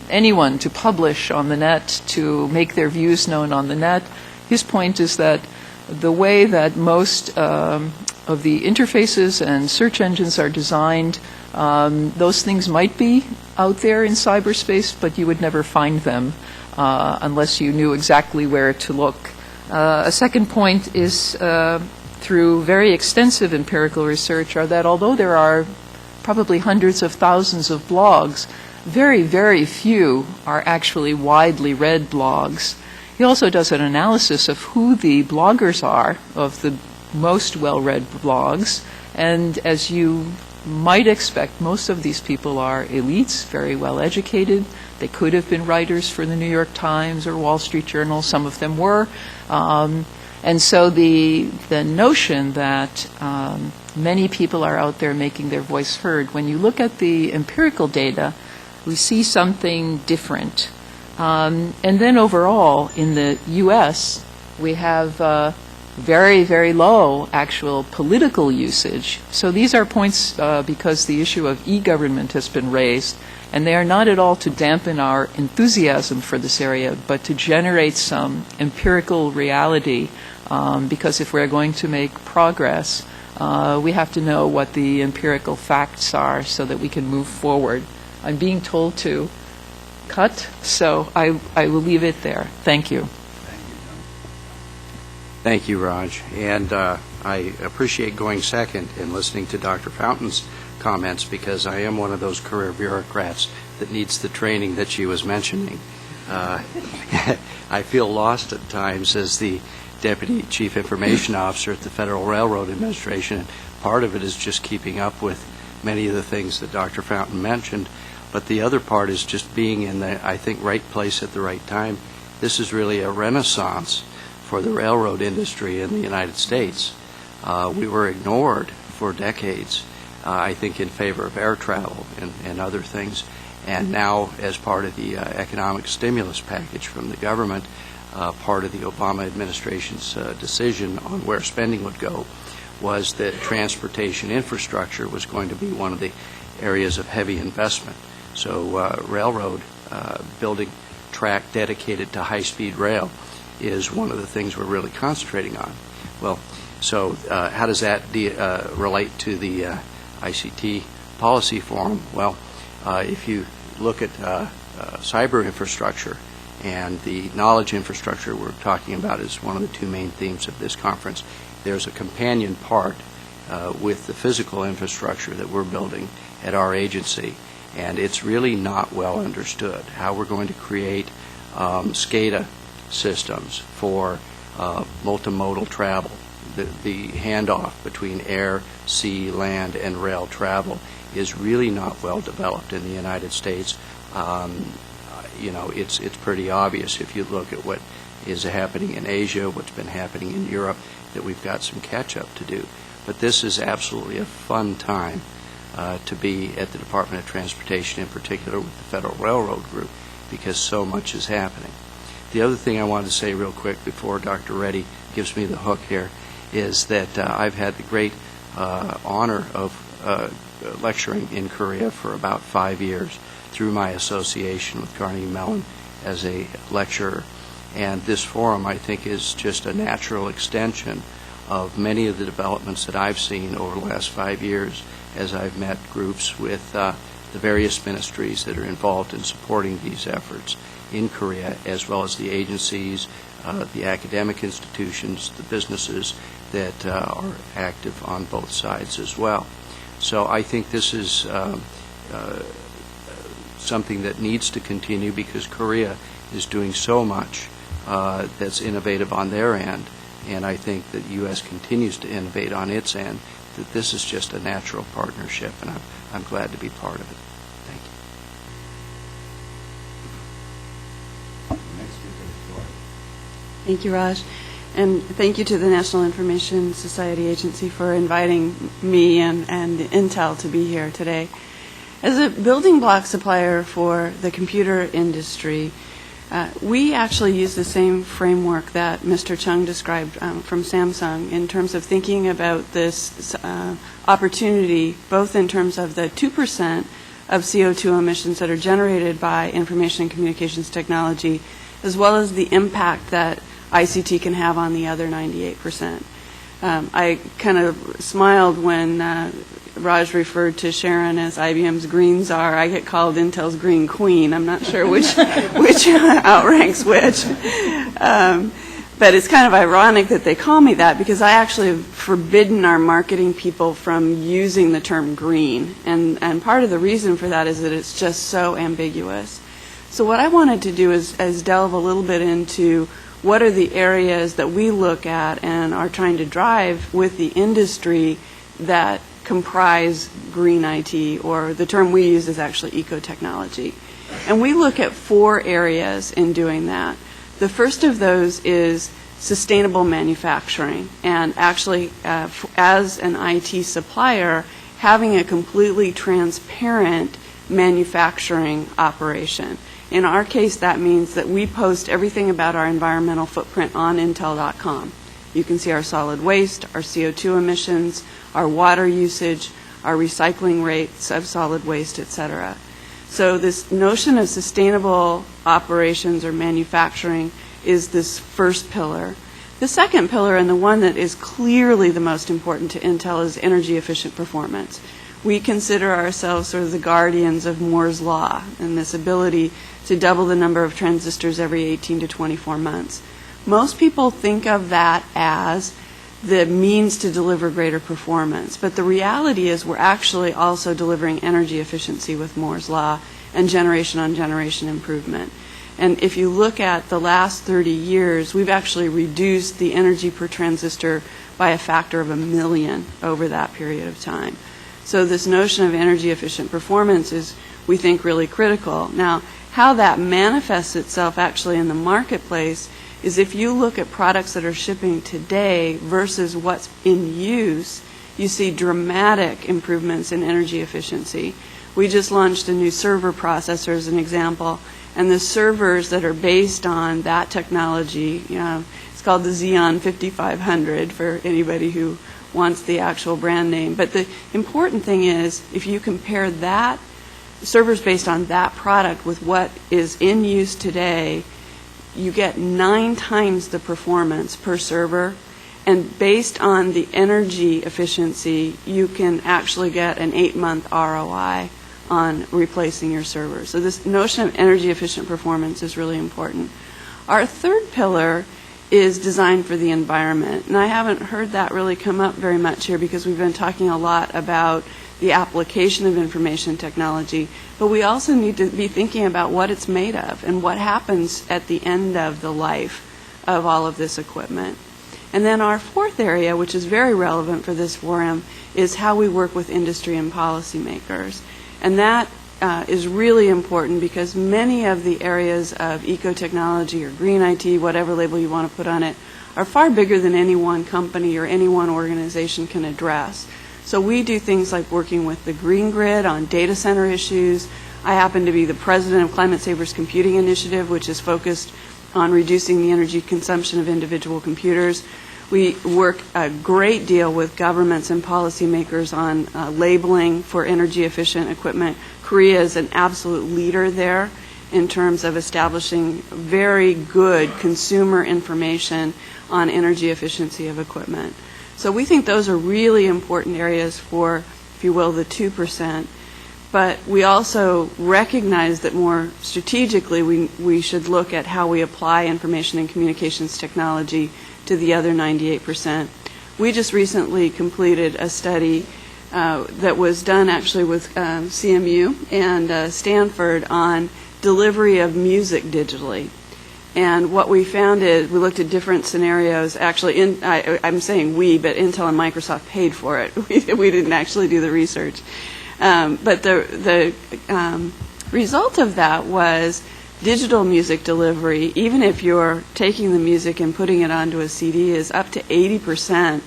anyone to publish on the net, to make their views known on the net. His point is that the way that most of the interfaces and search engines are designed, those things might be out there in cyberspace, but you would never find them unless you knew exactly where to look. A second point is through very extensive empirical research are that although there are probably hundreds of thousands of blogs, very, very few are actually widely read blogs. He also does an analysis of who the bloggers are of the most well-read blogs, and as you might expect, most of these people are elites, very well educated. They could have been writers for the New York Times or Wall Street Journal. Some of them were. And so the notion that many people are out there making their voice heard, when you look at the empirical data, we see something different. And then overall, in the U.S., we have very, very low actual political usage. So these are points because the issue of e-government has been raised, and they are not at all to dampen our enthusiasm for this area, but to generate some empirical reality, because if we're going to make progress, we have to know what the empirical facts are so that we can move forward. I'm being told to cut, so I will leave it there. Thank you. Thank you, Raj. And I appreciate going second and listening to Dr. Fountain's comments, because I am one of those career bureaucrats that needs the training that she was mentioning. I feel lost at times as the Deputy Chief Information Officer at the Federal Railroad Administration. Part of it is just keeping up with many of the things that Dr. Fountain mentioned, but the other part is just being in the, I think, right place at the right time. This is really a renaissance for the railroad industry in the United States. We were ignored for decades, I think, in favor of air travel and other things. And now, as part of the economic stimulus package from the government, part of the Obama administration's decision on where spending would go was that transportation infrastructure was going to be one of the areas of heavy investment. So railroad, building track dedicated to high-speed rail is one of the things we're really concentrating on. Well, so how does that relate to the ICT policy forum? Well, if you look at cyber infrastructure and the knowledge infrastructure we're talking about is one of the two main themes of this conference, there's a companion part with the physical infrastructure that we're building at our agency, and it's really not well understood how we're going to create SCADA systems for multimodal travel. The handoff between air, sea, land, and rail travel is really not well developed in the United States. You know, it's pretty obvious if you look at what is happening in Asia, what's been happening in Europe, that we've got some catch-up to do. But this is absolutely a fun time to be at the Department of Transportation, in particular with the Federal Railroad Group, because so much is happening. The other thing I wanted to say real quick before Dr. Reddy gives me the hook here is that I've had the great honor of lecturing in Korea for about 5 years through my association with Carnegie Mellon as a lecturer. And this forum, I think, is just a natural extension of many of the developments that I've seen over the last 5 years as I've met groups with the various ministries that are involved in supporting these efforts in Korea, as well as the agencies, the academic institutions, the businesses that are active on both sides as well. So I think this is something that needs to continue because Korea is doing so much that's innovative on their end, and I think that the U.S. continues to innovate on its end, that this is just a natural partnership, and I'm glad to be part of it. Thank you. Thank you, Raj. And thank you to the National Information Society Agency for inviting me and Intel to be here today. As a building block supplier for the computer industry, we actually use the same framework that Mr. Chung described from Samsung in terms of thinking about this opportunity, both in terms of the 2% of CO2 emissions that are generated by information and communications technology, as well as the impact that ICT can have on the other 98%. I kind of smiled when Raj referred to Sharon as IBM's green czar. I get called Intel's green queen. I'm not sure which outranks which. But it's kind of ironic that they call me that because I actually have forbidden our marketing people from using the term green. And part of the reason for that is that it's just so ambiguous. So what I wanted to do is delve a little bit into what are the areas that we look at and are trying to drive with the industry that comprise green IT, or the term we use is actually eco-technology. And we look at 4 areas in doing that. The first of those is sustainable manufacturing, and actually as an IT supplier, having a completely transparent manufacturing operation. In our case, that means that we post everything about our environmental footprint on Intel.com. You can see our solid waste, our CO2 emissions, our water usage, our recycling rates of solid waste, etc. So this notion of sustainable operations or manufacturing is this first pillar. The second pillar, and the one that is clearly the most important to Intel, is energy efficient performance. We consider ourselves sort of the guardians of Moore's Law and this ability to double the number of transistors every 18 to 24 months. Most people think of that as the means to deliver greater performance, but the reality is we're actually also delivering energy efficiency with Moore's Law and generation on generation improvement. And if you look at the last 30 years, we've actually reduced the energy per transistor by a factor of 1 million over that period of time. So this notion of energy efficient performance is, we think, really critical. Now, how that manifests itself actually in the marketplace is if you look at products that are shipping today versus what's in use, you see dramatic improvements in energy efficiency. We just launched a new server processor as an example, and the servers that are based on that technology, it's called the Xeon 5500 for anybody who wants the actual brand name. But the important thing is, if you compare that servers based on that product with what is in use today, you get 9 times the performance per server, and based on the energy efficiency, you can actually get an 8-month ROI on replacing your server. So this notion of energy efficient performance is really important. Our third pillar is design for the environment, and I haven't heard that really come up very much here because we've been talking a lot about the application of information technology, but we also need to be thinking about what it's made of and what happens at the end of the life of all of this equipment. And then our fourth area, which is very relevant for this forum, is how we work with industry and policymakers. And that is really important because many of the areas of eco-technology or green IT, whatever label you want to put on it, are far bigger than any one company or any one organization can address. So we do things like working with the Green Grid on data center issues. I happen to be the president of Climate Savers Computing Initiative, which is focused on reducing the energy consumption of individual computers. We work a great deal with governments and policymakers on labeling for energy efficient equipment. Korea is an absolute leader there in terms of establishing very good consumer information on energy efficiency of equipment. So we think those are really important areas for, if you will, the 2%. But we also recognize that more strategically we should look at how we apply information and communications technology to the other 98%. We just recently completed a study that was done actually with CMU and Stanford on delivery of music digitally. And what we found is we looked at different scenarios. Actually, I'm saying we, but Intel and Microsoft paid for it. We didn't actually do the research. But the result of that was digital music delivery, even if you're taking the music and putting it onto a CD, is up to 80%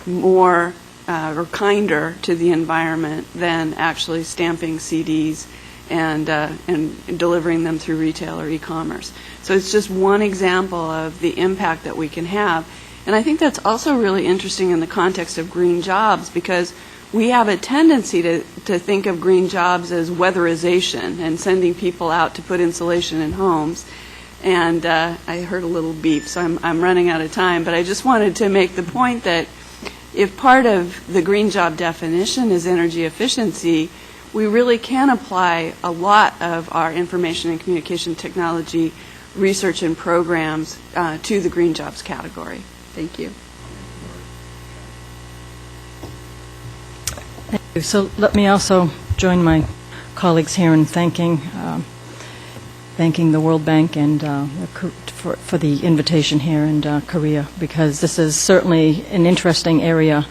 more or kinder to the environment than actually stamping CDs and delivering them through retail or e-commerce. So it's just one example of the impact that we can have. And I think that's also really interesting in the context of green jobs, because we have a tendency to think of green jobs as weatherization and sending people out to put insulation in homes. And I heard a little beep, so I'm running out of time. But I just wanted to make the point that if part of the green job definition is energy efficiency, we really can apply a lot of our information and communication technology research and programs to the green jobs category. Thank you. Thank you. So let me also join my colleagues here in thanking the World Bank and for the invitation here in Korea, because this is certainly an interesting area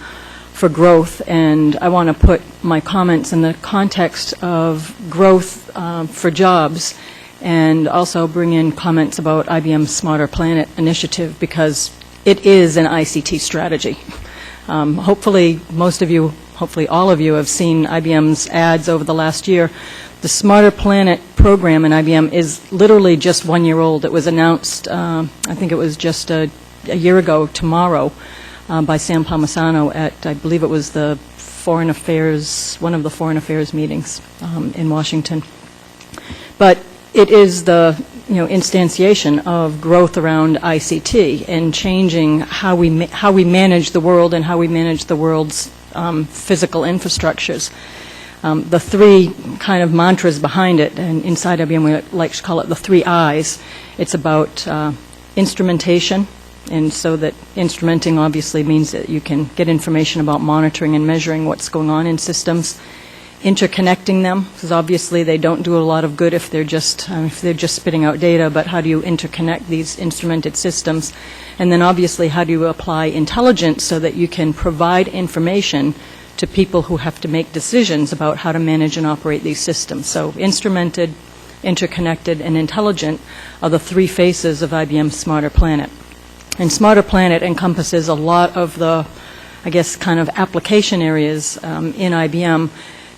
for growth, and I want to put my comments in the context of growth for jobs, and also bring in comments about IBM's Smarter Planet initiative, because it is an ICT strategy. Hopefully most of you, hopefully all of you, have seen IBM's ads over the last year. The Smarter Planet program in IBM is literally just 1 year old. It was announced, I think it was just a year ago tomorrow, by Sam Palmisano at, I believe it was the Foreign Affairs, one of the Foreign Affairs meetings in Washington. But it is the instantiation of growth around ICT and changing how we manage the world and how we manage the world's physical infrastructures. The three kind of mantras behind it, and inside IBM we like to call it the 3 I's. It's about instrumentation, and so that instrumenting obviously means that you can get information about monitoring and measuring what's going on in systems. Interconnecting them, because obviously they don't do a lot of good if they're just spitting out data, but how do you interconnect these instrumented systems? And then obviously how do you apply intelligence so that you can provide information to people who have to make decisions about how to manage and operate these systems. So instrumented, interconnected, and intelligent are the 3 faces of IBM's Smarter Planet. And Smarter Planet encompasses a lot of the, I guess, kind of application areas in IBM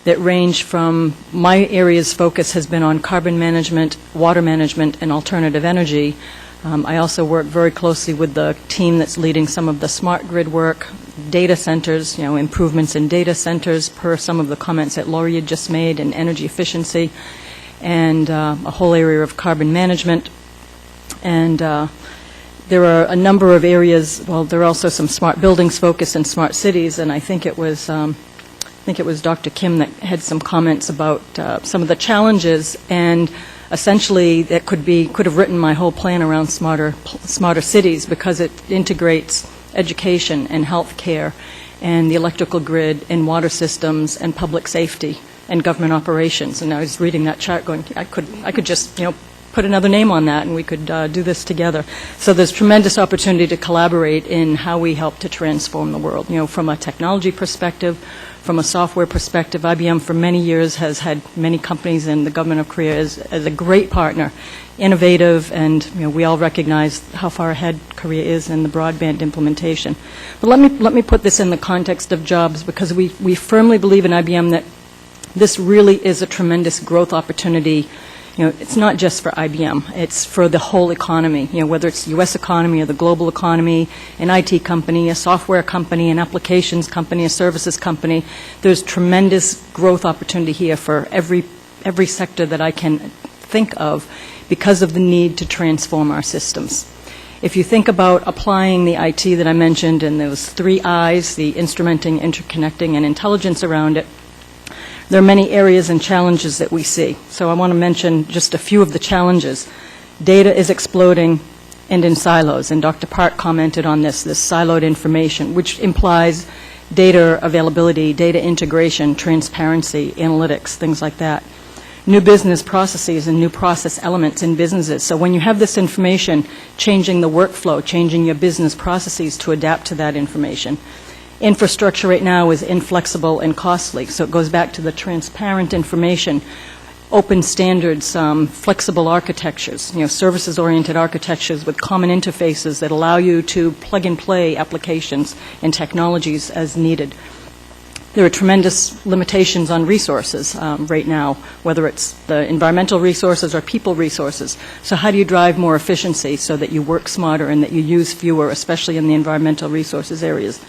that range from, my area's focus has been on carbon management, water management, and alternative energy. I also work very closely with the team that's leading some of the smart grid work, data centers, improvements in data centers per some of the comments that Laurie had just made, and energy efficiency, and a whole area of carbon management. And there are a number of areas, well, there are also some smart buildings focus and smart cities, and I think it was Dr. Kim that had some comments about some of the challenges, and essentially that could have written my whole plan around smarter cities, because it integrates education and health care and the electrical grid and water systems and public safety and government operations. And I was reading that chart going, I could just put another name on that and we could do this together. So there's tremendous opportunity to collaborate in how we help to transform the world, from a technology perspective, From a software perspective, IBM for many years has had many companies, and the government of Korea is a great partner, innovative, and we all recognize how far ahead Korea is in the broadband implementation. But let me put this in the context of jobs, because we firmly believe in IBM that this really is a tremendous growth opportunity. It's not just for IBM, it's for the whole economy, whether it's the U.S. economy or the global economy, an IT company, a software company, an applications company, a services company. There's tremendous growth opportunity here for every sector that I can think of because of the need to transform our systems. If you think about applying the IT that I mentioned and those 3 I's, the instrumenting, interconnecting, and intelligence around it, there are many areas and challenges that we see. So I want to mention just a few of the challenges. Data is exploding and in silos, and Dr. Park commented on this siloed information, which implies data availability, data integration, transparency, analytics, things like that. New business processes and new process elements in businesses. So when you have this information, changing the workflow, changing your business processes to adapt to that information. Infrastructure right now is inflexible and costly, so it goes back to the transparent information, open standards, flexible architectures, services-oriented architectures with common interfaces that allow you to plug-and-play applications and technologies as needed. There are tremendous limitations on resources right now, whether it's the environmental resources or people resources. So how do you drive more efficiency so that you work smarter and that you use fewer, especially in the environmental resources areas?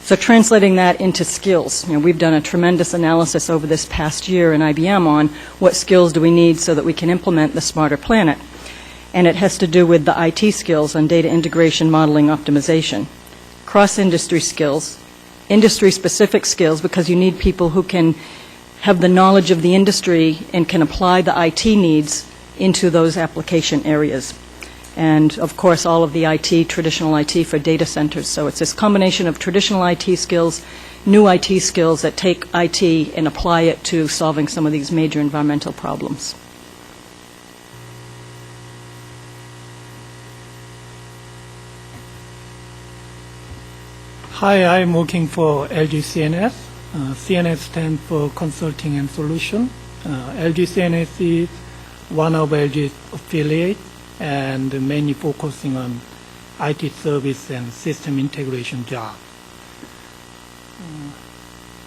So translating that into skills, we've done a tremendous analysis over this past year in IBM on what skills do we need so that we can implement the Smarter Planet. And it has to do with the IT skills on data integration, modeling, optimization, cross-industry skills, industry-specific skills, because you need people who can have the knowledge of the industry and can apply the IT needs into those application areas. And, of course, all of the IT, traditional IT for data centers. So it's this combination of traditional IT skills, new IT skills that take IT and apply it to solving some of these major environmental problems. Hi, I'm working for LG CNS. CNS stands for Consulting and Solution. LG CNS is one of LG's affiliates, and mainly focusing on IT service and system integration jobs.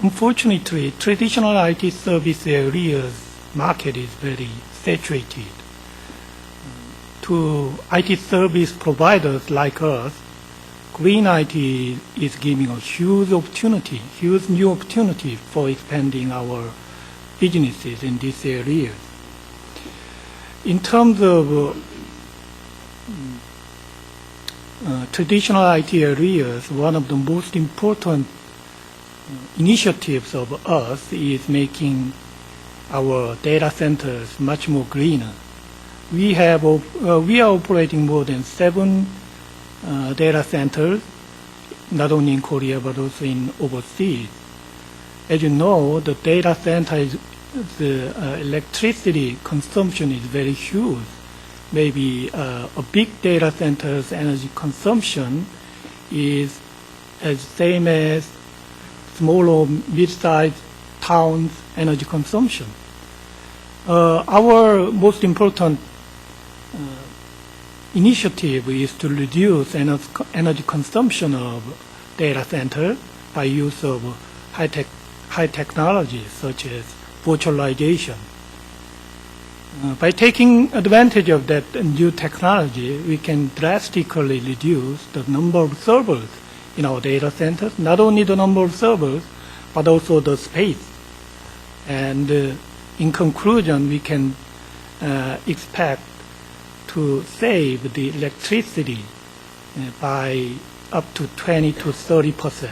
Unfortunately, traditional IT service areas market is very saturated. To IT service providers like us, green IT is giving a huge new opportunity for expanding our businesses in this area. In terms of traditional IT areas, one of the most important initiatives of us is making our data centers much more greener. We are operating more than 7 data centers, not only in Korea but also in overseas. As you know, the data center, the electricity consumption is very huge. Maybe a big data center's energy consumption is as same as small or mid-sized towns' energy consumption. Our most important initiative is to reduce energy consumption of data center by use of high technology such as virtualization. By taking advantage of that new technology, we can drastically reduce the number of servers in our data centers, not only the number of servers, but also the space. And in conclusion, we can expect to save the electricity by up to 20 to 30%.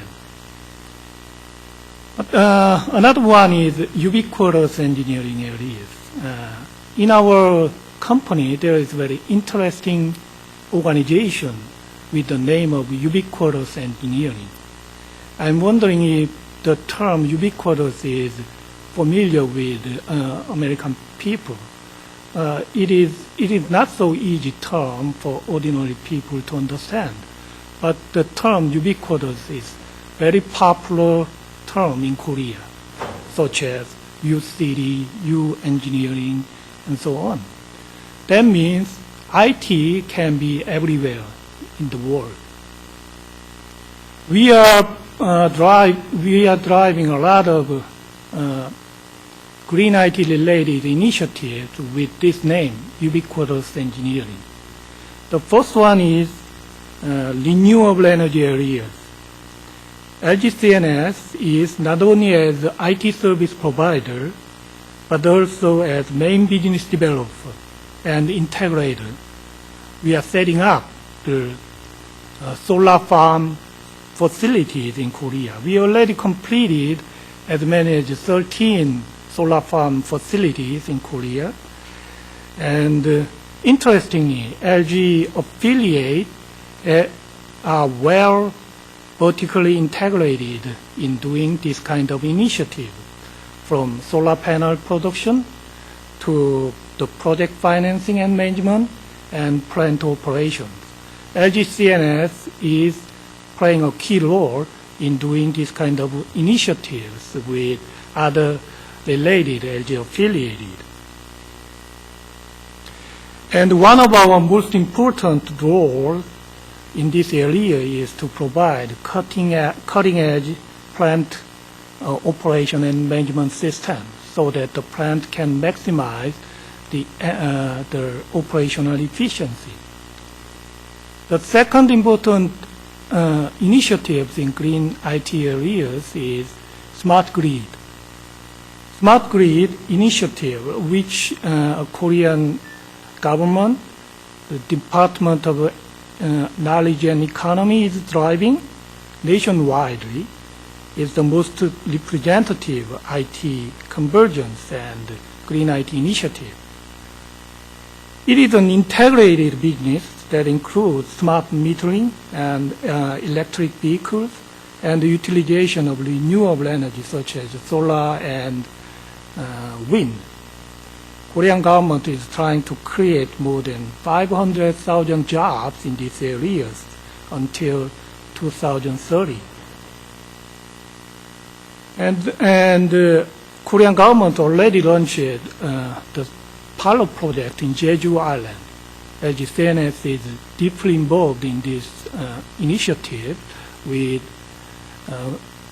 Another one is ubiquitous engineering areas. In our company, there is a very interesting organization with the name of ubiquitous engineering. I'm wondering if the term ubiquitous is familiar with American people. It is not so easy term for ordinary people to understand, but the term ubiquitous is very popular term in Korea, such as U-City, U-Engineering, and so on. That means IT can be everywhere in the world. We are driving a lot of green IT related initiatives with this name, ubiquitous engineering. The first one is renewable energy areas. LGCNS is not only as an IT service provider, but also as main business developer and integrator. We are setting up the solar farm facilities in Korea. We already completed as many as 13 solar farm facilities in Korea. And interestingly, LG affiliates are well vertically integrated in doing this kind of initiative, from solar panel production to the project financing and management and plant operations. LGCNS is playing a key role in doing this kind of initiatives with other related LG affiliated. And one of our most important roles in this area is to provide cutting-edge plant operation and management systems so that the plant can maximize the operational efficiency. The second important initiatives in green IT areas is smart grid. Smart grid initiative, which Korean government, the Department of Knowledge and Economy is driving nationwide, is the most representative IT convergence and green IT initiative. It is an integrated business that includes smart metering and electric vehicles and the utilization of renewable energy such as solar and wind. Korean government is trying to create more than 500,000 jobs in these areas until 2030. And Korean government already launched the pilot project in Jeju Island. LGCNS is deeply involved in this initiative with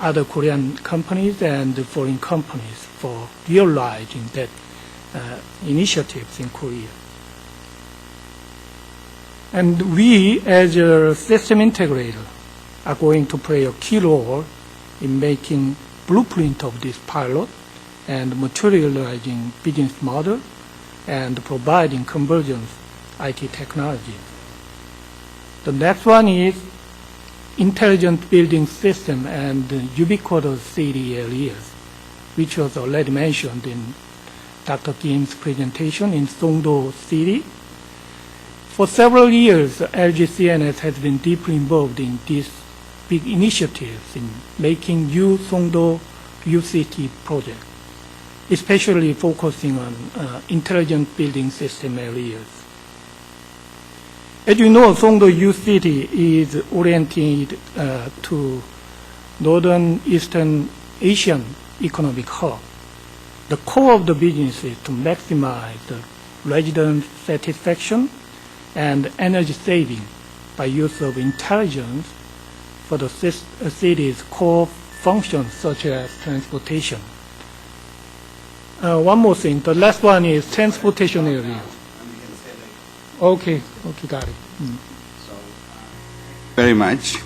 other Korean companies and foreign companies for realizing that initiatives in Korea. And we, as a system integrator, are going to play a key role in making blueprint of this pilot and materializing business model and providing convergence IT technology. The next one is intelligent building system and ubiquitous city areas, which was already mentioned in Dr. Kim's presentation in Songdo City. For several years, LGCNS has been deeply involved in these big initiatives in making U-Songdo U-City project, especially focusing on intelligent building system areas. As you know, Songdo U-City is oriented to Northern Eastern Asian economic hub. The core of the business is to maximize the resident satisfaction and energy saving by use of intelligence for the city's core functions such as transportation. One more thing, the last one is transportation area. Okay, got it. Very much.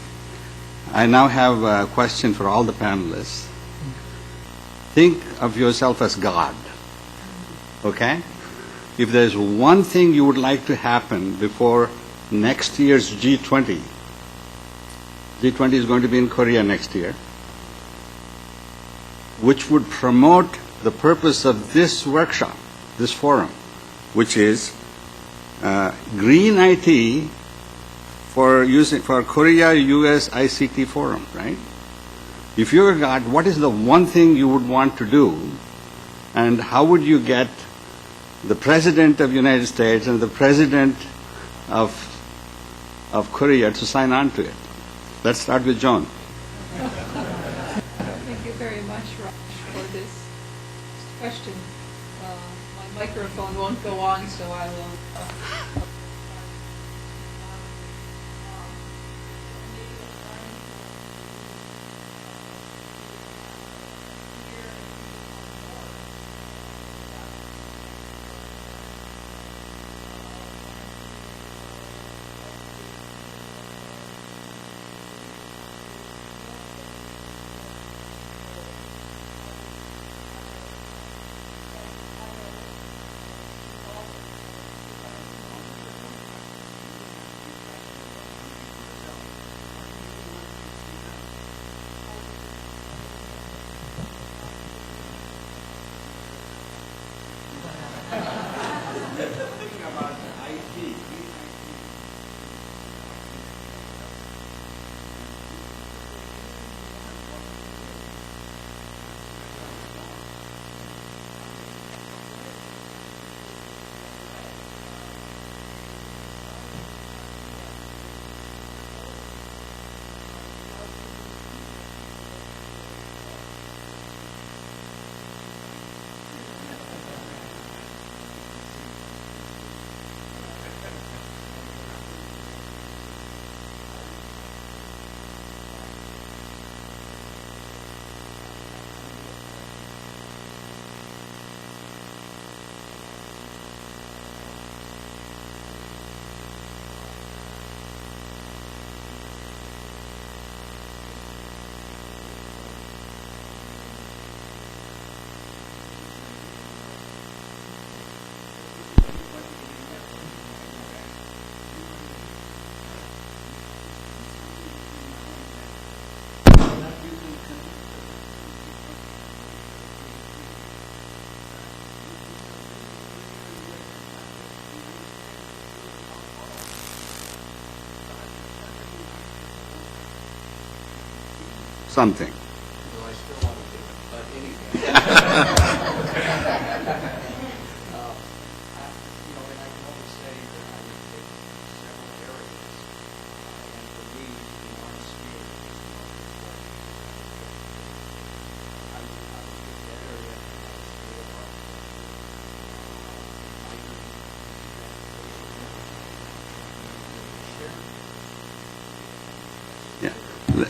I now have a question for all the panelists. Think of yourself as God, okay? If there's one thing you would like to happen before next year's G20, G20 is going to be in Korea next year, which would promote the purpose of this workshop, this forum, which is green IT for Korea-U.S. ICT forum, right? If you were God, what is the one thing you would want to do, and how would you get the President of the United States and the President of Korea to sign on to it? Let's start with John. Thank you very question. My microphone won't go on, so I will. Something.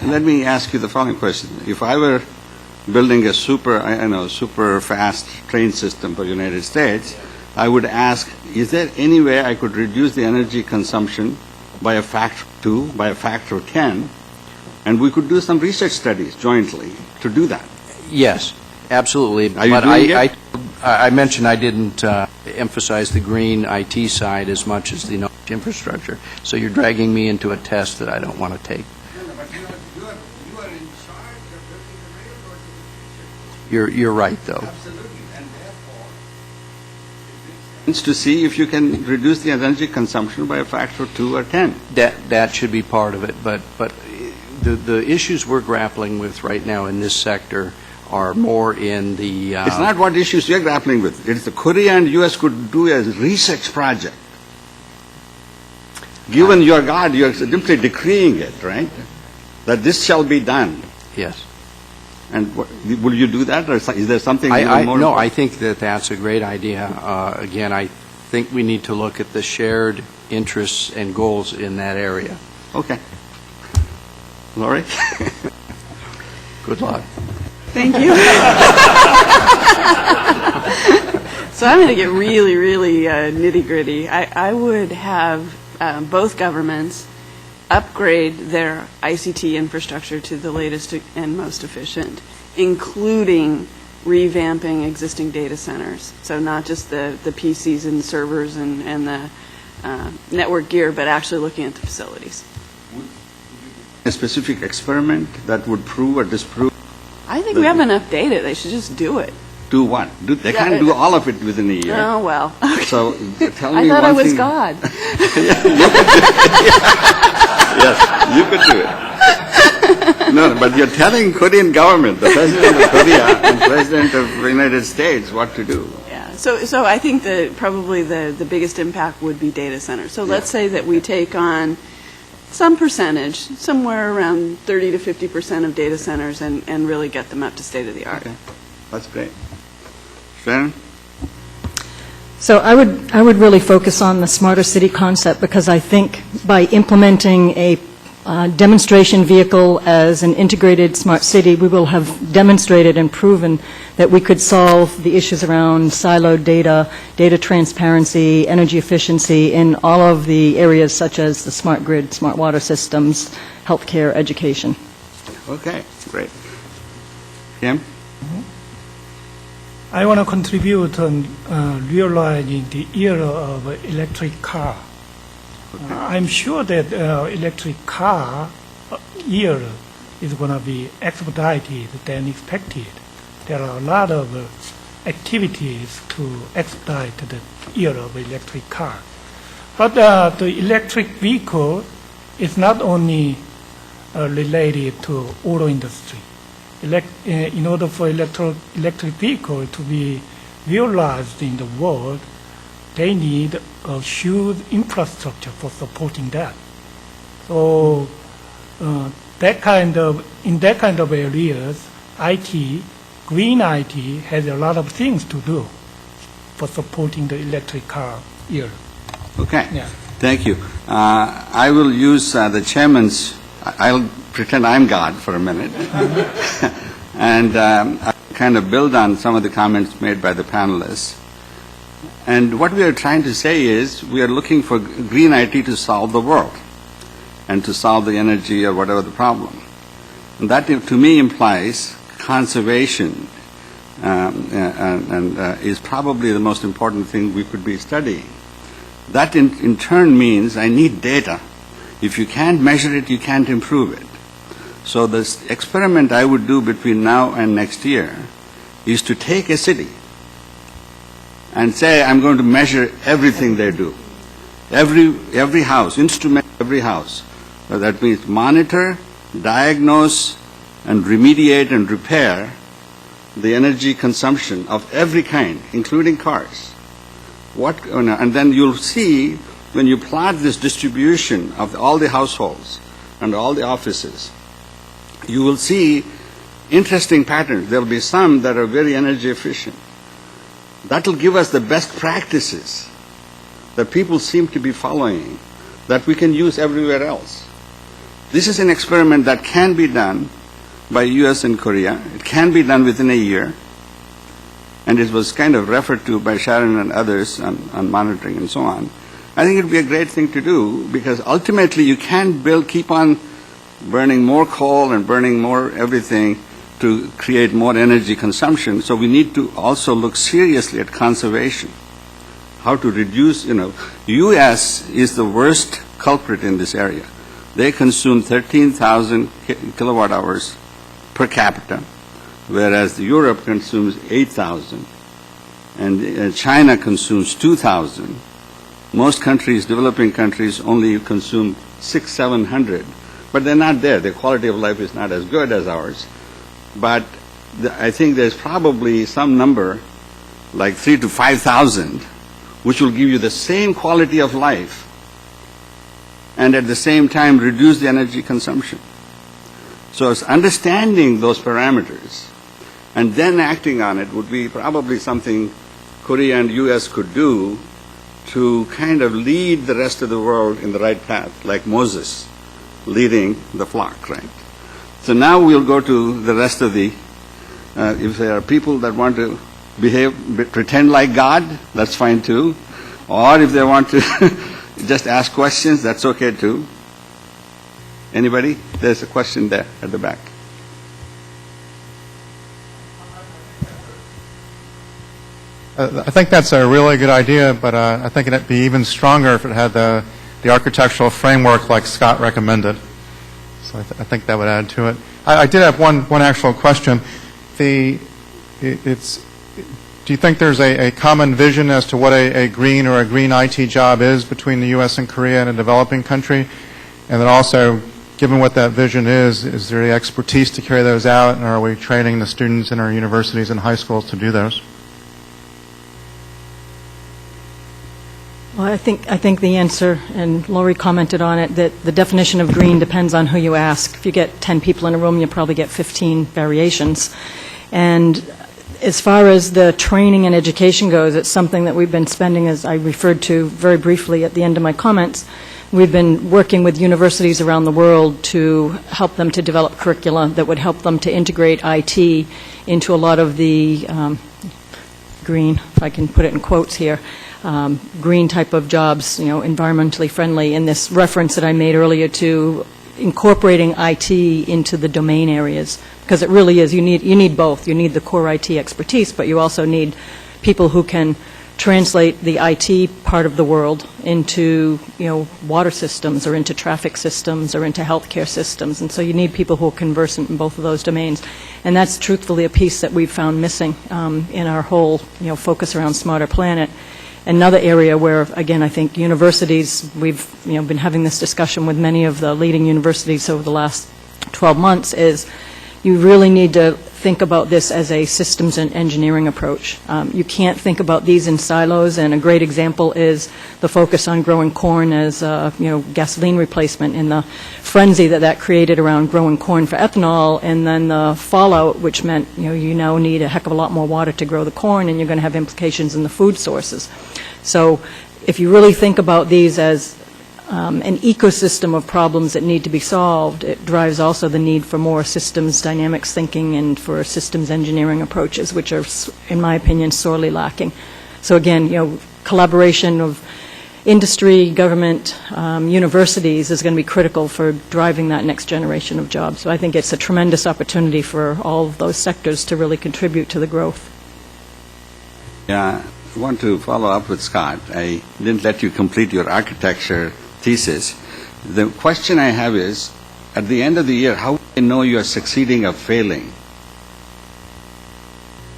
Let me ask you the following question. If I were building a super fast train system for the United States, I would ask, is there any way I could reduce the energy consumption by a factor of 2, by a factor of 10, and we could do some research studies jointly to do that? Yes, absolutely. Are you doing it? I mentioned I didn't emphasize the green IT side as much as the knowledge infrastructure. So you're dragging me into a test that I don't want to take. You're right, though. Absolutely, and therefore, it's to see if you can reduce the energy consumption by a factor of 2 or 10. That should be part of it, but the issues we're grappling with right now in this sector are more in the... It's not what issues you're grappling with. It's the Korea and U.S. could do a research project. Given your God, you're simply decreeing it, right? That this shall be done. Yes. And will you do that, or is there something even more? No, I think that's a great idea. Again, I think we need to look at the shared interests and goals in that area. Okay. Lori? Good luck. Thank you. So I'm going to get really, really nitty-gritty. I would have both governments upgrade their ICT infrastructure to the latest and most efficient, including revamping existing data centers. So not just the PCs and servers and the network gear, but actually looking at the facilities. A specific experiment that would prove or disprove? I think we have enough data. They should just do it. Do what? They can't do all of it within a year. Oh, well. Okay. So tell me I thought I was thing. God. Yes, you could do it. No, but you're telling Korean government, the president of Korea and president of the United States, what to do. Yeah. So I think that probably the biggest impact would be data centers. So let's say that we take on some percentage, somewhere around 30 to 50% of data centers, and really get them up to state of the art. Okay. That's great. Sharon? So I would really focus on the smarter city concept, because I think by implementing a demonstration vehicle as an integrated smart city, we will have demonstrated and proven that we could solve the issues around siloed data, data transparency, energy efficiency in all of the areas such as the smart grid, smart water systems, healthcare, education. Okay, great. Kim? I want to contribute on realizing the era of electric car. I'm sure that electric car era is going to be expedited than expected. There are a lot of activities to expedite the era of electric car. But the electric vehicle is not only related to auto industry. In order for electric vehicle to be realized in the world, they need a huge infrastructure for supporting that. So in that kind of areas, IT, green IT has a lot of things to do for supporting the electric car era. Okay. Yeah. Thank you. I will use the chairman's, I'll pretend I'm God for a minute, and I'll kind of build on some of the comments made by the panelists. And what we are trying to say is we are looking for green IT to solve the world and to solve the energy or whatever the problem. And that, to me, implies conservation is probably the most important thing we could be studying. That in turn means I need data. If you can't measure it, you can't improve it. So this experiment I would do between now and next year is to take a city and say I'm going to measure everything they do. Every house, instrument every house. So that means monitor, diagnose, and remediate and repair the energy consumption of every kind, including cars. And then you'll see when you plot this distribution of all the households and all the offices, you will see interesting patterns. There will be some that are very energy efficient. That will give us the best practices that people seem to be following that we can use everywhere else. This is an experiment that can be done by U.S. and Korea. It can be done within a year. And it was kind of referred to by Sharon and others on monitoring and so on. I think it would be a great thing to do because ultimately you can't keep on burning more coal and burning more everything to create more energy consumption. So we need to also look seriously at conservation. How to reduce, U.S. is the worst culprit in this area. They consume 13,000 kilowatt hours per capita, whereas Europe consumes 8,000 and China consumes 2,000. Most countries, developing countries, only consume 600-700, but they're not there. Their quality of life is not as good as ours. But I think there's probably some number, like 3,000 to 5,000, which will give you the same quality of life and at the same time reduce the energy consumption. So it's understanding those parameters and then acting on it would be probably something Korea and U.S. could do to kind of lead the rest of the world in the right path, like Moses leading the flock, right? So now we'll go to the rest of the, if there are people that want to pretend like God, that's fine too. Or if they want to just ask questions, that's okay too. Anybody? There's a question there at the back. I think that's a really good idea, but I think it'd be even stronger if it had the architectural framework like Scott recommended. So I think that would add to it. I did have one actual question. Do you think there's a common vision as to what a green or a green IT job is between the U.S. and Korea and a developing country? And then also, given what that vision is there any expertise to carry those out, and are we training the students in our universities and high schools to do those? Well, I think the answer, and Lori commented on it, that the definition of green depends on who you ask. If you get 10 people in a room, you probably get 15 variations. And As far as the training and education goes, it's something that we've been spending, as I referred to very briefly at the end of my comments. We've been working with universities around the world to help them to develop curricula that would help them to integrate IT into a lot of the green, if I can put it in quotes here, green type of jobs, environmentally friendly. And this reference that I made earlier to incorporating IT into the domain areas, because it really is, you need both. You need the core IT expertise, but you also need people who can translate the IT part of the world into, water systems or into traffic systems or into healthcare systems. And so you need people who are conversant in both of those domains. And that's truthfully a piece that we've found missing in our whole, focus around Smarter Planet. Another area where, again, I think universities, we've been having this discussion with many of the leading universities over the last 12 months, is you really need to think about this as a systems and engineering approach. You can't think about these in silos, and a great example is the focus on growing corn as gasoline replacement, and the frenzy that created around growing corn for ethanol, and then the fallout, which meant you now need a heck of a lot more water to grow the corn, and you're going to have implications in the food sources. So if you really think about these as an ecosystem of problems that need to be solved, it drives also the need for more systems dynamics thinking and for systems engineering approaches, which are, in my opinion, sorely lacking. So again, collaboration of industry, government, universities is going to be critical for driving that next generation of jobs. So I think it's a tremendous opportunity for all of those sectors to really contribute to the growth. Yeah, I want to follow up with Scott. I didn't let you complete your architecture thesis. The question I have is, at the end of the year, how do you know you are succeeding or failing?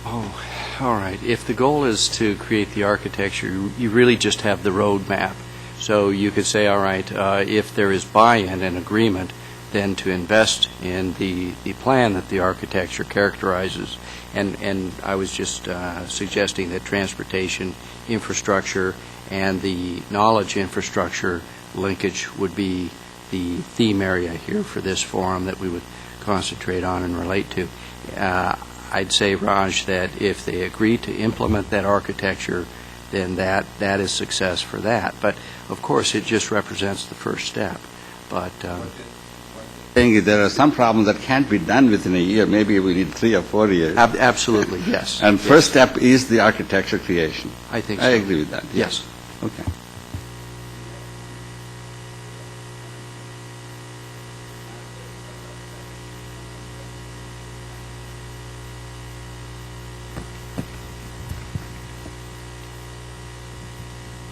Oh, all right. If the goal is to create the architecture, you really just have the roadmap. So you could say, all right, if there is buy-in and agreement, then to invest in the plan that the architecture characterizes. And I was just suggesting that transportation infrastructure and the knowledge infrastructure linkage would be the theme area here for this forum that we would concentrate on and relate to. I'd say, Raj, that if they agree to implement that architecture, then that is success for that. But, of course, it just represents the first step. But Saying there are some problems that can't be done within a year. Maybe we need 3 or 4 years. Absolutely, yes. And first step is the architecture creation. I think so. I agree with that. Yes. Okay.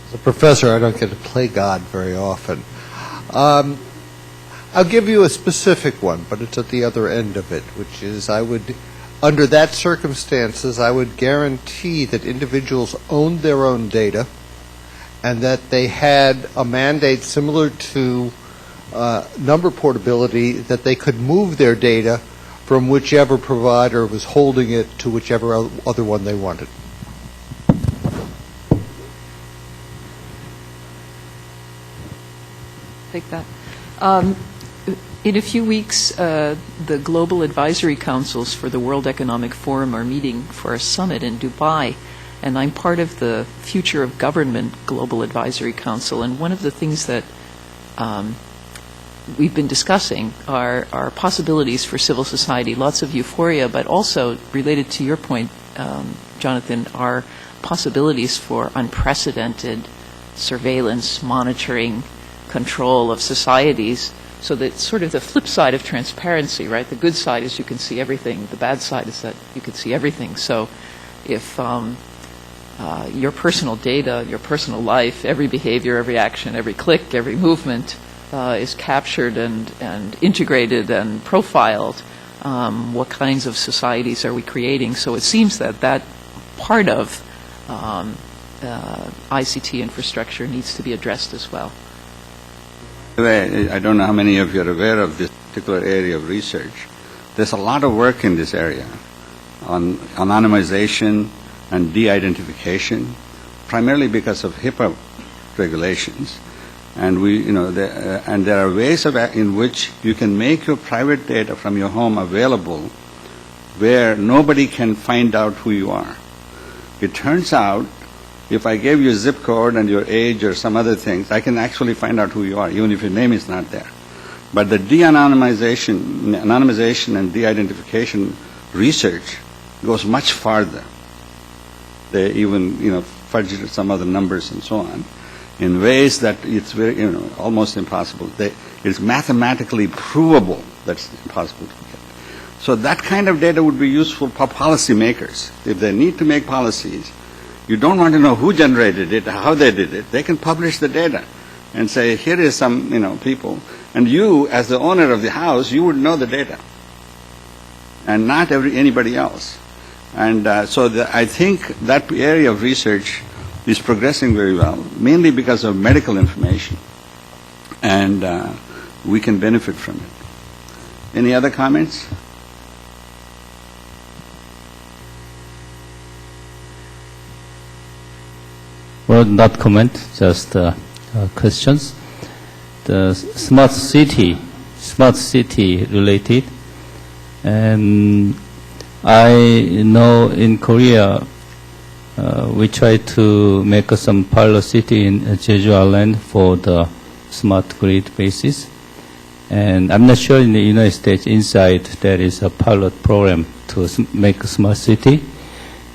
As a professor, I don't get to play God very often. I'll give you a specific one, but it's at the other end of it, which is under that circumstances, I would guarantee that individuals owned their own data and that they had a mandate similar to number portability, that they could move their data from whichever provider was holding it to whichever other one they wanted. Take that. In a few weeks, the Global Advisory Councils for the World Economic Forum are meeting for a summit in Dubai, and I'm part of the Future of Government Global Advisory Council, and one of the things that we've been discussing are possibilities for civil society, lots of euphoria, but also, related to your point, Jonathan, are possibilities for unprecedented surveillance, monitoring, control of societies, so that sort of the flip side of transparency, right? The good side is you can see everything. The bad side is that you can see everything. So if your personal data, your personal life, every behavior, every action, every click, every movement is captured and integrated and profiled, what kinds of societies are we creating? So it seems that part of ICT infrastructure needs to be addressed as well. I don't know how many of you are aware of this particular area of research. There's a lot of work in this area on anonymization and de-identification, primarily because of HIPAA regulations. And and there are ways in which you can make your private data from your home available where nobody can find out who you are. It turns out, if I gave you a zip code and your age or some other things, I can actually find out who you are, even if your name is not there. But the anonymization and de-identification research goes much farther. They even, fudge some other numbers and so on, in ways that it's very, almost impossible. It's mathematically provable that it's impossible to get. So that kind of data would be useful for policymakers. If they need to make policies, you don't want to know who generated it, how they did it. They can publish the data and say, here is some, people. And you, as the owner of the house, you would know the data, and not anybody else. And I think that area of research is progressing very well, mainly because of medical information, and we can benefit from it. Any other comments? Well, not comment, just questions. The smart city related, and I know in Korea we try to make some pilot city in Jeju Island for the smart grid basis, and I'm not sure in the United States inside there is a pilot program to make a smart city,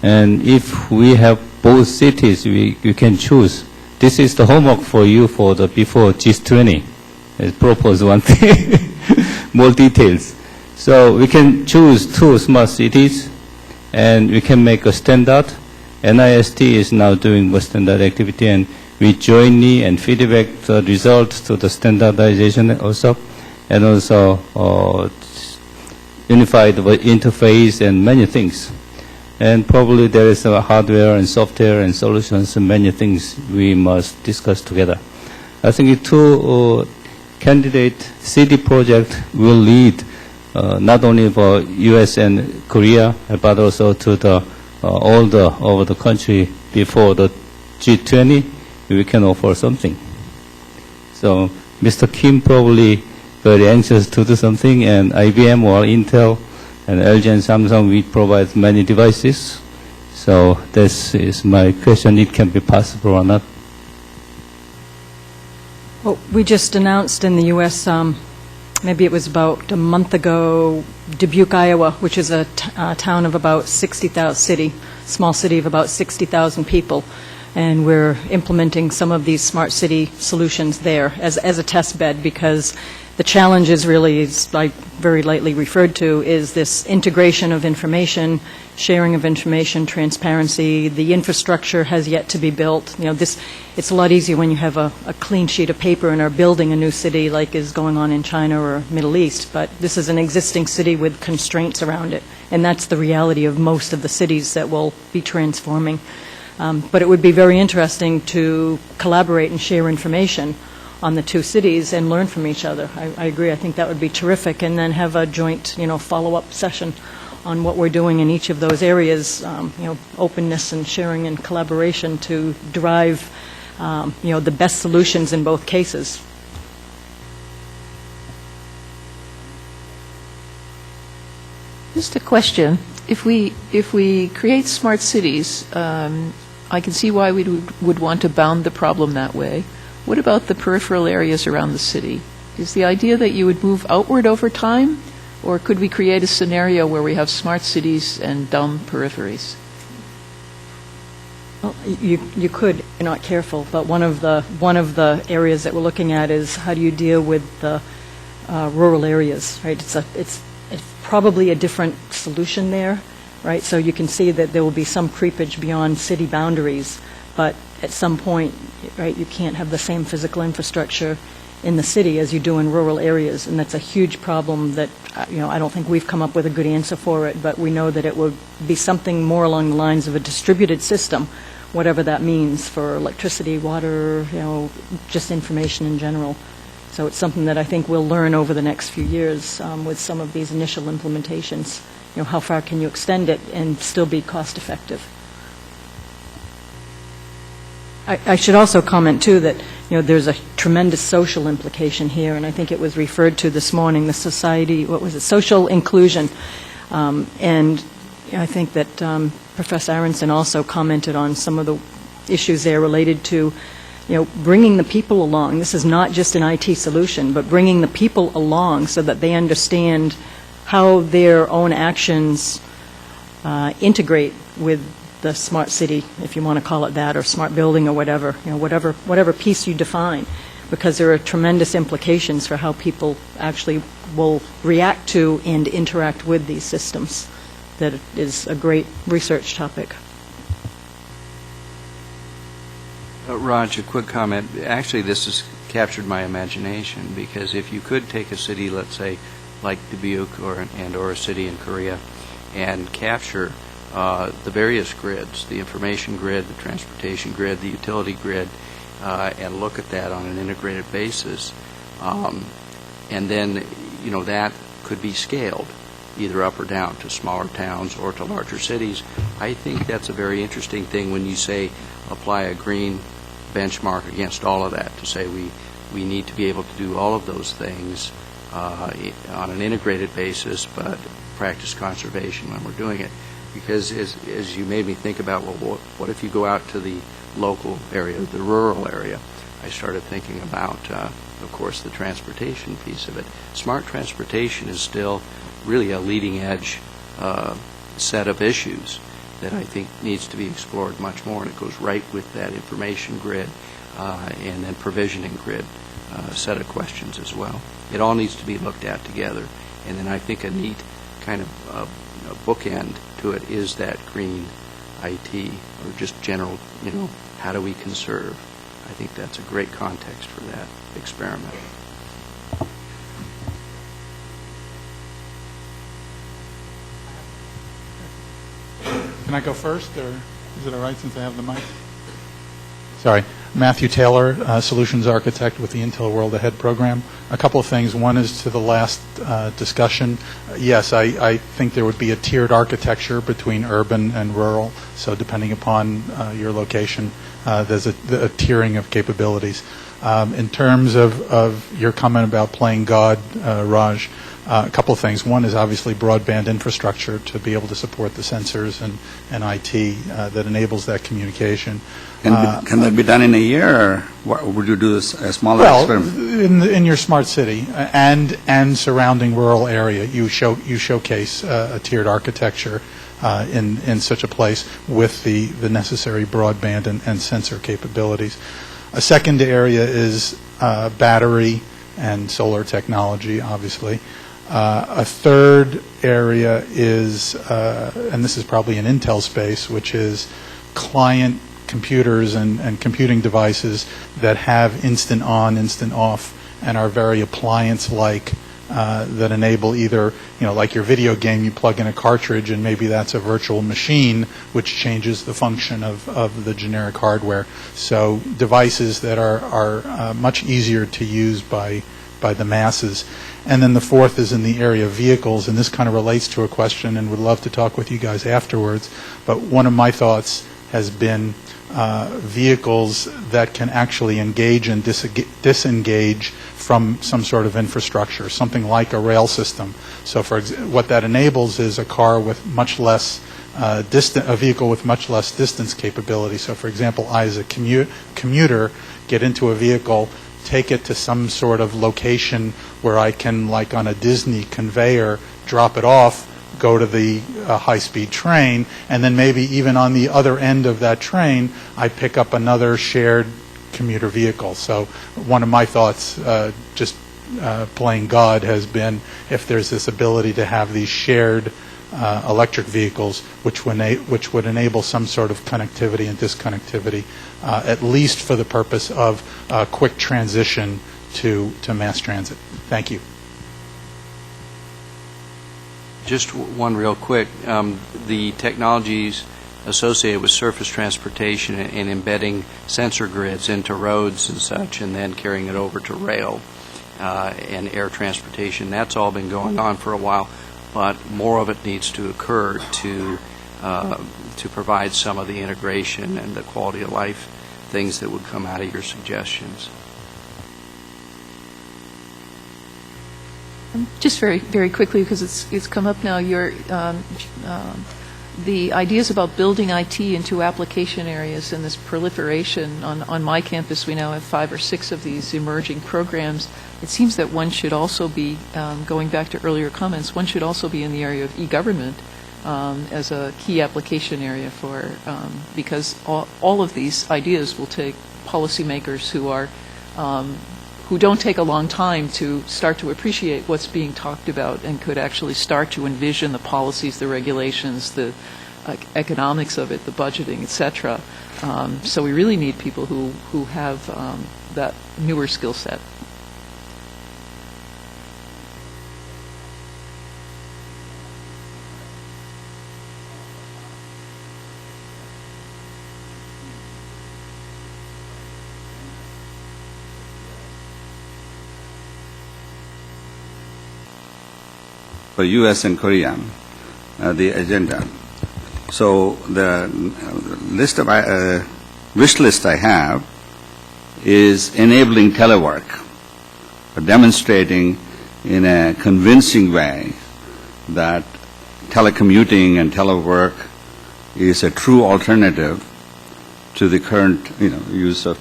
and if we have both cities, you can choose. This is the homework for you for the before GICT training. I propose one thing, more details. So we can choose 2 smart cities, and we can make a standard. NIST is now doing the standard activity, and we jointly and feedback the results to the standardization also, and also unified interface and many things. And probably there is a hardware and software and solutions and many things we must discuss together. I think 2 candidate city project will lead not only for U.S. and Korea, but also to the all over the country before the G20. We can offer something. So Mr. Kim probably very anxious to do something, and IBM or Intel and LG and Samsung, we provide many devices. So this is my question, it can be possible or not. Well, we just announced in the U.S., maybe it was about a month ago, Dubuque, Iowa, which is a town of about 60,000, small city of about 60,000 people. And we're implementing some of these smart city solutions there as a test bed, because the challenge is really, is like very lightly referred to, is this integration of information, sharing of information, transparency. The infrastructure has yet to be built. It's a lot easier when you have a clean sheet of paper and are building a new city like is going on in China or Middle East. But this is an existing city with constraints around it. And that's the reality of most of the cities that will be transforming. But it would be very interesting to collaborate and share information on the 2 cities and learn from each other. I agree. I think that would be terrific. And then have a joint, follow-up session on what we're doing in each of those areas, openness and sharing and collaboration to drive, the best solutions in both cases. Just a question. If we create smart cities, I can see why we would want to bound the problem that way. What about the peripheral areas around the city? Is the idea that you would move outward over time, or could we create a scenario where we have smart cities and dumb peripheries? Well, you could, if you're not careful, but one of the areas that we're looking at is how do you deal with the rural areas, right? It's probably a different solution there, right? So you can see that there will be some creepage beyond city boundaries, but at some point, right, you can't have the same physical infrastructure in the city as you do in rural areas, and that's a huge problem that, I don't think we've come up with a good answer for it, but we know that it would be something more along the lines of a distributed system, whatever that means for electricity, water, just information in general. So it's something that I think we'll learn over the next few years with some of these initial implementations. How far can you extend it and still be cost effective? I should also comment, too, that there's a tremendous social implication here, and I think it was referred to this morning, the social inclusion. And I think that Professor Aronson also commented on some of the issues there related to, bringing the people along. This is not just an IT solution, but bringing the people along so that they understand how their own actions integrate with the smart city, if you want to call it that, or smart building, or whatever, whatever piece you define, because there are tremendous implications for how people actually will react to and interact with these systems. That is a great research topic. Raj, a quick comment. Actually, this has captured my imagination, because if you could take a city, let's say, like Dubuque or a city in Korea, and capture the various grids, the information grid, the transportation grid, the utility grid, and look at that on an integrated basis, and then, that could be scaled either up or down to smaller towns or to larger cities. I think that's a very interesting thing when you say apply a green benchmark against all of that, to say we need to be able to do all of those things on an integrated basis, but practice conservation when we're doing it. Because as you made me think about, well, what if you go out to the local area, the rural area? I started thinking about, of course, the transportation piece of it. Smart transportation is still really a leading edge set of issues that I think needs to be explored much more, and it goes right with that information grid and then provisioning grid set of questions as well. It all needs to be looked at together, and then I think a neat kind of bookend to it is that green IT, or just general, how do we conserve? I think that's a great context for that experiment. Can I go first, or is it all right since I have the mic? Sorry. Matthew Taylor, Solutions Architect with the Intel World Ahead program. A couple of things. One is to the last discussion. Yes, I think there would be a tiered architecture between urban and rural. So depending upon your location, there's a tiering of capabilities. In terms of your comment about playing God, Raj, a couple of things. One is obviously broadband infrastructure to be able to support the sensors and IT that enables that communication. Can that be done in a year, or would you do a smaller experiment? In your smart city and surrounding rural area, you showcase a tiered architecture in such a place with the necessary broadband and sensor capabilities. A second area is battery and solar technology, obviously. A third area is, and this is probably an Intel space, which is client computers and computing devices that have instant on, instant off, and are very appliance-like, that enable either, like your video game, you plug in a cartridge and maybe that's a virtual machine, which changes the function of the generic hardware. So devices that are much easier to use by the masses. And then the fourth is in the area of vehicles, and this kind of relates to a question, and would love to talk with you guys afterwards. But one of my thoughts has been vehicles that can actually engage and disengage from some sort of infrastructure, something like a rail system. So what that enables is a car with much less a vehicle with much less distance capability. So for example, I as a commuter get into a vehicle, take it to some sort of location where I can, like on a Disney conveyor, drop it off, go to the high-speed train, and then maybe even on the other end of that train, I pick up another shared commuter vehicle. So one of my thoughts, just playing God, has been if there's this ability to have these shared electric vehicles, which would enable some sort of connectivity and disconnectivity, at least for the purpose of quick transition to mass transit. Thank you. Just one real quick. The technologies associated with surface transportation and embedding sensor grids into roads and such, and then carrying it over to rail and air transportation, that's all been going on for a while, but more of it needs to occur to provide some of the integration and the quality of life things that would come out of your suggestions. Just very, very quickly, because it's come up now, the ideas about building IT into application areas and this proliferation. On my campus, we now have 5 or 6 of these emerging programs. It seems that one should also be, going back to earlier comments, one should also be in the area of e-government as a key application area for, because all of these ideas will take policymakers who don't take a long time to start to appreciate what's being talked about and could actually start to envision the policies, the regulations, the economics of it, the budgeting, etc. So we really need people who have that newer skill set. For U.S. and Korea, the agenda. So the list of wish list I have is enabling telework, demonstrating in a convincing way that telecommuting and telework is a true alternative to the current use of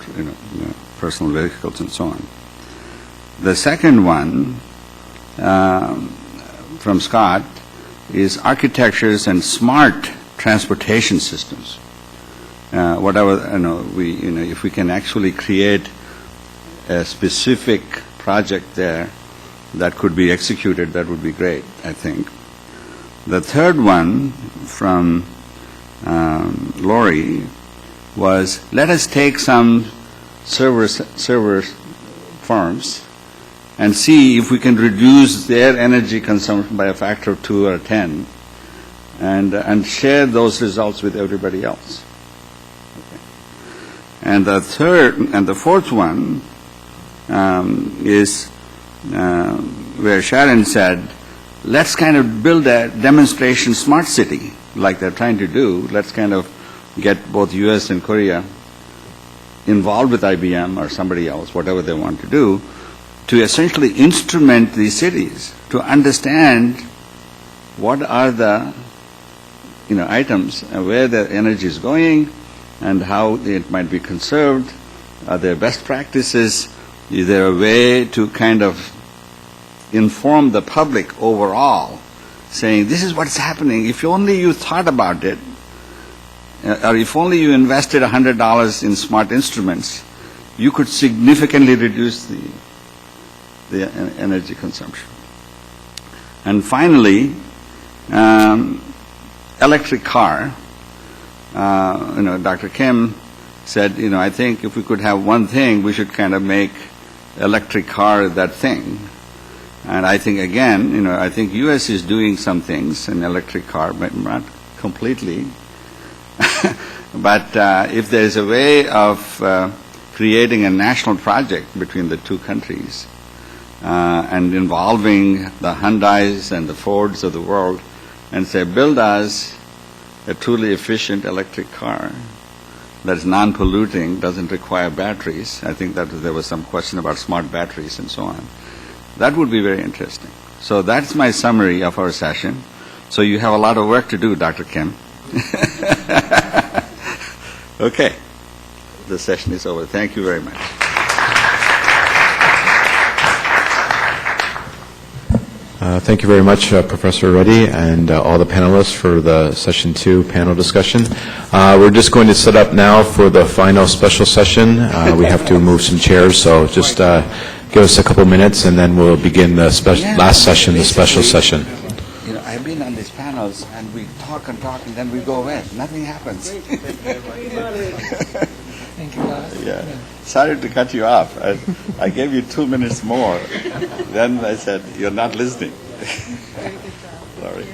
personal vehicles and so on. The second one from Scott is architectures and smart transportation systems. Whatever if we can actually create a specific project there that could be executed, that would be great, I think. The third one from Lori was, let us take some server firms and see if we can reduce their energy consumption by a factor of 2 or 10, and share those results with everybody else. Okay. And the fourth one is where Sharon said, let's kind of build a demonstration smart city like they're trying to do. Let's kind of get both U.S. and Korea involved with IBM or somebody else, whatever they want to do, to essentially instrument these cities, to understand what are the items, where the energy is going, and how it might be conserved. Are there best practices? Is there a way to kind of inform the public overall, saying this is what's happening? If only you thought about it, or if only you invested $100 in smart instruments, you could significantly reduce the energy consumption. And finally, electric car. Dr. Kim said, I think if we could have one thing, we should kind of make electric car that thing. And I think, again, I think U.S. is doing some things in electric car, but not completely. But if there's a way of creating a national project between the two countries, and involving the Hyundais and the Fords of the world, and say, build us a truly efficient electric car that's non-polluting, doesn't require batteries. I think that there was some question about smart batteries and so on. That would be very interesting. So that's my summary of our session. So you have a lot of work to do, Dr. Kim. Okay. The session is over. Thank you very much. Thank you very much, Professor Reddy, and all the panelists for the Session 2 panel discussion. We're just going to set up now for the final special session. We have to move some chairs, so just give us a couple minutes, and then we'll begin the last session, the special session. I've been on these panels, and we talk, and then we go away. Nothing happens. Thank you, guys. Yeah. Sorry to cut you off. I gave you 2 minutes more. Then I said, you're not listening. Sorry.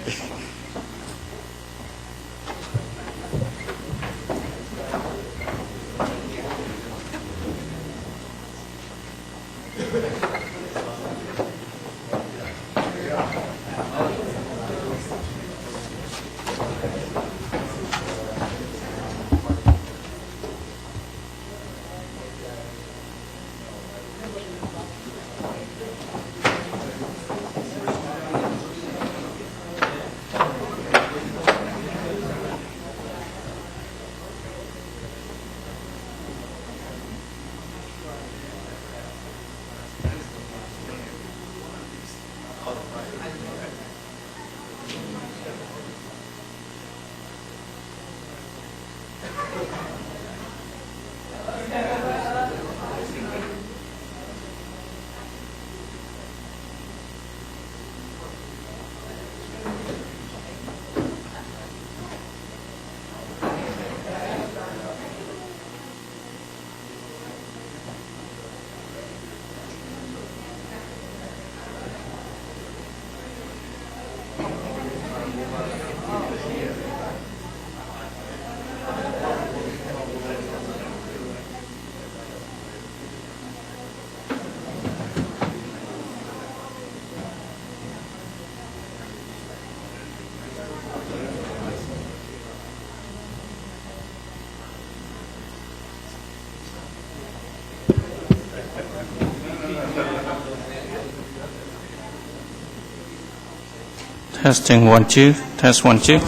Testing 1 2. Test 1 2.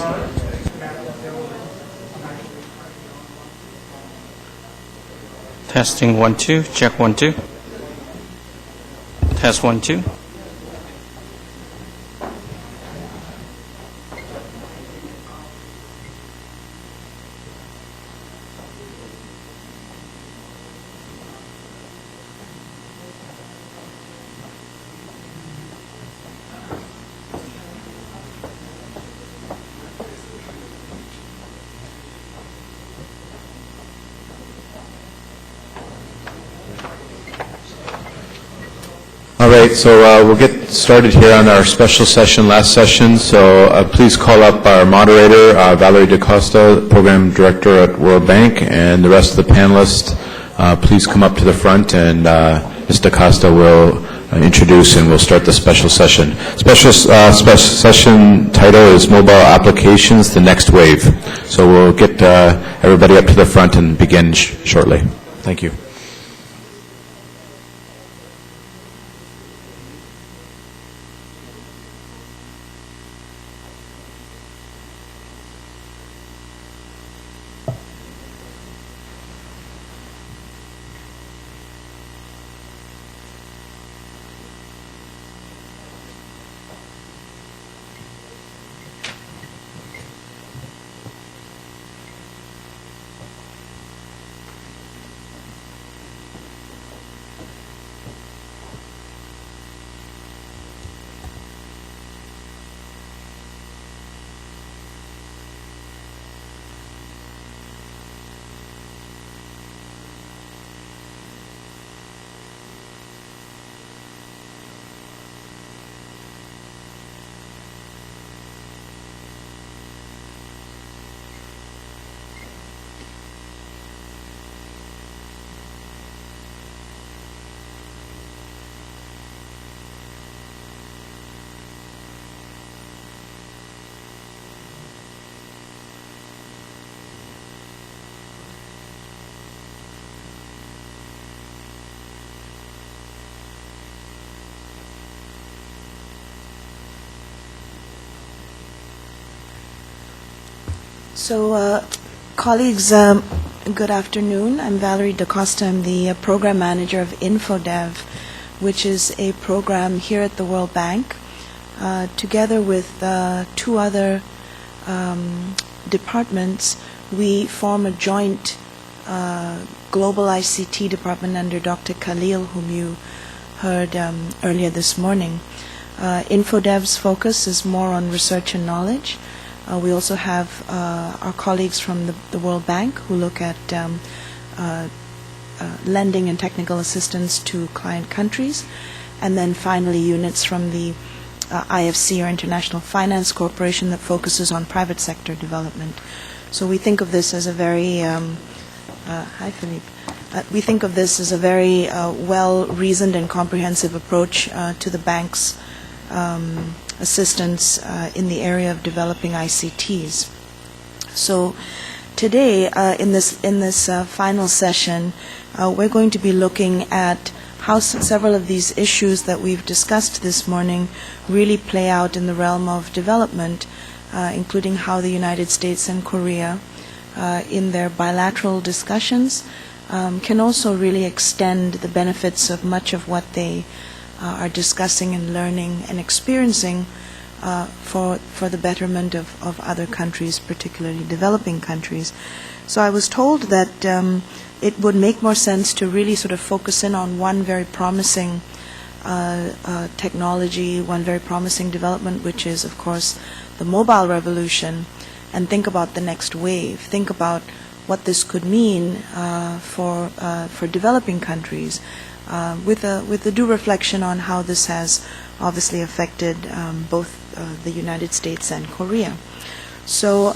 Testing 1 2. Check 1 2. Test 1 2. All right, so we'll get started here on our special session, last session. So please call up our moderator, Valerie DaCosta, Program Director at World Bank, and the rest of the panelists. Please come up to the front, and Ms. DaCosta will introduce, and we'll start the special session. Special session title is Mobile Applications, the Next Wave. So we'll get everybody up to the front and begin shortly. Thank you. So, colleagues, good afternoon. I'm Valerie DaCosta. I'm the Program Manager of InfoDev, which is a program here at the World Bank. Together with two other departments, we form a joint global ICT department under Dr. Khalil, whom you heard earlier this morning. InfoDev's focus is more on research and knowledge. We also have our colleagues from the World Bank who look at lending and technical assistance to client countries. And then finally units from the IFC, or International Finance Corporation, that focuses on private sector development. So we think of this as a very, hi Philippe, we think of this as a very well-reasoned and comprehensive approach to the bank's assistance in the area of developing ICTs. So today, in this final session, we're going to be looking at how several of these issues that we've discussed this morning really play out in the realm of development, including how the United States and Korea, in their bilateral discussions, can also really extend the benefits of much of what they are discussing and learning and experiencing for the betterment of other countries, particularly developing countries. So I was told that it would make more sense to really sort of focus in on one very promising technology, one very promising development, which is, of course, the mobile revolution, and think about the next wave. Think about what this could mean for developing countries, with a due reflection on how this has obviously affected both the United States and Korea. So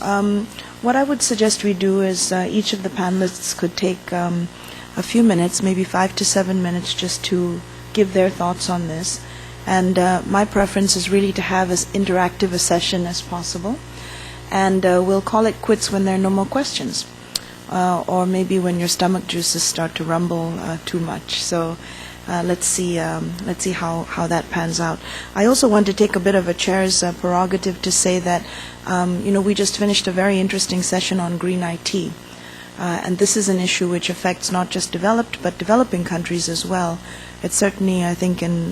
what I would suggest we do is each of the panelists could take a few minutes, maybe 5 to 7 minutes, just to give their thoughts on this. And my preference is really to have as interactive a session as possible. And we'll call it quits when there are no more questions. or maybe when your stomach juices start to rumble too much. So let's see how that pans out. I also want to take a bit of a chair's prerogative to say that we just finished a very interesting session on green IT. And this is an issue which affects not just developed but developing countries as well. It's certainly, I think, in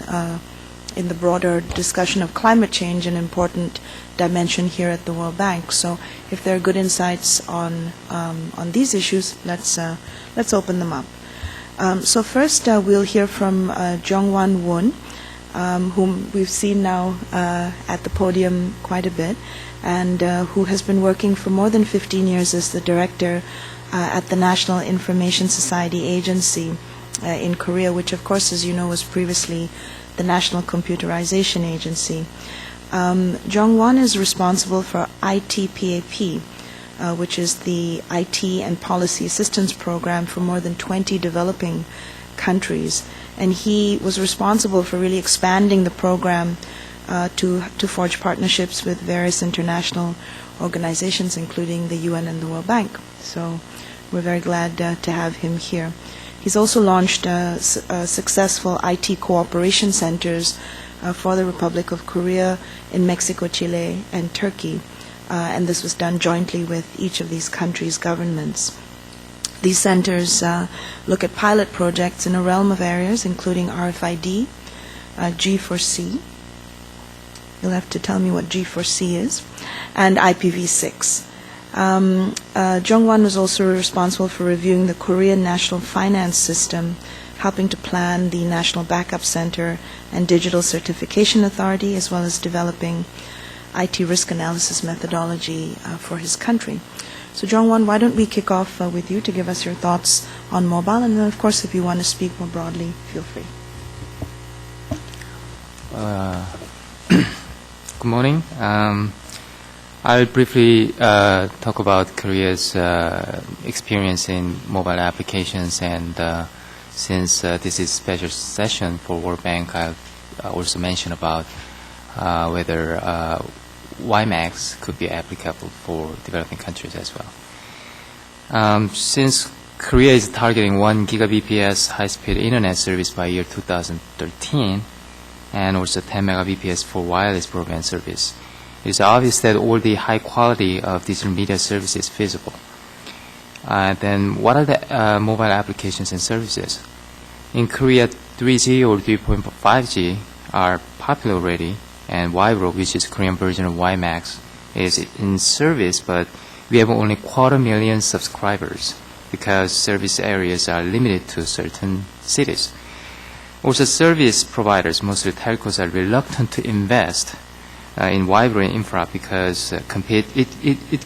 the broader discussion of climate change, an important dimension here at the World Bank. So if there are good insights on these issues, let's open them up. So first we'll hear from Jong-Wan Woon, whom we've seen now at the podium quite a bit, and who has been working for more than 15 years as the director at the National Information Society Agency in Korea, which of course, as you know, was previously the National Computerization Agency. Jong-Wan is responsible for ITPAP, which is the IT and Policy Assistance Program for more than 20 developing countries. And he was responsible for really expanding the program to forge partnerships with various international organizations, including the UN and the World Bank. So we're very glad to have him here. He's also launched successful IT cooperation centers for the Republic of Korea in Mexico, Chile, and Turkey. And this was done jointly with each of these countries' governments. These centers look at pilot projects in a realm of areas, including RFID, G4C. You'll have to tell me what G4C is, and IPv6. Jong-Wan was also responsible for reviewing the Korean national finance system, helping to plan the National Backup Center and Digital Certification Authority, as well as developing IT risk analysis methodology for his country. So Jong-Wan, why don't we kick off with you to give us your thoughts on mobile, and then of course if you want to speak more broadly, feel free. Good morning. I'll briefly talk about Korea's experience in mobile applications, and since this is a special session for World Bank, I'll also mention about whether WiMAX could be applicable for developing countries as well. Since Korea is targeting 1 gigabps high-speed internet service by year 2013, and also 10 megabps for wireless broadband service, it is obvious that all the high quality of digital media service is feasible. Then what are the mobile applications and services? In Korea, 3G or 3.5G are popular already, and Vibro, which is Korean version of WiMAX, is in service, but we have only 250,000 subscribers because service areas are limited to certain cities. Also, service providers, mostly telcos, are reluctant to invest in Vibro infra because it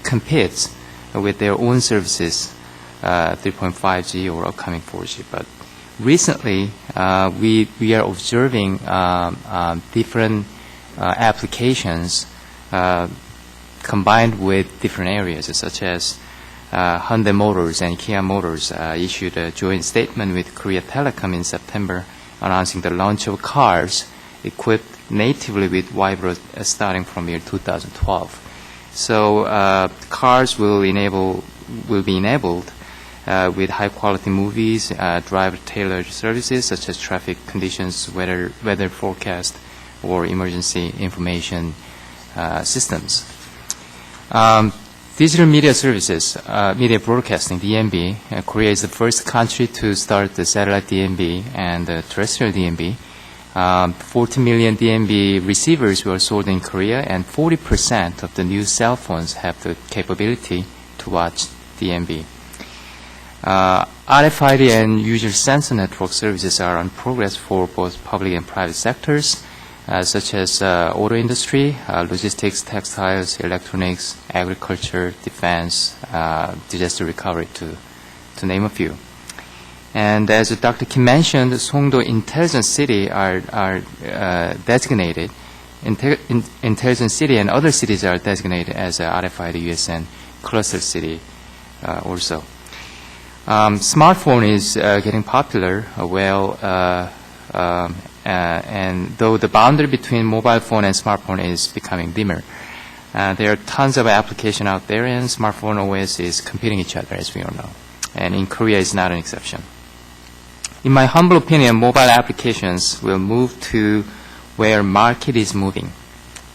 competes with their own services, 3.5G or upcoming 4G. But recently, we are observing different applications combined with different areas, such as Hyundai Motors and Kia Motors issued a joint statement with Korea Telecom in September announcing the launch of cars equipped natively with Vibro starting from year 2012. So cars will be enabled with high-quality movies, driver-tailored services such as traffic conditions, weather forecast, or emergency information systems. Digital media services, media broadcasting, DMB. Korea is the first country to start the satellite DMB and the terrestrial DMB. 40 million DMB receivers were sold in Korea, and 40% of the new cell phones have the capability to watch DMB. RFID and user sensor network services are on progress for both public and private sectors, such as auto industry, logistics, textiles, electronics, agriculture, defense, disaster recovery, to name a few. And as Dr. Kim mentioned, Songdo Intelligent City are designated. Intelligent City and other cities are designated as RFID USN cluster city also. Smartphone is getting popular, and though the boundary between mobile phone and smartphone is becoming dimmer. There are tons of applications out there, and smartphone OS is competing each other, as we all know. And in Korea, it's not an exception. In my humble opinion, mobile applications will move to where market is moving.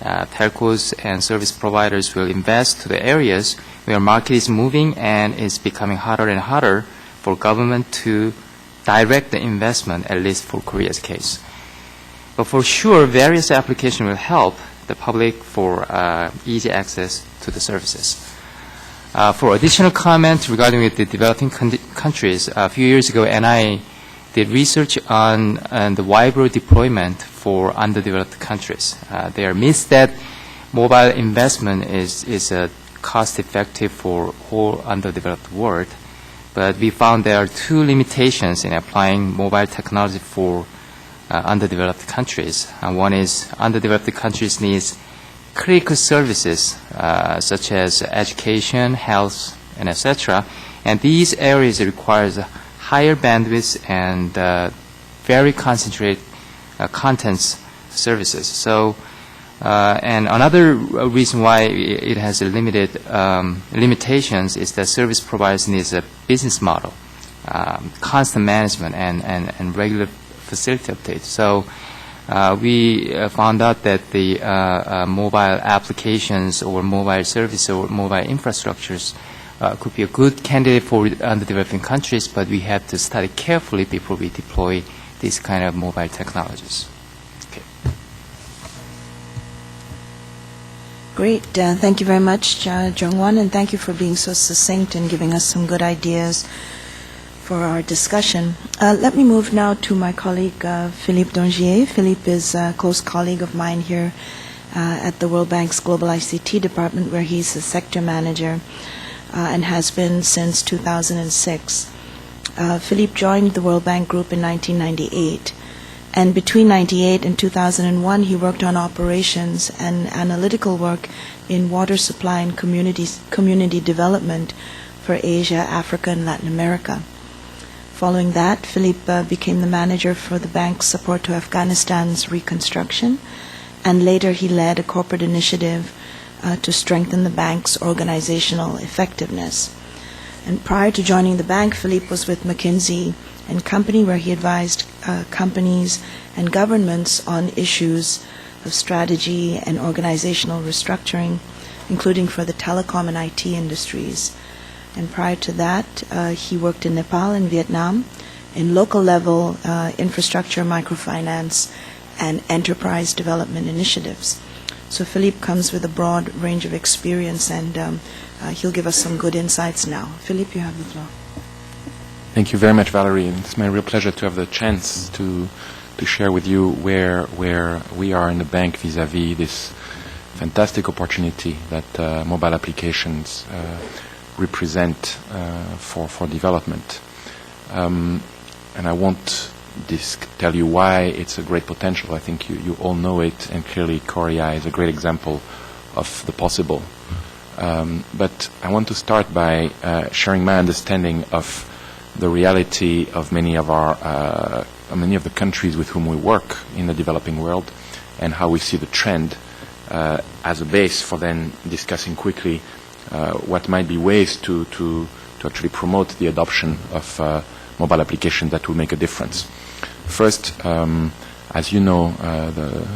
Telcos and service providers will invest to the areas where market is moving, and it's becoming harder and harder for government to direct the investment, at least for Korea's case. But for sure, various applications will help the public for easy access to the services. For additional comments regarding the developing countries, a few years ago, NI did research on the wider deployment for underdeveloped countries. They are myths that mobile investment is cost-effective for whole underdeveloped world, but we found there are two limitations in applying mobile technology for underdeveloped countries. One is underdeveloped countries need critical services such as education, health, and etc. And these areas require higher bandwidth and very concentrated contents services. So, and another reason why it has a limited limitations is that service providers need a business model, constant management, and regular facility updates. So we found out that the mobile applications or mobile service or mobile infrastructures could be a good candidate for underdeveloping countries, but we have to study carefully before we deploy these kind of mobile technologies. Okay. Great. Thank you very much, Jung-won, and thank you for being so succinct and giving us some good ideas for our discussion. Let me move now to my colleague, Philippe Dongier. Philippe is a close colleague of mine here at the World Bank's Global ICT Department, where he's a sector manager and has been since 2006. Philippe joined the World Bank Group in 1998, and between 1998 and 2001 he worked on operations and analytical work in water supply and community development for Asia, Africa, and Latin America. Following that, Philippe became the manager for the bank's support to Afghanistan's reconstruction, and later he led a corporate initiative to strengthen the bank's organizational effectiveness. And prior to joining the bank, Philippe was with McKinsey & Company, where he advised companies and governments on issues of strategy and organizational restructuring, including for the telecom and IT industries. And prior to that, he worked in Nepal and Vietnam in local level infrastructure, microfinance, and enterprise development initiatives. So Philippe comes with a broad range of experience, and he'll give us some good insights now. Philippe, you have the floor. Thank you very much, Valerie. And it's my real pleasure to have the chance to share with you where we are in the bank vis-à-vis this fantastic opportunity that mobile applications represent for development. And I won't tell you why it's a great potential. I think you all know it, and clearly Korea is a great example of the possible. But I want to start by sharing my understanding of the reality of many of the countries with whom we work in the developing world, and how we see the trend as a base for then discussing quickly what might be ways to actually promote the adoption of mobile applications that will make a difference. First, as you know, the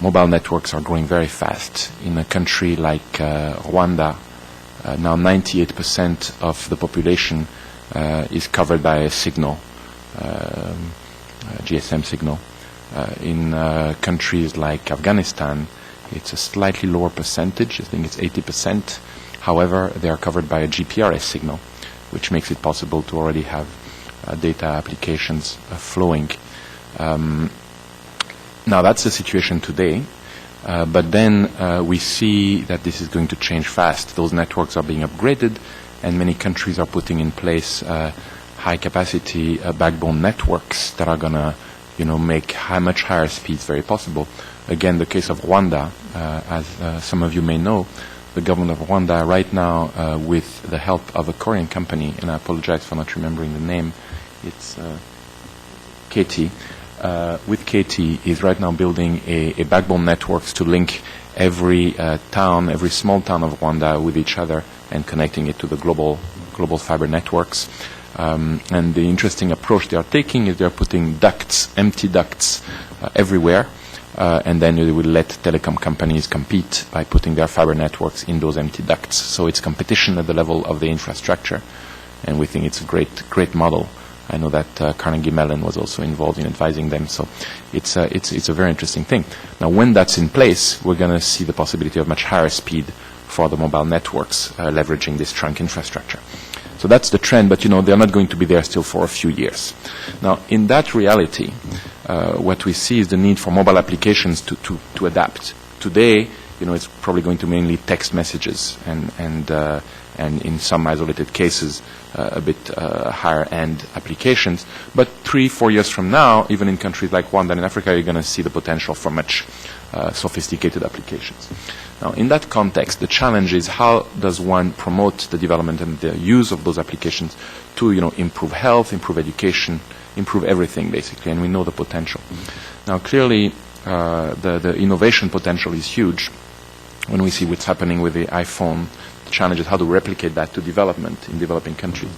mobile networks are growing very fast. In a country like Rwanda, now 98% of the population is covered by a signal, GSM signal. In countries like Afghanistan, it's a slightly lower percentage. I think it's 80%. However, they are covered by a GPRS signal, which makes it possible to already have data applications flowing. Now, that's the situation today. But then we see that this is going to change fast. Those networks are being upgraded, and many countries are putting in place high-capacity backbone networks that are going to, make much higher speeds very possible. Again, the case of Rwanda, as some of you may know, the government of Rwanda right now, with the help of a Korean company, and I apologize for not remembering the name, it's KT. With KT is right now building a backbone networks to link every town, every small town of Rwanda with each other and connecting it to the global fiber networks. And the interesting approach they are taking is they are putting ducts, empty ducts, everywhere, and then they will let telecom companies compete by putting their fiber networks in those empty ducts. So it's competition at the level of the infrastructure, and we think it's a great model. I know that Carnegie Mellon was also involved in advising them, so it's a very interesting thing. Now, when that's in place, we're going to see the possibility of much higher speed for the mobile networks, leveraging this trunk infrastructure. So that's the trend, but they're not going to be there still for a few years. Now, in that reality, what we see is the need for mobile applications to adapt. Today, it's probably going to mainly text messages and in some isolated cases, a bit higher-end applications. But 3-4 years from now, even in countries like Rwanda and in Africa, you're going to see the potential for much sophisticated applications. Now, in that context, the challenge is how does one promote the development and the use of those applications to, improve health, improve education, improve everything, basically, and we know the potential. Now, clearly, the innovation potential is huge. When we see what's happening with the iPhone, the challenge is how to replicate that to development in developing countries.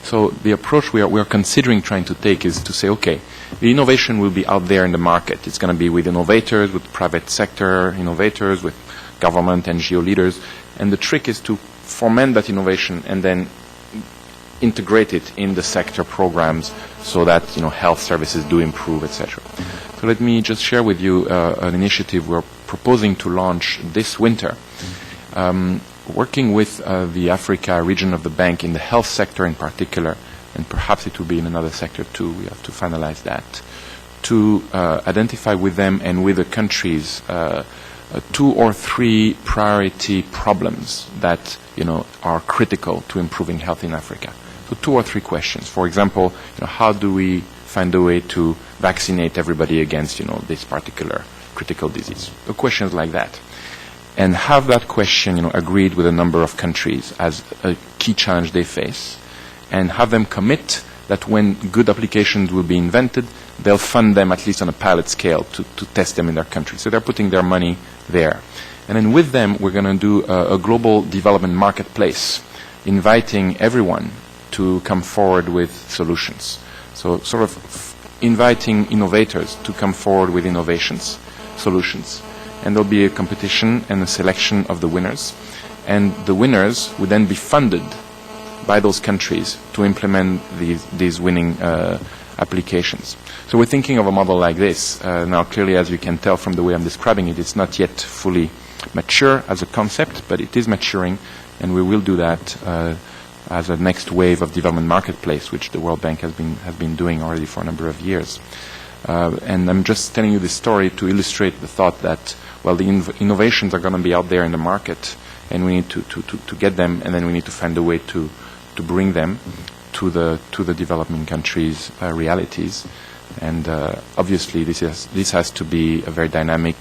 So the approach we are considering trying to take is to say, okay, the innovation will be out there in the market. It's going to be with innovators, with private sector innovators, with government, NGO leaders, and the trick is to foment that innovation and then integrate it in the sector programs so that health services do improve, etc. So let me just share with you an initiative we're proposing to launch this winter, working with the Africa region of the bank in the health sector in particular, and perhaps it will be in another sector too. We have to finalize that, to identify with them and with the countries 2 or 3 priority problems that are critical to improving health in Africa. So 2 or 3 questions. For example, how do we find a way to vaccinate everybody against this particular critical disease? So questions like that, and have that question agreed with a number of countries as a key challenge they face, and have them commit that when good applications will be invented, they'll fund them at least on a pilot scale to test them in their country. So they're putting their money there. And then with them, we're going to do a global development marketplace, inviting everyone to come forward with solutions. So sort of inviting innovators to come forward with solutions. And there'll be a competition and a selection of the winners. And the winners would then be funded by those countries to implement these winning applications. So we're thinking of a model like this. Now, clearly, as you can tell from the way I'm describing it, it's not yet fully mature as a concept, but it is maturing, and we will do that as a next wave of development marketplace, which the World Bank has been doing already for a number of years. And I'm just telling you this story to illustrate the thought that, well, the innovations are going to be out there in the market, and we need to get them, and then we need to find a way to bring them to the developing countries' realities. And obviously, this has to be a very dynamic,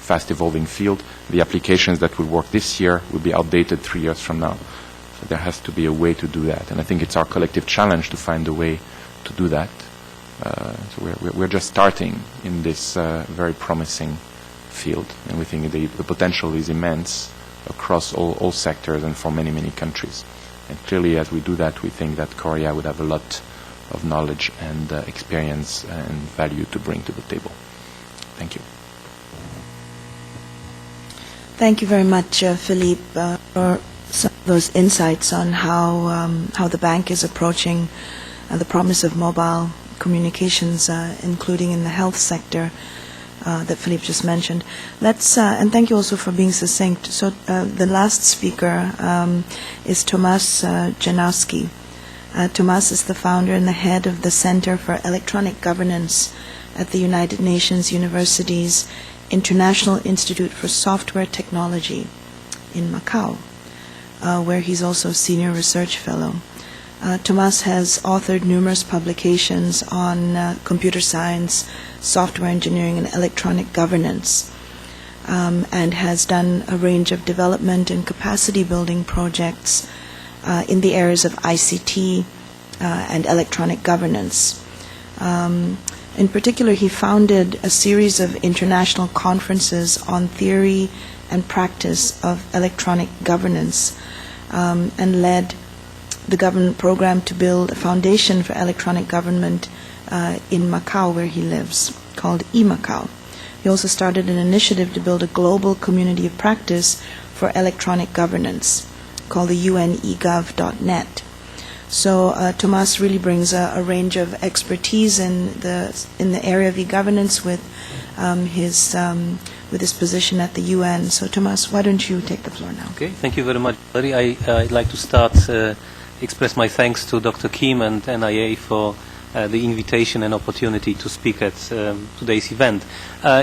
fast-evolving field. The applications that will work this year will be outdated 3 years from now. So there has to be a way to do that. And I think it's our collective challenge to find a way to do that. So we're just starting in this very promising field, and we think the potential is immense across all sectors and for many, many countries. And clearly, as we do that, we think that Korea would have a lot of knowledge and experience and value to bring to the table. Thank you. Thank you very much, Philippe, for some of those insights on how the bank is approaching the promise of mobile communications, including in the health sector that Philippe just mentioned. And thank you also for being succinct. So the last speaker is Tomasz Janowski. Tomasz is the founder and the head of the Center for Electronic Governance at the United Nations University's International Institute for Software Technology in Macau, where he's also a senior research fellow. Tomasz has authored numerous publications on computer science, software engineering, and electronic governance, and has done a range of development and capacity building projects in the areas of ICT and electronic governance. In particular, he founded a series of international conferences on theory and practice of electronic governance, and led the government program to build a foundation for electronic government in Macau, where he lives, called eMacau. He also started an initiative to build a global community of practice for electronic governance called the UNEGov.net. So Tomas really brings a range of expertise in the area of e-governance with his position at the UN. So Tomas, why don't you take the floor now? Okay, thank you very much, Reddy. I'd like to start express my thanks to Dr. Kim and NIA for the invitation and opportunity to speak at today's event.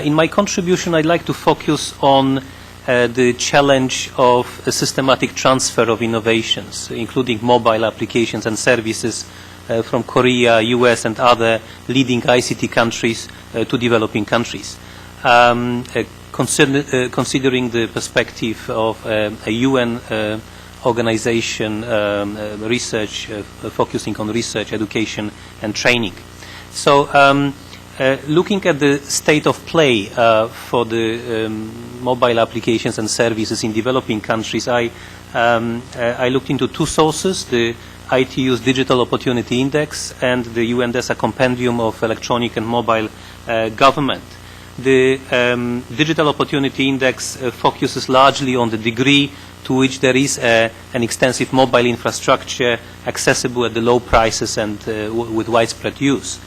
In my contribution, I'd like to focus on the challenge of a systematic transfer of innovations, including mobile applications and services from Korea-U.S. and other leading ICT countries to developing countries. Considering the perspective of a UN organization research, focusing on research, education and training. So looking at the state of play for the mobile applications and services in developing countries, I looked into two sources, the ITU's Digital Opportunity Index and the UNDESA Compendium of Electronic and Mobile Government. The Digital Opportunity Index focuses largely on the degree to which there is an extensive mobile infrastructure accessible at the low prices and with widespread use.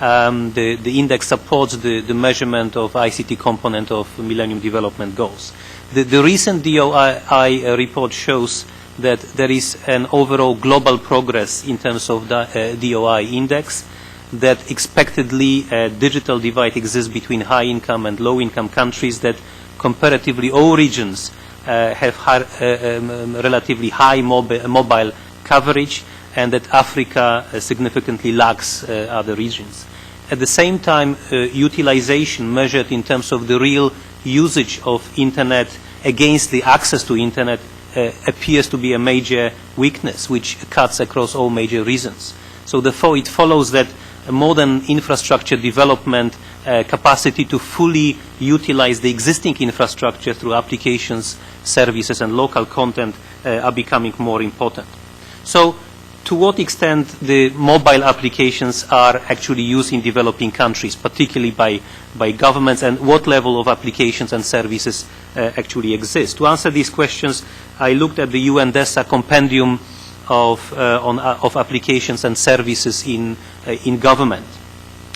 The index supports the measurement of ICT component of Millennium Development Goals. The recent DOI report shows that there is an overall global progress in terms of the DOI index, that expectedly a digital divide exists between high-income and low-income countries, that comparatively all regions have relatively high mobile coverage, and that Africa significantly lags other regions. At the same time, utilization measured in terms of the real usage of Internet against the access to Internet appears to be a major weakness, which cuts across all major regions. So therefore, it follows that modern infrastructure development, capacity to fully utilize the existing infrastructure through applications, services, and local content are becoming more important. So, to what extent the mobile applications are actually used in developing countries, particularly by governments, and what level of applications and services actually exist? To answer these questions, I looked at the UNDESA Compendium of applications and services in government.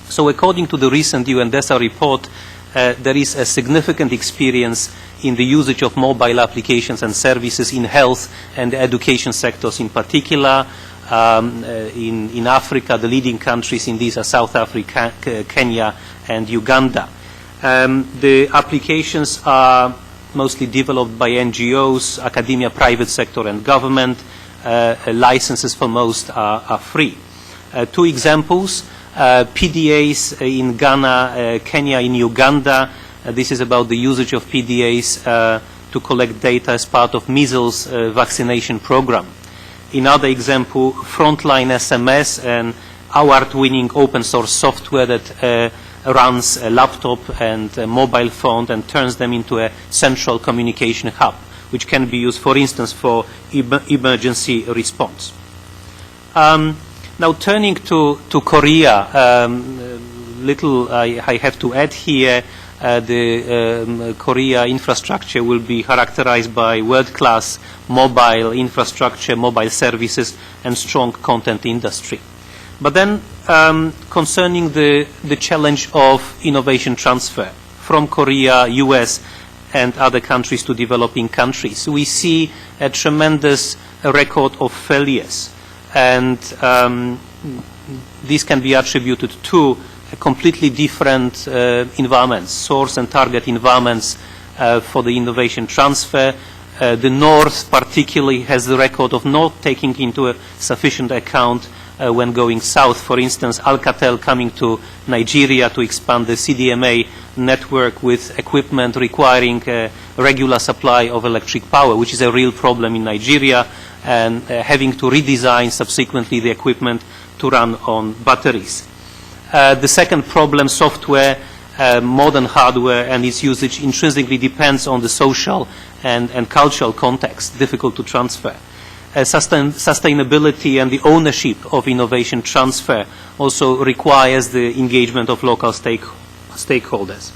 So according to the recent UNDESA report, there is a significant experience in the usage of mobile applications and services in health and education sectors in particular. In Africa, the leading countries in these are South Africa, Kenya, and Uganda. The applications are mostly developed by NGOs, academia, private sector, and government. Licenses for most are free. Two examples, PDAs in Ghana, Kenya, in Uganda. This is about the usage of PDAs to collect data as part of measles vaccination program. Another example, Frontline SMS, an award-winning open source software that runs a laptop and a mobile phone and turns them into a central communication hub, which can be used, for instance, for emergency response. Now, turning to Korea, little I have to add here. The Korea infrastructure will be characterized by world-class mobile infrastructure, mobile services, and strong content industry. But then, concerning the challenge of innovation transfer from Korea, U.S., and other countries to developing countries, we see a tremendous record of failures. And this can be attributed to completely different environments, source and target environments for the innovation transfer. The North particularly has the record of not taking into a sufficient account when going south. For instance, Alcatel coming to Nigeria to expand the CDMA network with equipment requiring a regular supply of electric power, which is a real problem in Nigeria, and having to redesign subsequently the equipment to run on batteries. The second problem, software, modern hardware and its usage intrinsically depends on the social and cultural context, difficult to transfer. Sustainability and the ownership of innovation transfer also requires the engagement of local stakeholders.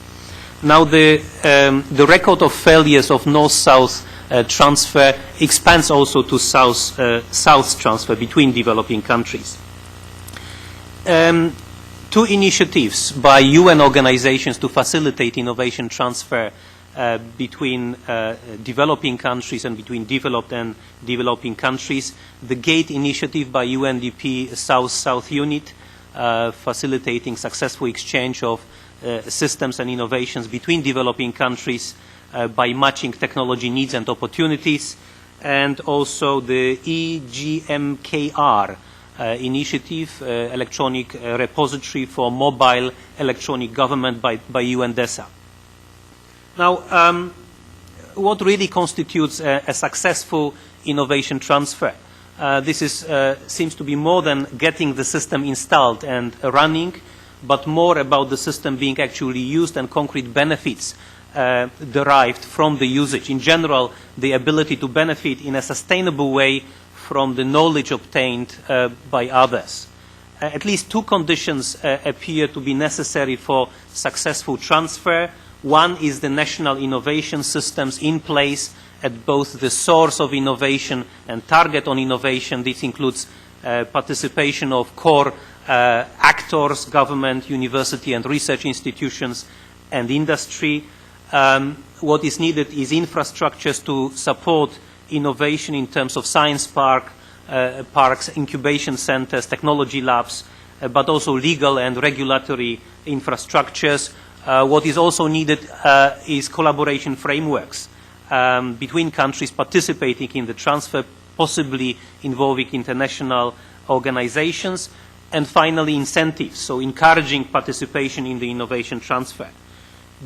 Now, the record of failures of north-south transfer expands also to south transfer between developing countries. Two initiatives by UN organizations to facilitate innovation transfer between developing countries and between developed and developing countries. The GATE initiative by UNDP South-South Unit, facilitating successful exchange of systems and innovations between developing countries by matching technology needs and opportunities, and also the EGMKR initiative, electronic repository for mobile electronic government by UNDESA. Now, what really constitutes a successful innovation transfer? This seems to be more than getting the system installed and running, but more about the system being actually used and concrete benefits derived from the usage. In general, the ability to benefit in a sustainable way from the knowledge obtained by others. At least two conditions appear to be necessary for successful transfer. One is the national innovation systems in place at both the source of innovation and target on innovation. This includes participation of core actors, government, university and research institutions, and industry. What is needed is infrastructures to support innovation in terms of science parks, incubation centers, technology labs, but also legal and regulatory infrastructures. What is also needed is collaboration frameworks between countries participating in the transfer, possibly involving international organizations, and finally incentives, so encouraging participation in the innovation transfer.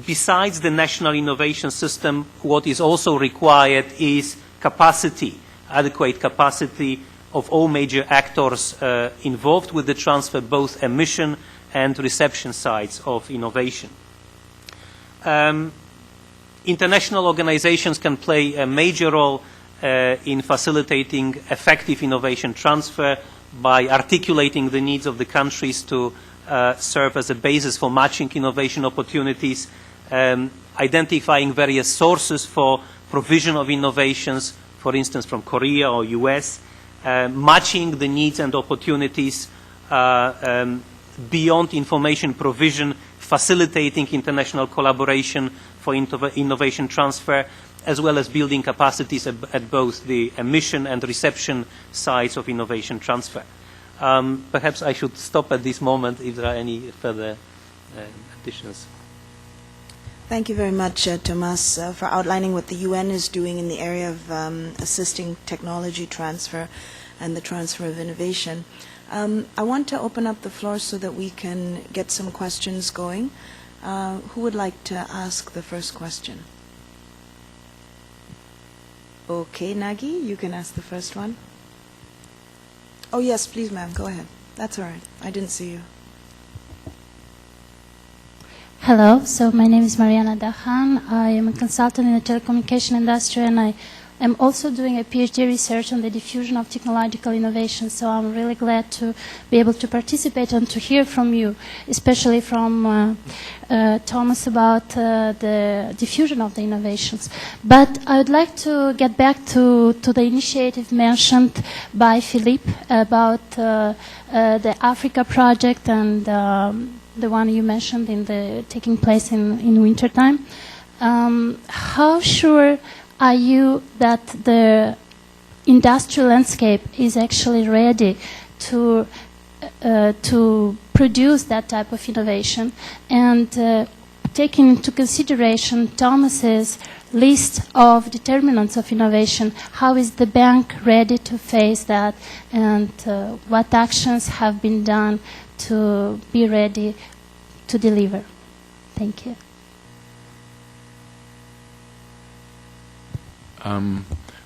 Besides the national innovation system, what is also required is capacity, adequate capacity of all major actors involved with the transfer, both emission and reception sides of innovation. International organizations can play a major role in facilitating effective innovation transfer by articulating the needs of the countries to serve as a basis for matching innovation opportunities, identifying various sources for provision of innovations, for instance from Korea or US, matching the needs and opportunities beyond information provision, facilitating international collaboration for innovation transfer, as well as building capacities at both the emission and reception sides of innovation transfer. Perhaps I should stop at this moment if there are any further additions. Thank you very much, Tomas, for outlining what the UN is doing in the area of assisting technology transfer and the transfer of innovation. I want to open up the floor so that we can get some questions going. Who would like to ask the first question? Okay, Nagi, you can ask the first one. Oh, yes, please, ma'am, go ahead. That's all right. I didn't see you. Hello, so my name is Mariana Dahan. I am a consultant in the telecommunication industry, and I am also doing a PhD research on the diffusion of technological innovation. So I'm really glad to be able to participate and to hear from you, especially from Thomas about the diffusion of the innovations. But I would like to get back to the initiative mentioned by Philippe about the Africa project and the one you mentioned in the taking place in wintertime. How sure are you that the industrial landscape is actually ready to produce that type of innovation? And taking into consideration Thomas's list of determinants of innovation, how is the bank ready to face that, and what actions have been done to be ready to deliver? Thank you.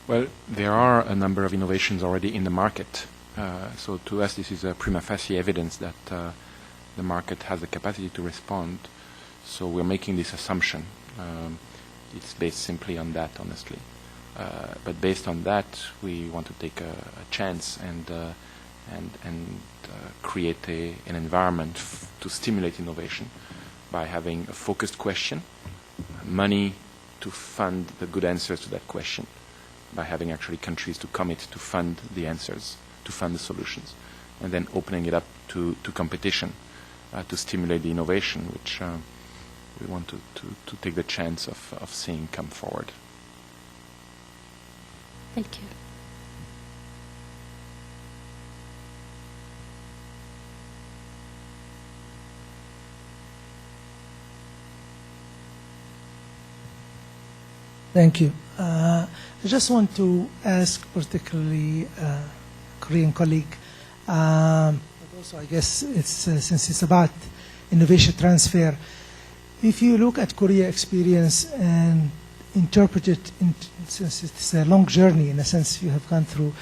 Well, there are a number of innovations already in the market. So to us, this is a prima facie evidence that the market has the capacity to respond. So we're making this assumption. It's based simply on that, honestly. But based on that, we want to take a chance and create an environment to stimulate innovation by having a focused question, money to fund the good answers to that question, by having actually countries to commit to fund the answers, to fund the solutions, and then opening it up to competition to stimulate the innovation, which we want to take the chance of seeing come forward. Thank you. Thank you. I just want to ask particularly Korean colleague, but also I guess it's since it's about innovation transfer, if you look at Korea experience and interpret it, since it's a long journey in a sense you have gone through,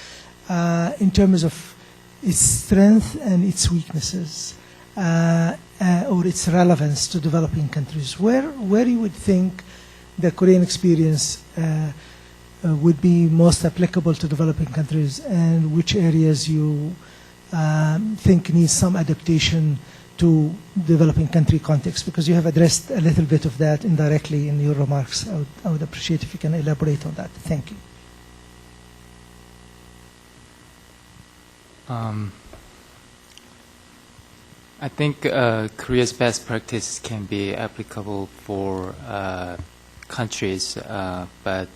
in terms of its strength and its weaknesses, or its relevance to developing countries, where you would think the Korean experience would be most applicable to developing countries, and which areas you think need some adaptation to developing country context? Because you have addressed a little bit of that indirectly in your remarks. I would appreciate if you can elaborate on that. Thank you. I think Korea's best practice can be applicable for countries, but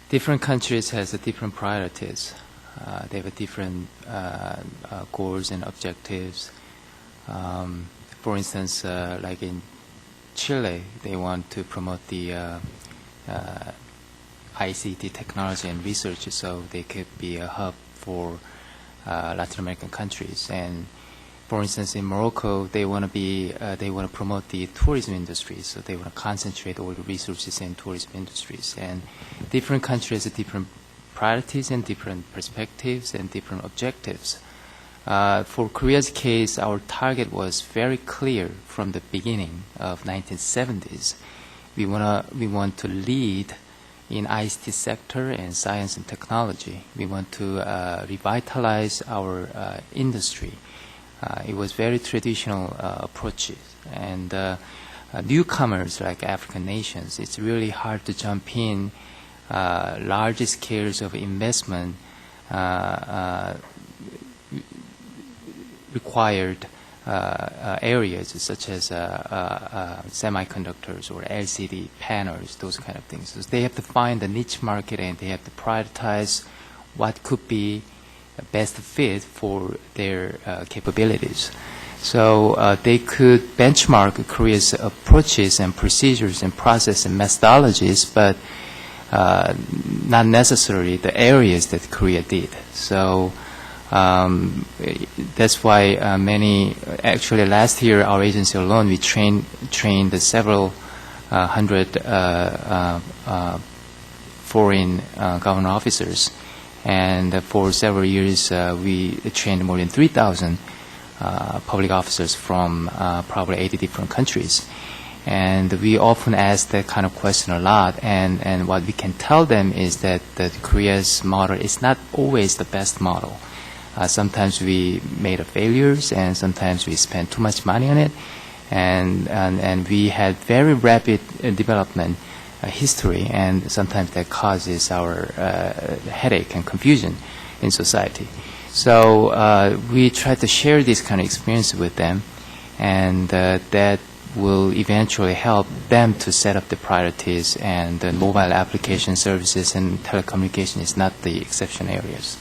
different countries has different priorities. They have different goals and objectives. For instance, like in Chile, they want to promote the ICT technology and research, so they could be a hub for Latin American countries. And for instance, in Morocco, they want to promote the tourism industry, so they want to concentrate all the resources in tourism industries. And different countries have different priorities and different perspectives and different objectives. For Korea's case, our target was very clear from the beginning of 1970s. We want to lead in ICT sector and science and technology. We want to revitalize our industry. It was very traditional approaches, and newcomers like African nations, it's really hard to jump in large scales of investment required areas such as semiconductors or LCD panels, those kind of things. So they have to find a niche market and they have to prioritize what could be best fit for their capabilities. So they could benchmark Korea's approaches and procedures and process and methodologies, but not necessarily the areas that Korea did. So that's why actually last year our agency alone, we trained several hundred foreign government officers. And for several years, we trained more than 3,000 public officers from probably 80 different countries. And we often ask that kind of question a lot. And what we can tell them is that Korea's model is not always the best model. Sometimes we made failures, and sometimes we spent too much money on it. And we had very rapid development history, and sometimes that causes our headache and confusion in society. So we try to share this kind of experience with them, and that will eventually help them to set up the priorities, and the mobile application services and telecommunication is not the exception areas.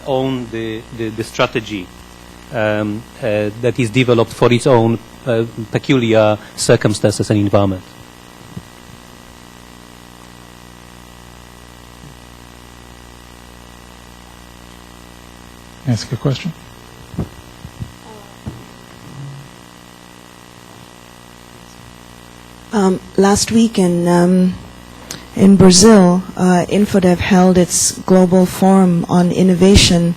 own the strategy that is developed for its own peculiar circumstances and environment. Ask a question. Last week in Brazil, Infodev held its global forum on innovation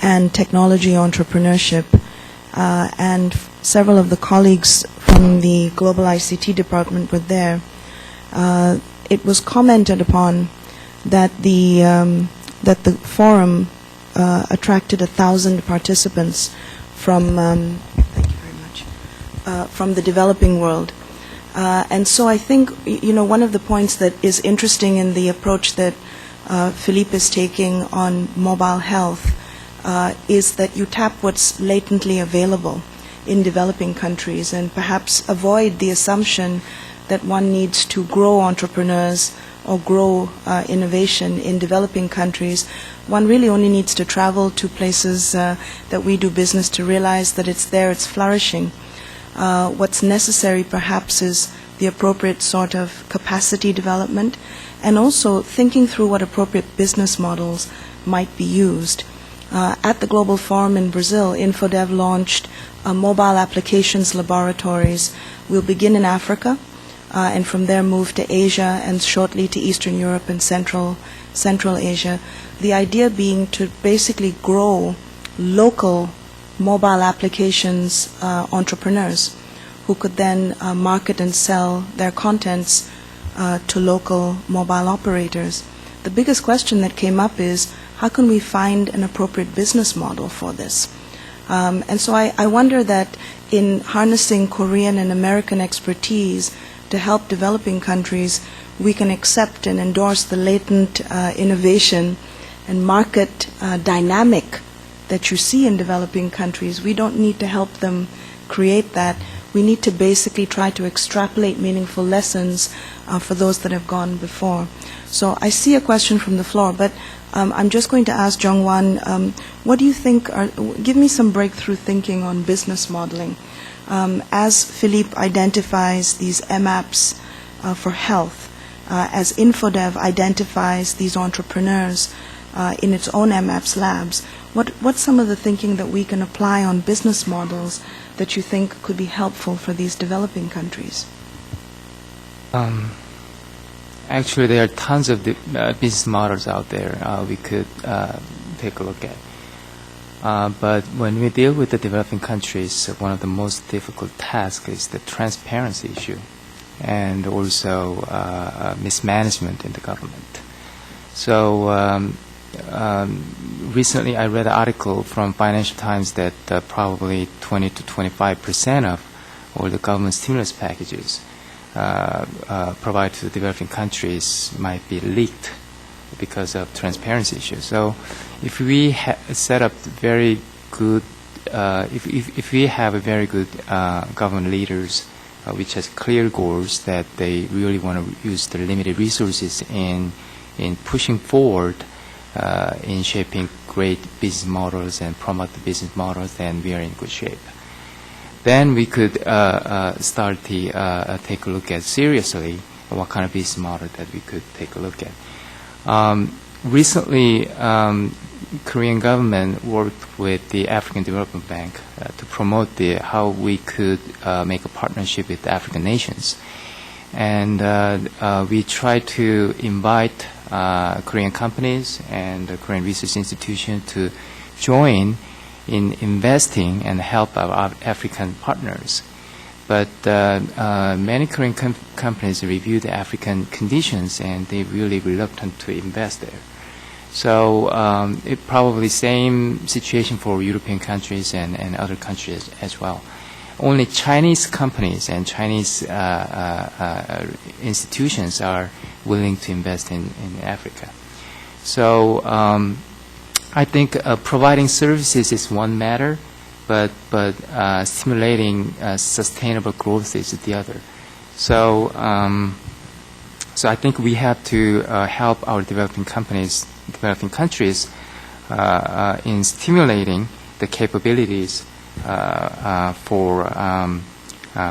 and technology entrepreneurship, and several of the colleagues from the global ICT department were there. It was commented upon that the forum attracted 1,000 participants from thank you very much, from the developing world. And so I think, one of the points that is interesting in the approach that Philippe is taking on mobile health is that you tap what's latently available in developing countries and perhaps avoid the assumption that one needs to grow entrepreneurs or grow innovation in developing countries. One really only needs to travel to places that we do business to realize that it's there, it's flourishing. What's necessary perhaps is the appropriate sort of capacity development and also thinking through what appropriate business models might be used. At the Global Forum in Brazil, Infodev launched mobile applications laboratories. We'll begin in Africa and from there move to Asia and shortly to Eastern Europe and Central Asia. The idea being to basically grow local mobile applications entrepreneurs who could then market and sell their contents to local mobile operators. The biggest question that came up is, how can we find an appropriate business model for this? And so I wonder that in harnessing Korean and American expertise to help developing countries, we can accept and endorse the latent innovation and market dynamic that you see in developing countries. We don't need to help them create that. We need to basically try to extrapolate meaningful lessons for those that have gone before. So I see a question from the floor, but I'm just going to ask Jong-Wan, what do you think give me some breakthrough thinking on business modeling. As Philippe identifies these MAPs for health, as Infodev identifies these entrepreneurs in its own MAPS labs, what's some of the thinking that we can apply on business models that you think could be helpful for these developing countries? Actually, there are tons of business models out there we could take a look at. But when we deal with the developing countries, one of the most difficult tasks is the transparency issue and also mismanagement in the government. So recently I read an article from Financial Times that probably 20 to 25% of all the government stimulus packages provided to the developing countries might be leaked because of transparency issues. So if we set up very good, if we have a very good government leaders which has clear goals that they really want to use the limited resources in pushing forward in shaping great business models and promote the business models, then we are in good shape. Then we could start to take a look at seriously what kind of business model that we could take a look at. Recently, Korean government worked with the African Development Bank to promote how we could make a partnership with the African nations. And we try to invite Korean companies and the Korean research institution to join in investing and help our African partners. But many Korean companies review the African conditions and they're really reluctant to invest there. So it probably same situation for European countries and other countries as well. Only Chinese companies and Chinese institutions are willing to invest in Africa. So I think providing services is one matter, but stimulating sustainable growth is the other. So so I think we have to help our developing countries in stimulating the capabilities for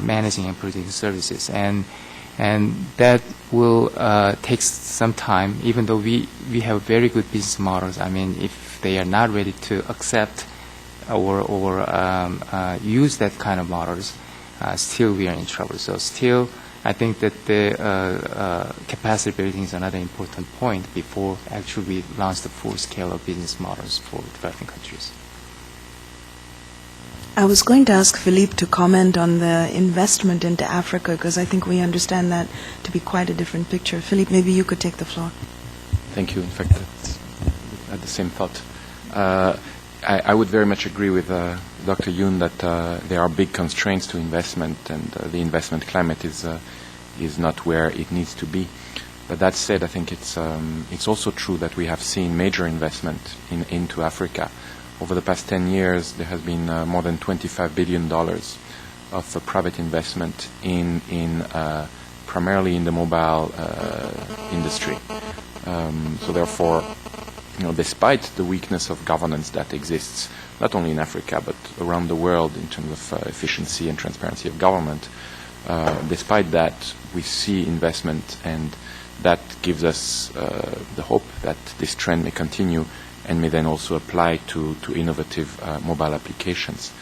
managing and producing services, and that will take some time. Even though we have very good business models, I mean, if they are not ready to accept or use that kind of models, still we are in trouble. So still, I think that the capacity building is another important point before actually we launch the full scale of business models for developing countries. I was going to ask Philippe to comment on the investment into Africa, because I think we understand that to be quite a different picture. Philippe, maybe you could take the floor. Thank you. In fact, I had the same thought. I would very much agree with Dr. Yoon that there are big constraints to investment, and the investment climate is not where it needs to be. But that said, I think it's also true that we have seen major investment into Africa. Over the past 10 years, there has been more than $25 billion of private investment in primarily in the mobile industry. So therefore, despite the weakness of governance that exists, not only in Africa but around the world in terms of efficiency and transparency of government, despite that, we see investment, and that gives us the hope that this trend may continue and may then also apply to innovative mobile applications.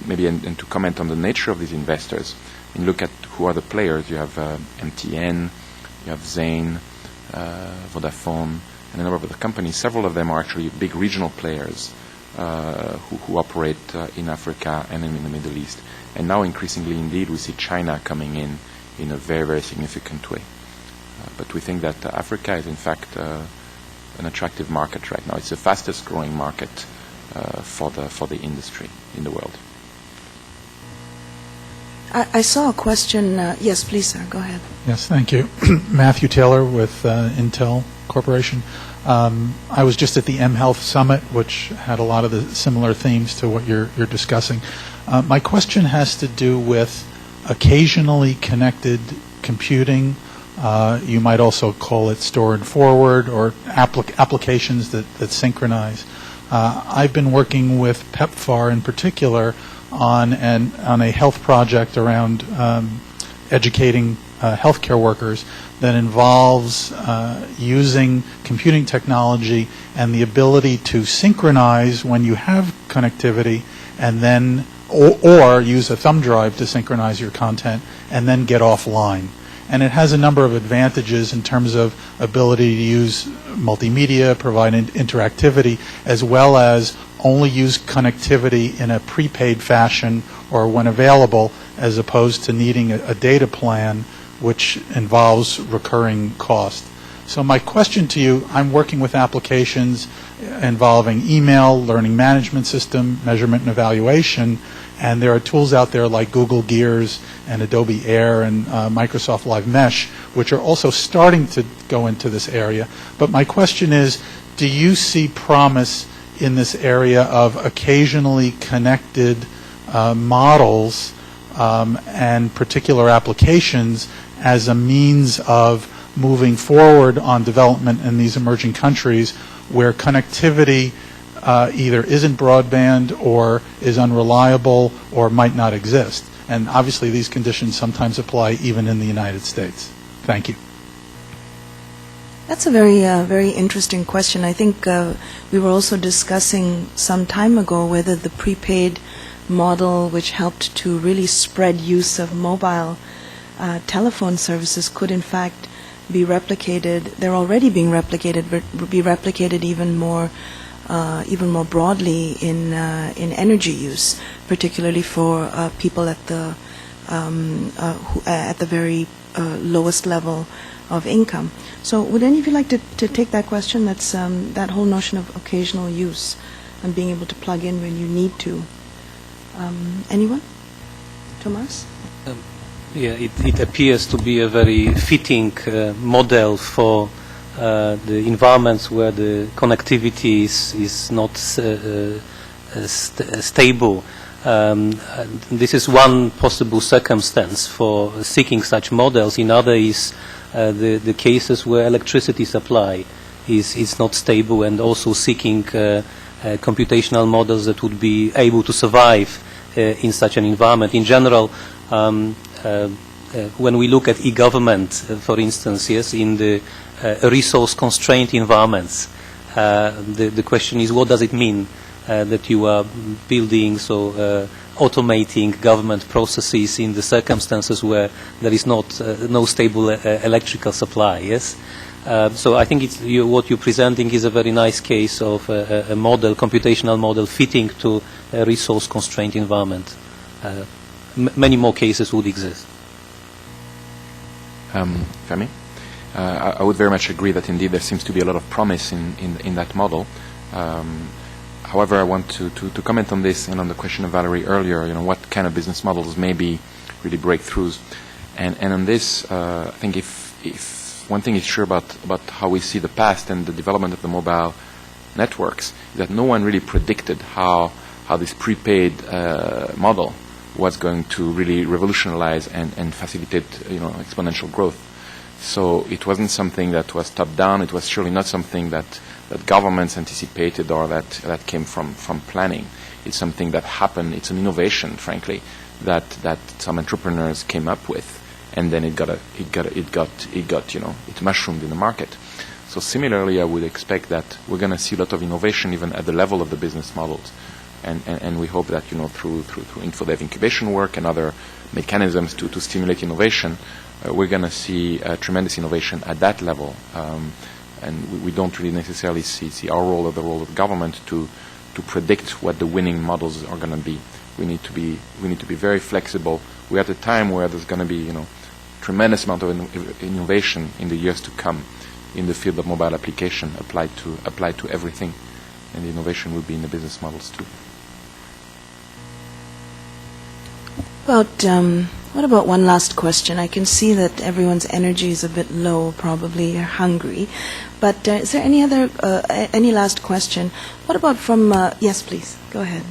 Maybe and to comment on the nature of these investors, and look at who are the players. You have MTN, you have Zain, Vodafone, and a number of other companies. Several of them are actually big regional players who operate in Africa and in the Middle East. And now increasingly, indeed, we see China coming in a very, very significant way. But we think that Africa is, in fact, an attractive market right now. It's the fastest growing market for the industry in the world. I saw a question. Yes, please, sir. Go ahead. Yes, thank you. Matthew Taylor with Intel Corporation. I was just at the mHealth Summit, which had a lot of the similar themes to what you're discussing. My question has to do with occasionally connected computing. You might also call it store and forward, or applications that synchronize. I've been working with PEPFAR in particular on a health project around educating healthcare workers that involves using computing technology and the ability to synchronize when you have connectivity, and then or use a thumb drive to synchronize your content and then get offline. And it has a number of advantages in terms of ability to use multimedia, provide interactivity, as well as only use connectivity in a prepaid fashion or when available, as opposed to needing a data plan, which involves recurring cost. So my question to you, I'm working with applications involving email, learning management system, measurement and evaluation, and there are tools out there like Google Gears and Adobe Air and Microsoft Live Mesh, which are also starting to go into this area. But my question is, do you see promise in this area of occasionally connected models and particular applications as a means of moving forward on development in these emerging countries where connectivity either isn't broadband or is unreliable or might not exist? And obviously these conditions sometimes apply even in the United States. Thank you. That's a very interesting question. I think we were also discussing some time ago whether the prepaid model, which helped to really spread use of mobile telephone services, could in fact be replicated. They're already being replicated, but be replicated even more broadly in energy use, particularly for people at the very lowest level of income. So would any of you like to take that question? That's that whole notion of occasional use and being able to plug in when you need to. Anyone? Thomas? Yeah, it appears to be a very fitting model for the environments where the connectivity is not stable. This is one possible circumstance for seeking such models. In other is the cases where electricity supply is not stable, and also seeking computational models that would be able to survive in such an environment. In general, when we look at e-government, for instance, yes, in the resource-constrained environments, the question is, what does it mean that you are building, automating government processes in the circumstances where there is no stable electrical supply, yes? So I think what you're presenting is a very nice case of a model, computational model, fitting to a resource-constrained environment. Many more cases would exist. Femi? I would very much agree that indeed there seems to be a lot of promise in that model. However, I want to comment on this and on the question of Valerie earlier, what kind of business models may be really breakthroughs. And on this, I think if one thing is sure about how we see the past and the development of the mobile networks, is that no one really predicted how this prepaid model was going to really revolutionize and facilitate exponential growth. So it wasn't something that was top-down. It was surely not something that governments anticipated or that came from planning. It's something that happened. It's an innovation, frankly, that some entrepreneurs came up with, and then it mushroomed in the market. So similarly, I would expect that we're going to see a lot of innovation even at the level of the business models, and we hope that through InfoDev incubation work and other mechanisms to stimulate innovation, we're going to see tremendous innovation at that level. And we don't really necessarily see our role or the role of government to predict what the winning models are going to be. We need to be very flexible. We're at a time where there's going to be tremendous amount of innovation in the years to come in the field of mobile application applied to everything, and the innovation will be in the business models too. What about one last question? I can see that everyone's energy is a bit low, probably you're hungry. But is there any last question? What about from, yes, please, go ahead.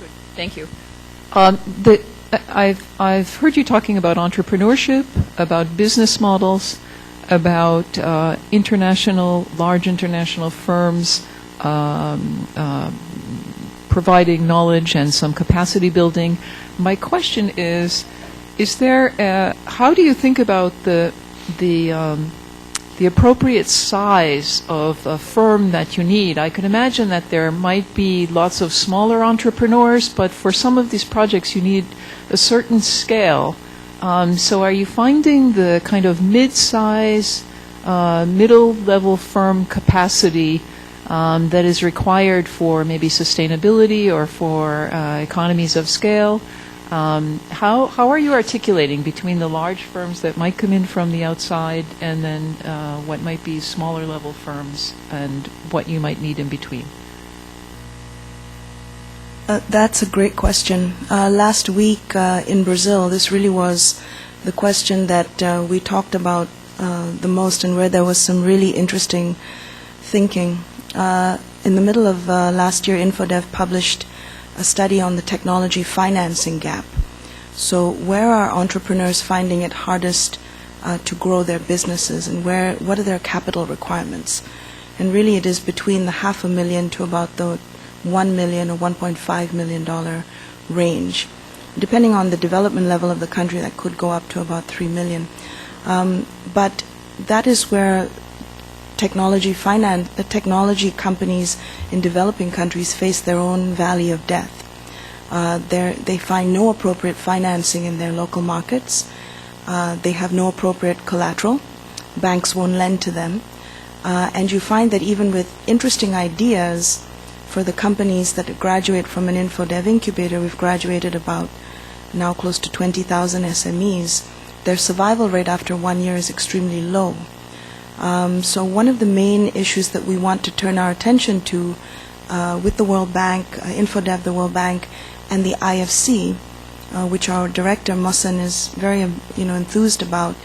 Good, thank you. I've heard you talking about entrepreneurship, about business models, about large international firms providing knowledge and some capacity building. My question is there? How do you think about the appropriate size of a firm that you need? I can imagine that there might be lots of smaller entrepreneurs, but for some of these projects you need a certain scale. So are you finding the kind of mid-size, middle-level firm capacity that is required for maybe sustainability or for economies of scale? How are you articulating between the large firms that might come in from the outside and then what might be smaller-level firms and what you might need in between? That's a great question. Last week in Brazil, this really was the question that we talked about the most, and where there was some really interesting thinking. In the middle of last year, InfoDev published a study on the technology financing gap. So where are entrepreneurs finding it hardest to grow their businesses, and what are their capital requirements? And really it is between the $500,000 to about the $1 million or $1.5 million range. Depending on the development level of the country, that could go up to about $3 million. But that is where technology companies in developing countries face their own valley of death. They find no appropriate financing in their local markets. They have no appropriate collateral. Banks won't lend to them. And you find that even with interesting ideas, for the companies that graduate from an InfoDev incubator, we've graduated about now close to 20,000 SMEs. Their survival rate after 1 year is extremely low. So one of the main issues that we want to turn our attention to with the World Bank, InfoDev, the World Bank, and the IFC, which our director Mohsen is very enthused about,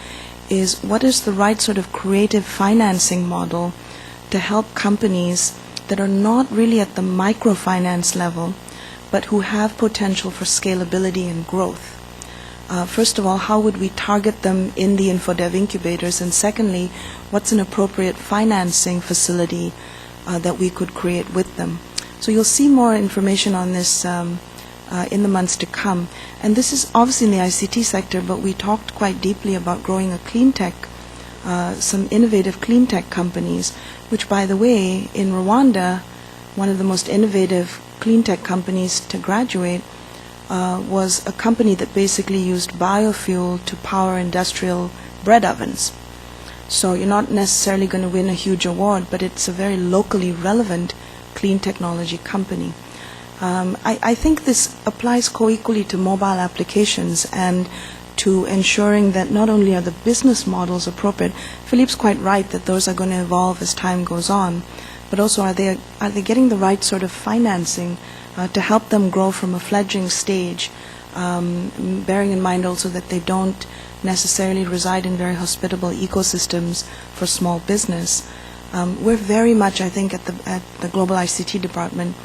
is what is the right sort of creative financing model to help companies that are not really at the microfinance level, but who have potential for scalability and growth. First of all, how would we target them in the InfoDev incubators? And secondly, what's an appropriate financing facility that we could create with them? So you'll see more information on this in the months to come. And this is obviously in the ICT sector, but we talked quite deeply about growing a clean tech, some innovative clean tech companies, which, by the way, in Rwanda, one of the most innovative clean tech companies to graduate was a company that basically used biofuel to power industrial bread ovens. So you're not necessarily going to win a huge award, but it's a very locally relevant clean technology company. I think this applies co-equally to mobile applications and to ensuring that not only are the business models appropriate, Philippe's quite right that those are going to evolve as time goes on, but also are they getting the right sort of financing to help them grow from a fledgling stage, bearing in mind also that they don't necessarily reside in very hospitable ecosystems for small business. We're very much, I think, at the Global ICT Department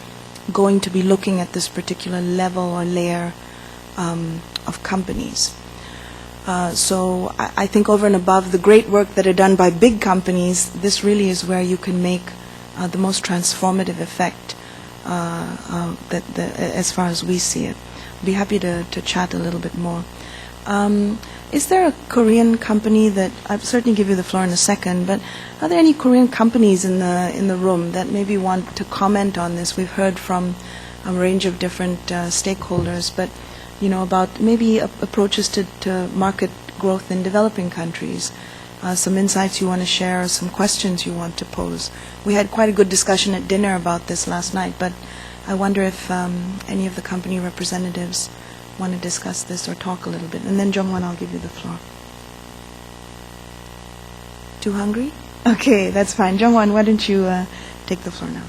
going to be looking at this particular level or layer of companies. So I think over and above the great work that are done by big companies, this really is where you can make the most transformative effect as far as we see it. I'd be happy to chat a little bit more. Is there a Korean company that, I'll certainly give you the floor in a second, but are there any Korean companies in the room that maybe want to comment on this? We've heard from a range of different stakeholders, but about maybe approaches to market growth in developing countries, some insights you want to share, some questions you want to pose. We had quite a good discussion at dinner about this last night, but I wonder if any of the company representatives want to discuss this or talk a little bit. And then, Jong-won, I'll give you the floor. Too hungry? Okay, that's fine. Jong-won, why don't you take the floor now?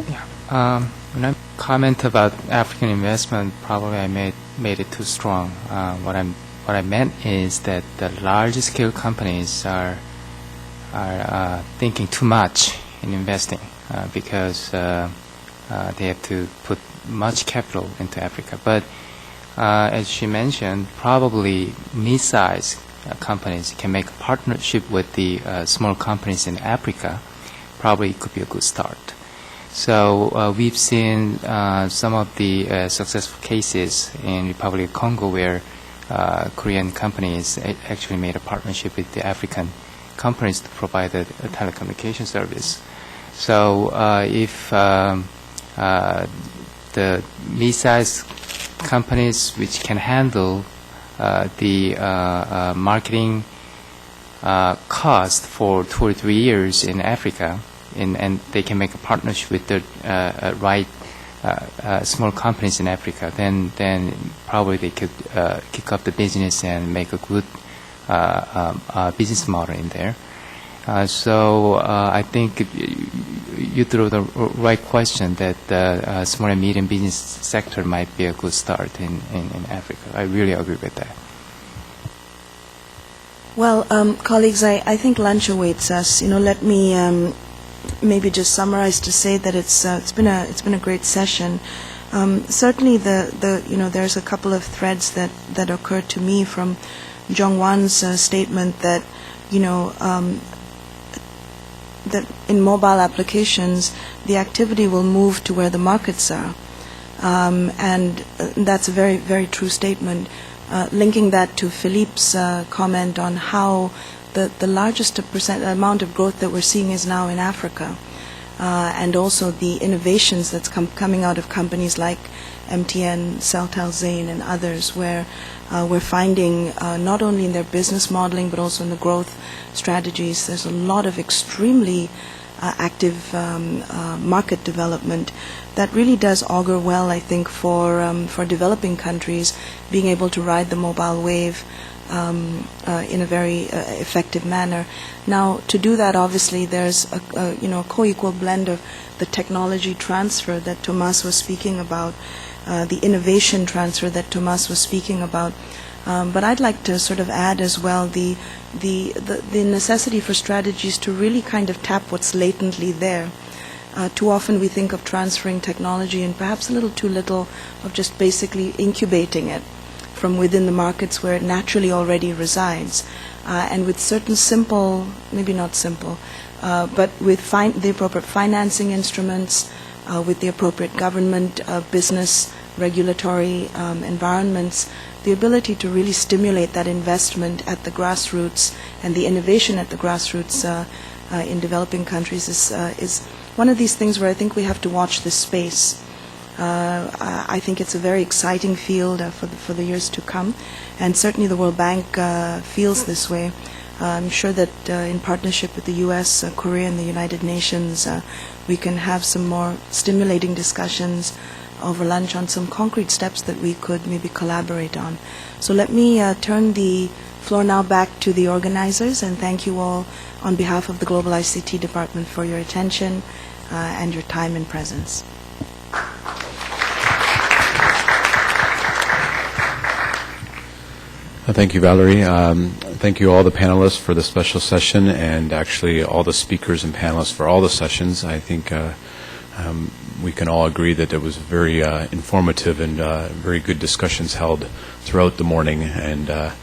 Yeah. When I comment about African investment, probably I made it too strong. What I meant is that the large scale companies are thinking too much in investing because they have to put much capital into Africa. But as she mentioned, probably mid-sized companies can make a partnership with the small companies in Africa. Probably it could be a good start. So we've seen some of the successful cases in Republic of Congo where Korean companies actually made a partnership with the African companies to provide a telecommunication service. So if the mid-sized companies which can handle the marketing cost for 2 or 3 years in Africa, and they can make a partnership with the right small companies in Africa, then probably they could kick off the business and make a good business model in there. So I think you threw the right question that the small and medium business sector might be a good start in Africa. I really agree with that. Well, colleagues, I think lunch awaits us. Let me maybe just summarize to say that it's been a great session. Certainly, there's a couple of threads that occurred to me from Jong-won's statement that that in mobile applications the activity will move to where the markets are, and that's a very, very true statement. Linking that to Philippe's comment on how the largest amount of growth that we're seeing is now in Africa, and also the innovations that's coming out of companies like MTN, Celtel, Zain, and others, where we're finding not only in their business modeling but also in the growth strategies, there's a lot of extremely active market development that really does augur well, I think, for developing countries being able to ride the mobile wave in a very effective manner. Now, to do that, obviously, there's a co-equal blend of the technology transfer that Tomas was speaking about, the innovation transfer that Tomas was speaking about, But I'd like to sort of add as well the necessity for strategies to really kind of tap what's latently there. Too often we think of transferring technology and perhaps a little too little of just basically incubating it from within the markets where it naturally already resides. And with certain simple, maybe not simple, but with the appropriate financing instruments, with the appropriate government, business, regulatory environments, the ability to really stimulate that investment at the grassroots and the innovation at the grassroots in developing countries is one of these things where I think we have to watch this space. I think it's a very exciting field for the years to come, and certainly the World Bank feels this way. I'm sure that in partnership with the U.S., Korea, and the United Nations, we can have some more stimulating discussions over lunch on some concrete steps that we could maybe collaborate on. So let me turn the floor now back to the organizers, and thank you all on behalf of the Global ICT Department for your attention and your time and presence. Thank you, Valerie. Thank you all the panelists for the special session, and actually all the speakers and panelists for all the sessions. I think we can all agree that it was very informative and very good discussions held throughout the morning. And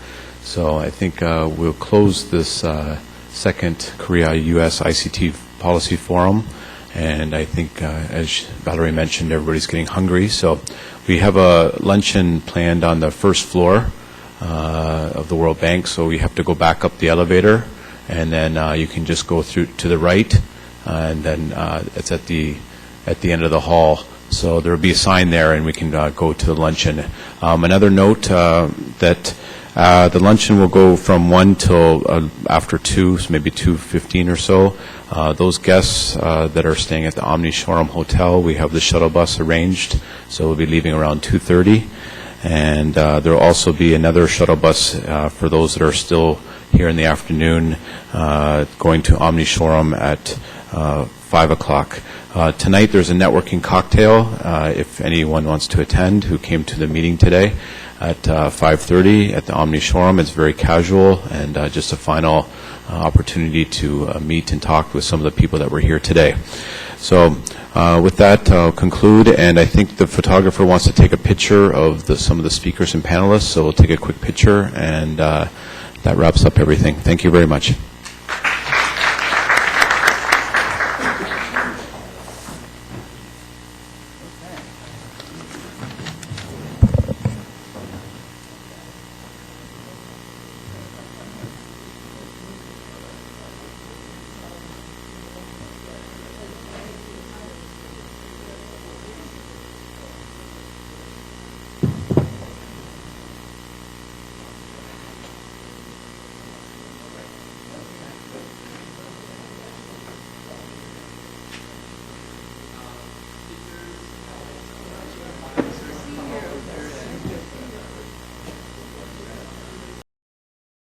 so I think we'll close this second Korea-U.S. ICT Policy Forum. And I think, as Valerie mentioned, everybody's getting hungry. So we have a luncheon planned on the first floor of the World Bank, so we have to go back up the elevator, and then you can just go through to the right, and then it's at the end of the hall. So there will be a sign there, and we can go to the luncheon. Another note that the luncheon will go from 1 till after 2, so maybe 2:15 or so. Those guests that are staying at the Omni Shoreham Hotel, we have the shuttle bus arranged, so we'll be leaving around 2:30. And there will also be another shuttle bus for those that are still here in the afternoon going to Omni Shoreham at 5 o'clock. Tonight there's a networking cocktail if anyone wants to attend who came to the meeting today at 5:30 at the Omni Shoreham. It's very casual and just a final opportunity to meet and talk with some of the people that were here today. So with that, I'll conclude, and I think the photographer wants to take a picture of some of the speakers and panelists, so we'll take a quick picture, and that wraps up everything. Thank you very much.